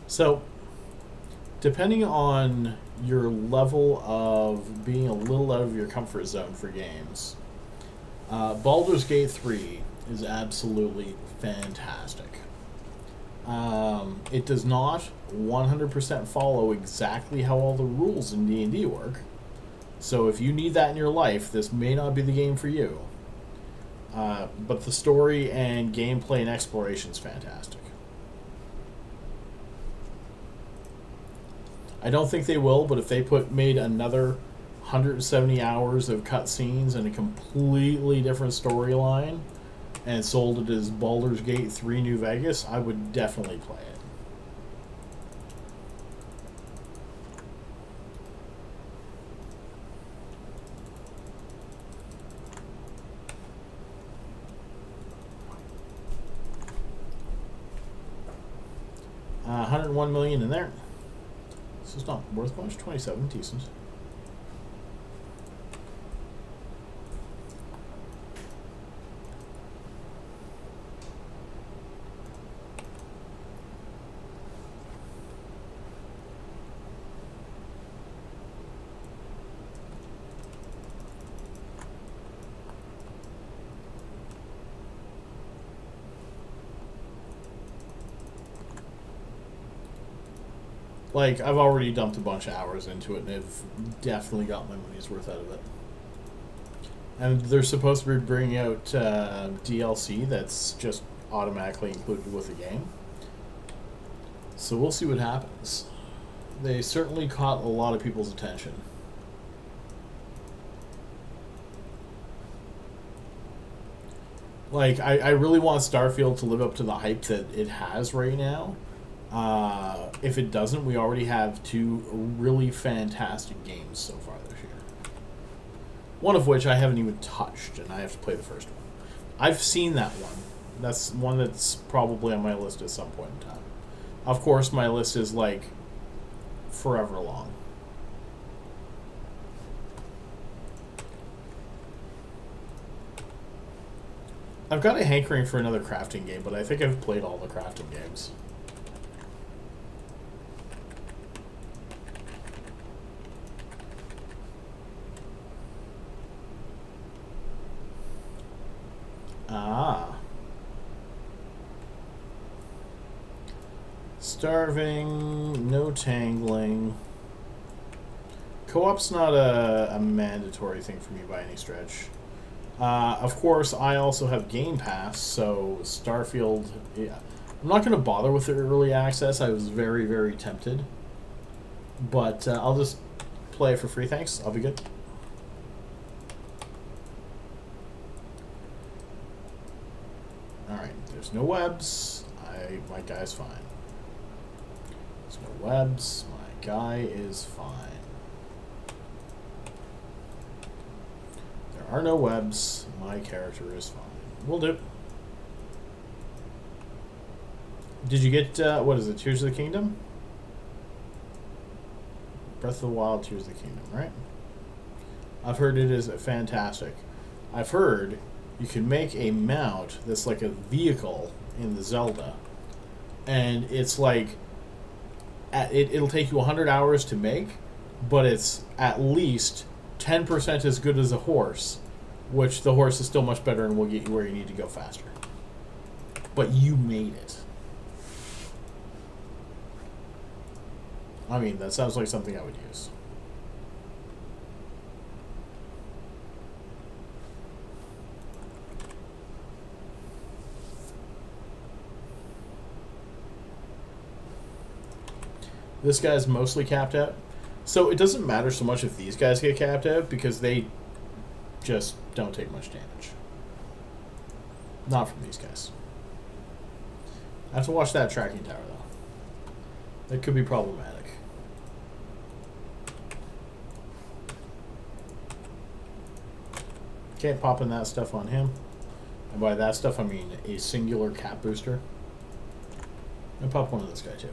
So, depending on your level of being a little out of your comfort zone for games, Baldur's Gate 3 is absolutely fantastic. It does not 100% follow exactly how all the rules in D&D work. So if you need that in your life, this may not be the game for you. But the story and gameplay and exploration is fantastic. I don't think they will, but if they made another 170 hours of cutscenes and a completely different storyline and sold it as Baldur's Gate 3 New Vegas, I would definitely play it. 101 million in there. This is not worth much. 27, decent. Like, I've already dumped a bunch of hours into it, and I've definitely got my money's worth out of it. And they're supposed to be bringing out DLC that's just automatically included with the game. So we'll see what happens. They certainly caught a lot of people's attention. Like, I really want Starfield to live up to the hype that it has right now. If it doesn't, we already have two really fantastic games so far this year. One of which I haven't even touched, and I have to play the first one. I've seen that one. That's one that's probably on my list at some point in time. Of course, my list is, like, forever long. I've got a hankering for another crafting game, but I think I've played all the crafting games. Ah. Starving, no tangling. Co-op's not a mandatory thing for me by any stretch. Of course, I also have Game Pass, so Starfield... Yeah. I'm not going to bother with the early access. I was very, very tempted. But I'll just play it for free, thanks. I'll be good. Alright, there's no webs. My guy's fine. There's no webs. My guy is fine. There are no webs. My character is fine. Will do. Did you get, what is it, Tears of the Kingdom? Breath of the Wild, Tears of the Kingdom, right? I've heard it is fantastic. I've heard you can make a mount that's like a vehicle in the Zelda. And it's like, it'll take you 100 hours to make, but it's at least 10% as good as a horse, which the horse is still much better and will get you where you need to go faster. But you made it. I mean, that sounds like something I would use. This guy's mostly capped out. So it doesn't matter so much if these guys get capped out, because they just don't take much damage. Not from these guys. I have to watch that tracking tower, though. That could be problematic. Can't pop in that stuff on him. And by that stuff, I mean a singular cap booster. And pop one of this guy, too.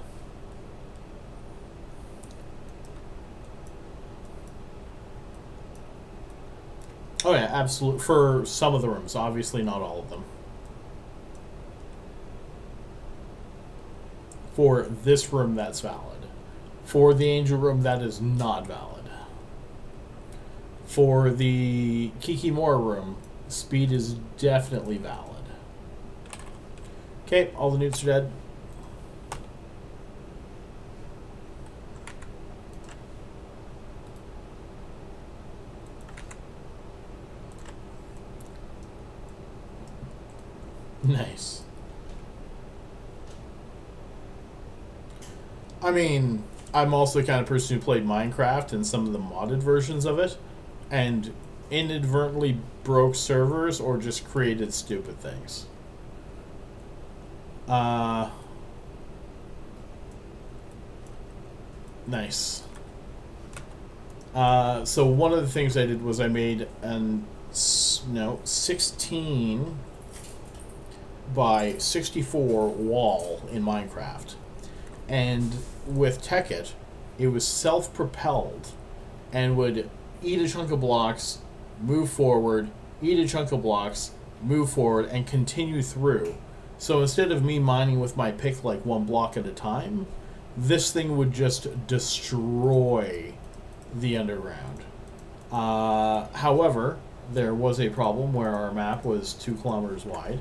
Oh yeah, absolutely. For some of the rooms, obviously not all of them. For this room, that's valid. For the angel room, that is not valid. For the Kikimora room, speed is definitely valid. Okay, all the newts are dead. Nice. I mean, I'm also the kind of person who played Minecraft and some of the modded versions of it, and inadvertently broke servers or just created stupid things. Nice. So one of the things I did was I made 16 by 64 wall in Minecraft. And with Tekkit, it was self-propelled and would eat a chunk of blocks, move forward, eat a chunk of blocks, move forward, and continue through. So instead of me mining with my pick like one block at a time, this thing would just destroy the underground. However, there was a problem where our map was 2 kilometers wide,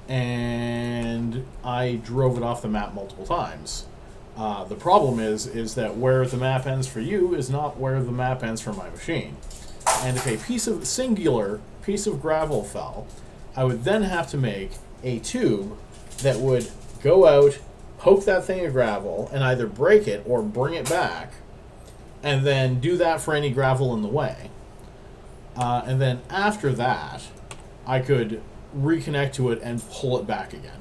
and I drove it off the map multiple times. The problem is that where the map ends for you is not where the map ends for my machine. And if a singular piece of gravel fell, I would then have to make a tube that would go out, poke that thing of gravel, and either break it or bring it back, and then do that for any gravel in the way. And then after that, I could reconnect to it and pull it back again.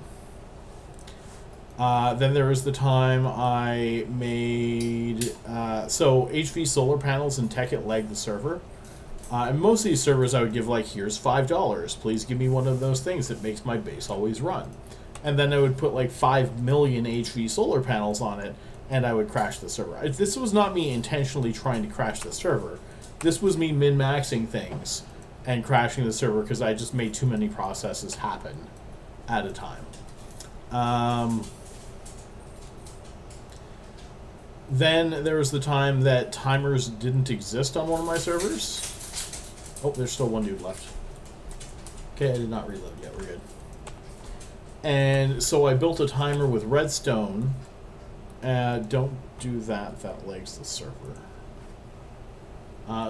Then there was the time I made... so HV solar panels and Tekkit lagged the server. And most of these servers I would give like, here's $5. Please give me one of those things that makes my base always run. And then I would put like 5 million HV solar panels on it, and I would crash the server. This was not me intentionally trying to crash the server. This was me min-maxing things and crashing the server because I just made too many processes happen at a time. Then there was the time that timers didn't exist on one of my servers. Oh, there's still one dude left. Okay, I did not reload yet. We're good. And so I built a timer with redstone. Don't do that. That lags the server.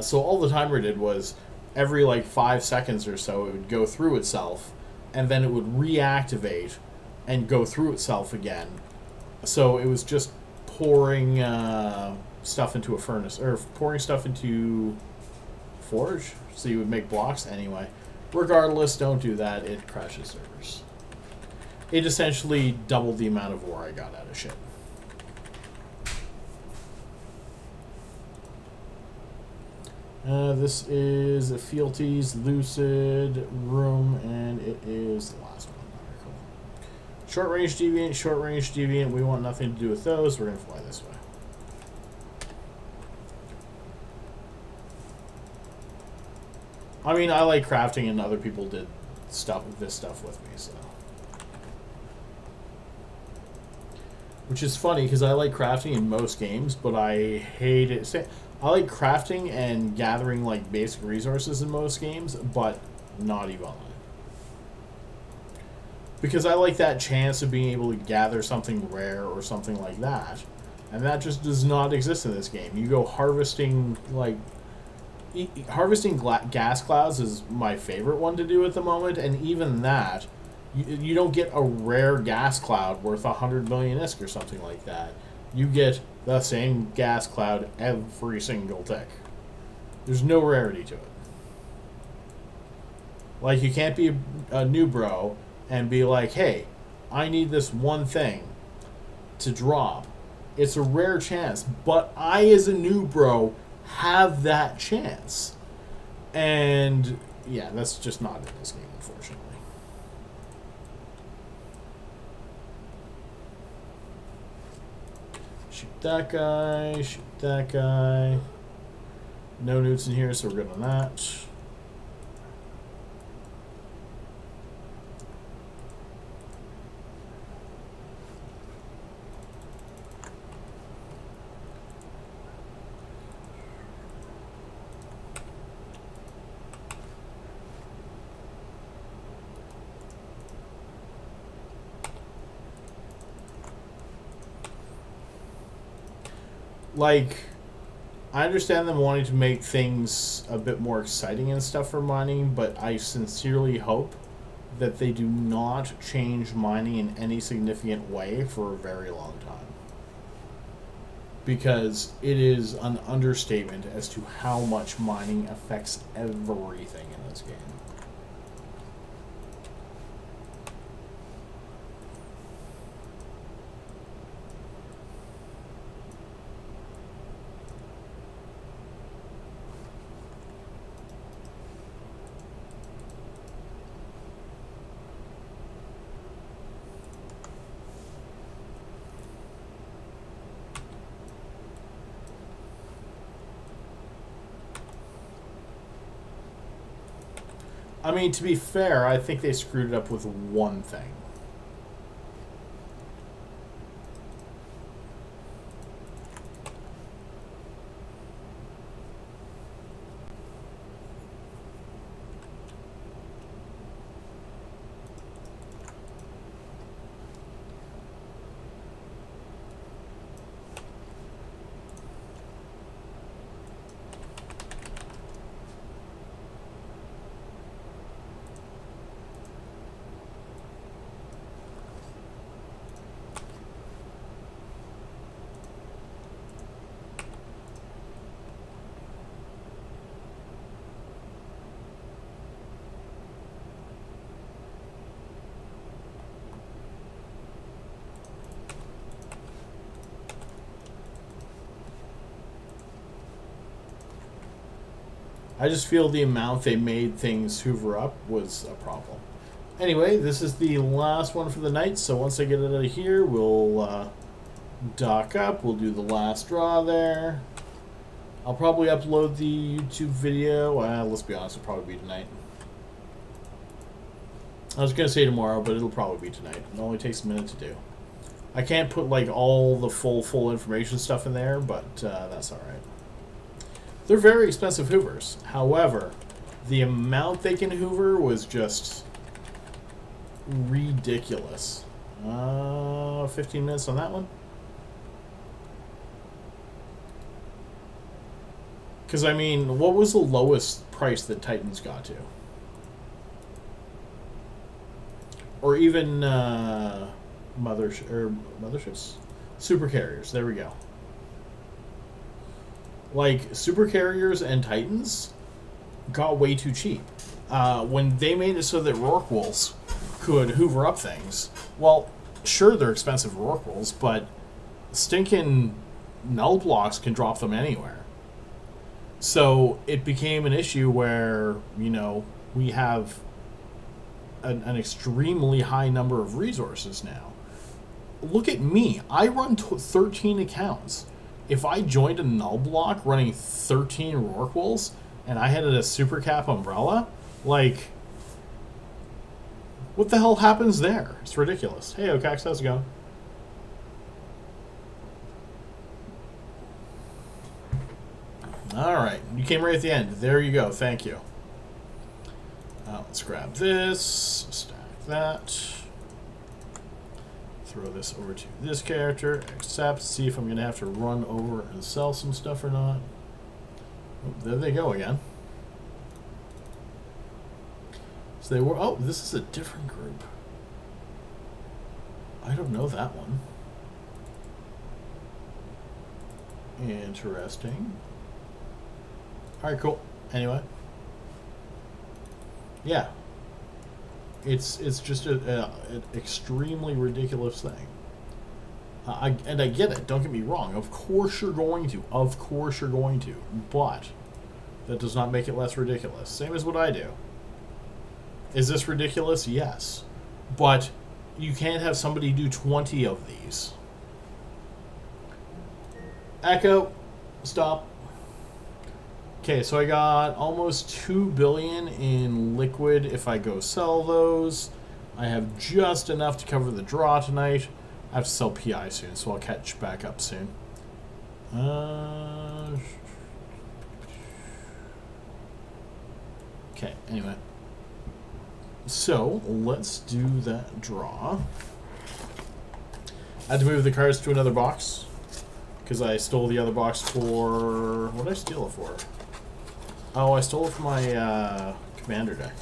So all the timer did was every like 5 seconds or so it would go through itself, and then it would reactivate and go through itself again. So it was just pouring stuff into a furnace, or pouring stuff into forge, so you would make blocks anyway. Regardless, don't do that. It crashes servers. It essentially doubled the amount of ore I got out of shit. This is a Fealties Lucid Room, and it is the last one. Very cool. Short range deviant. We want nothing to do with those. We're going to fly this way. I mean, I like crafting, and other people did this stuff with me, so. Which is funny, because I like crafting in most games, but I hate it. I like crafting and gathering like basic resources in most games, but not EVE Online. Because I like that chance of being able to gather something rare or something like that. And that just does not exist in this game. You go harvesting, like... Harvesting gas clouds is my favorite one to do at the moment, and even that, you don't get a rare gas cloud worth 100 million ISK or something like that. You get the same gas cloud every single tick. There's no rarity to it. Like, you can't be a new bro and be like, hey, I need this one thing to drop. It's a rare chance, but I, as a new bro, have that chance. And, yeah, that's just not in this game, unfortunately. Shoot that guy, shoot that guy. No newts in here, so we're good on that. Like, I understand them wanting to make things a bit more exciting and stuff for mining, but I sincerely hope that they do not change mining in any significant way for a very long time. Because it is an understatement as to how much mining affects everything in this game. I mean, to be fair, I think they screwed it up with one thing. I just feel the amount they made things hoover up was a problem. Anyway, this is the last one for the night, so once I get it out of here, we'll dock up. We'll do the last draw there. I'll probably upload the YouTube video. Well, let's be honest, it'll probably be tonight. I was going to say tomorrow, but it'll probably be tonight. It only takes a minute to do. I can't put like all the full information stuff in there, but that's all right. They're very expensive hoovers. However, the amount they can hoover was just ridiculous. 15 minutes on that one. Because, I mean, what was the lowest price that Titans got to? Or even motherships? Super carriers. There we go. Like, super carriers and Titans got way too cheap. When they made it so that Rorquals could hoover up things, well, sure, they're expensive Rorquals, but stinking null blocks can drop them anywhere. So it became an issue where, you know, we have an extremely high number of resources now. Look at me. I run 13 accounts. If I joined a null block running 13 Rorquals and I had a super cap umbrella, like, what the hell happens there? It's ridiculous. Hey, Okax, how's it going? Alright, you came right at the end. There you go, thank you. Let's grab this, stack that. Throw this over to this character, accept, see if I'm going to have to run over and sell some stuff or not. Oh, there they go again. So they were, oh, this is a different group. I don't know that one. Interesting. Alright, cool. Anyway. Yeah. It's just an extremely ridiculous thing. And I get it. Don't get me wrong. Of course you're going to. Of course you're going to. But that does not make it less ridiculous. Same as what I do. Is this ridiculous? Yes. But you can't have somebody do 20 of these. Echo. Stop. Okay, so I got almost 2 billion in liquid if I go sell those. I have just enough to cover the draw tonight. I have to sell PI soon, so I'll catch back up soon. Okay, anyway. So, let's do that draw. I had to move the cards to another box because I stole the other box for... What did I steal it for? Oh, I stole it from my commander deck.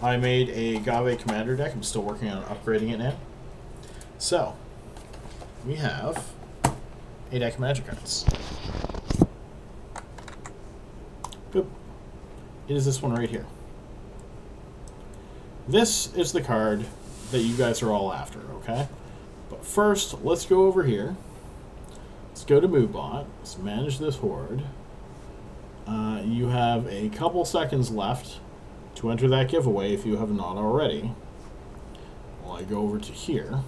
I made a Agave commander deck. I'm still working on upgrading it now. So, we have a deck of magic cards. Boop. It is this one right here. This is the card that you guys are all after, okay? But first, let's go over here. Let's go to MoveBot. Let's manage this horde. You have a couple seconds left to enter that giveaway if you have not already. Well, I go over to here.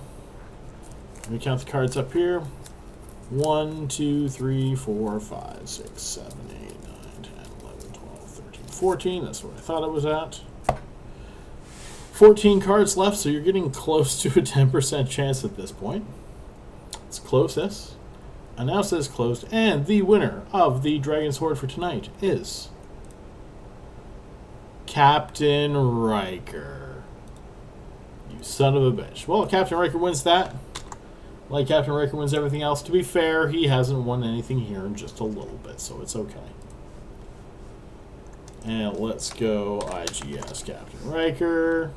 Let me count the cards up here. 1, 2, 3, 4, 5, 6, 7, 8, 9, 10, 11, 12, 13, 14. That's what I thought it was at. 14 cards left, so you're getting close to a 10% chance at this point. Let's close this. Announce this closed. And the winner of the Dragon's Horde for tonight is Captain Riker. You son of a bitch. Well, Captain Riker wins that. Like Captain Riker wins everything else. To be fair, he hasn't won anything here in just a little bit, so it's okay. And let's go IGS Captain Riker.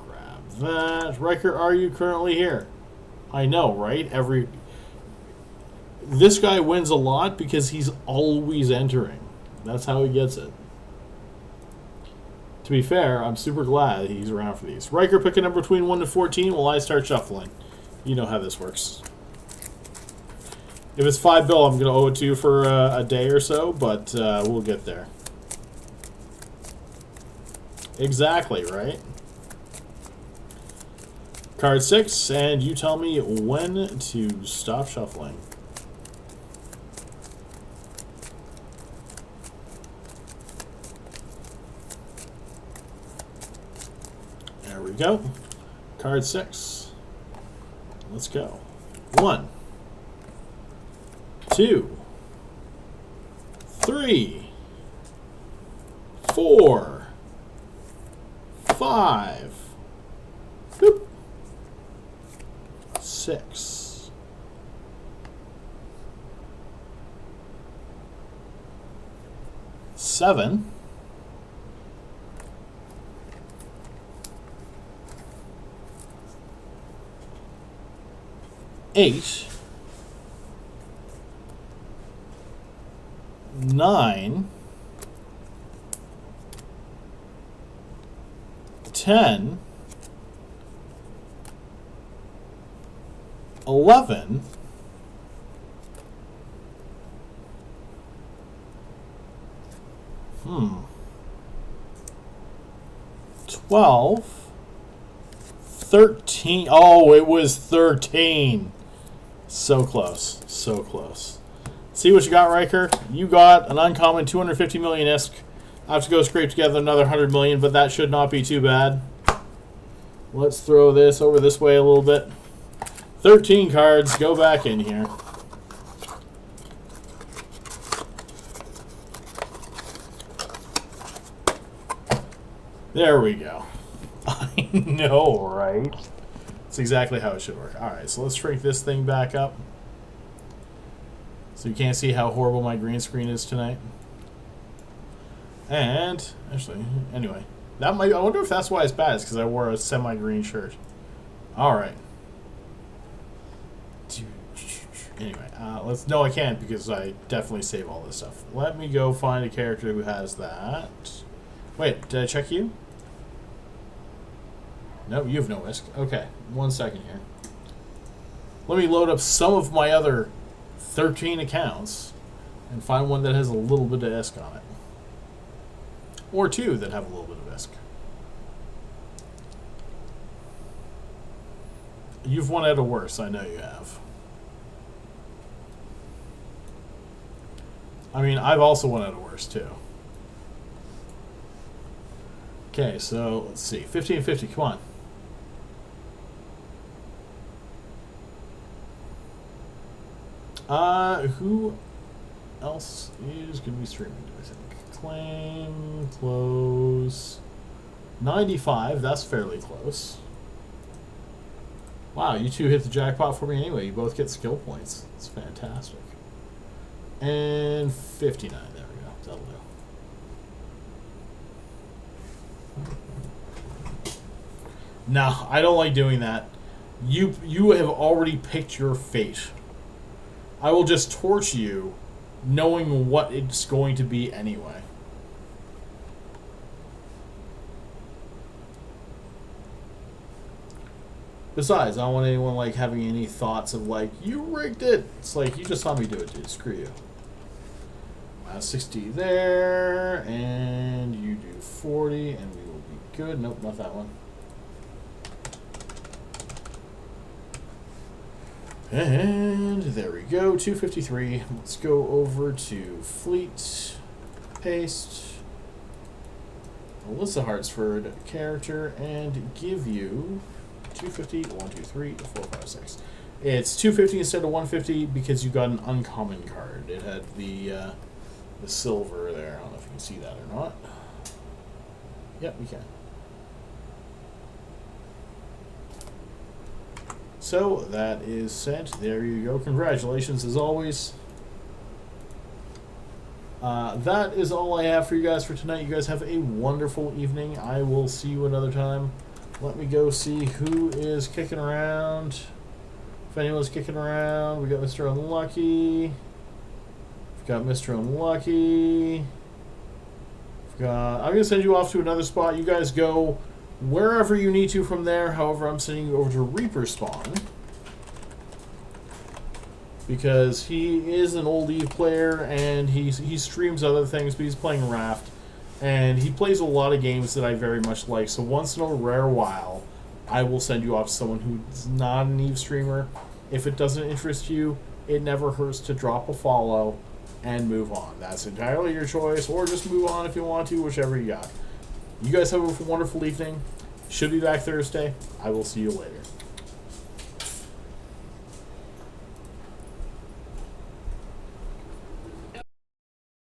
Grab that. Riker, are you currently here? I know, right? This guy wins a lot because he's always entering. That's how he gets it. To be fair, I'm super glad he's around for these. Riker, pick a number between 1 to 14 while I start shuffling. You know how this works. If it's 5 bill, I'm going to owe it to you for a day or so, but we'll get there. Exactly, right? Card 6, and you tell me when to stop shuffling. There we go. Card 6. Let's go. 1, 2, 3, 4, 5, boop, 6, 7, 8, 9, 10, 11, 12, 13. Oh, it was 13. So close. So close. See what you got, Riker? You got an uncommon 250 million ISK. I have to go scrape together another 100 million, but that should not be too bad. Let's throw this over this way a little bit. 13 cards. Go back in here. There we go. I know, right? That's exactly how it should work. Alright, so let's shrink this thing back up. So you can't see how horrible my green screen is tonight. And, actually, anyway. I wonder if that's why it's bad. It's because I wore a semi-green shirt. Alright. Anyway, no, I can't because I definitely save all this stuff. Let me go find a character who has that. Wait, did I check you? No, you have no ISK. Okay, 1 second here. Let me load up some of my other 13 accounts and find one that has a little bit of ISK on it. Or 2 that have a little bit of ISK. You've won out of worse, I know you have. I mean, I've also won out of worse too. Okay, so let's see. 1550, come on. Who else is going to be streaming, do I think? Claim, close. 95, that's fairly close. Wow, you two hit the jackpot for me anyway. You both get skill points. It's fantastic. And 59, there we go. That'll do. No, I don't like doing that. You have already picked your fate. I will just torch you knowing what it's going to be anyway. Besides, I don't want anyone like having any thoughts of like, you rigged it. It's like, you just saw me do it, dude. Screw you. 60 there, and you do 40, and we will be good. Nope, not that one. And there we go, 253. Let's go over to Fleet, paste, Alyssa Hartsford character and give you 250, 1, 2, 3, 4, 5, 6. It's 250 instead of 150 because you got an uncommon card. It had the silver there. I don't know if you can see that or not. Yep, you can. So that is sent. There you go. Congratulations as always. That is all I have for you guys for tonight. You guys have a wonderful evening. I will see you another time. Let me go see who is kicking around. If anyone's kicking around, we got Mr. Unlucky. We've got Mr. Unlucky. I'm going to send you off to another spot. You guys go wherever you need to from there. However, I'm sending you over to Reaper Spawn, because he is an old Eve player and he streams other things, but he's playing Raft. And he plays a lot of games that I very much like. So once in a rare while, I will send you off to someone who's not an Eve streamer. If it doesn't interest you, it never hurts to drop a follow and move on. That's entirely your choice, or just move on if you want to, whichever you got. You guys have a wonderful evening. Should be back Thursday. I will see you later.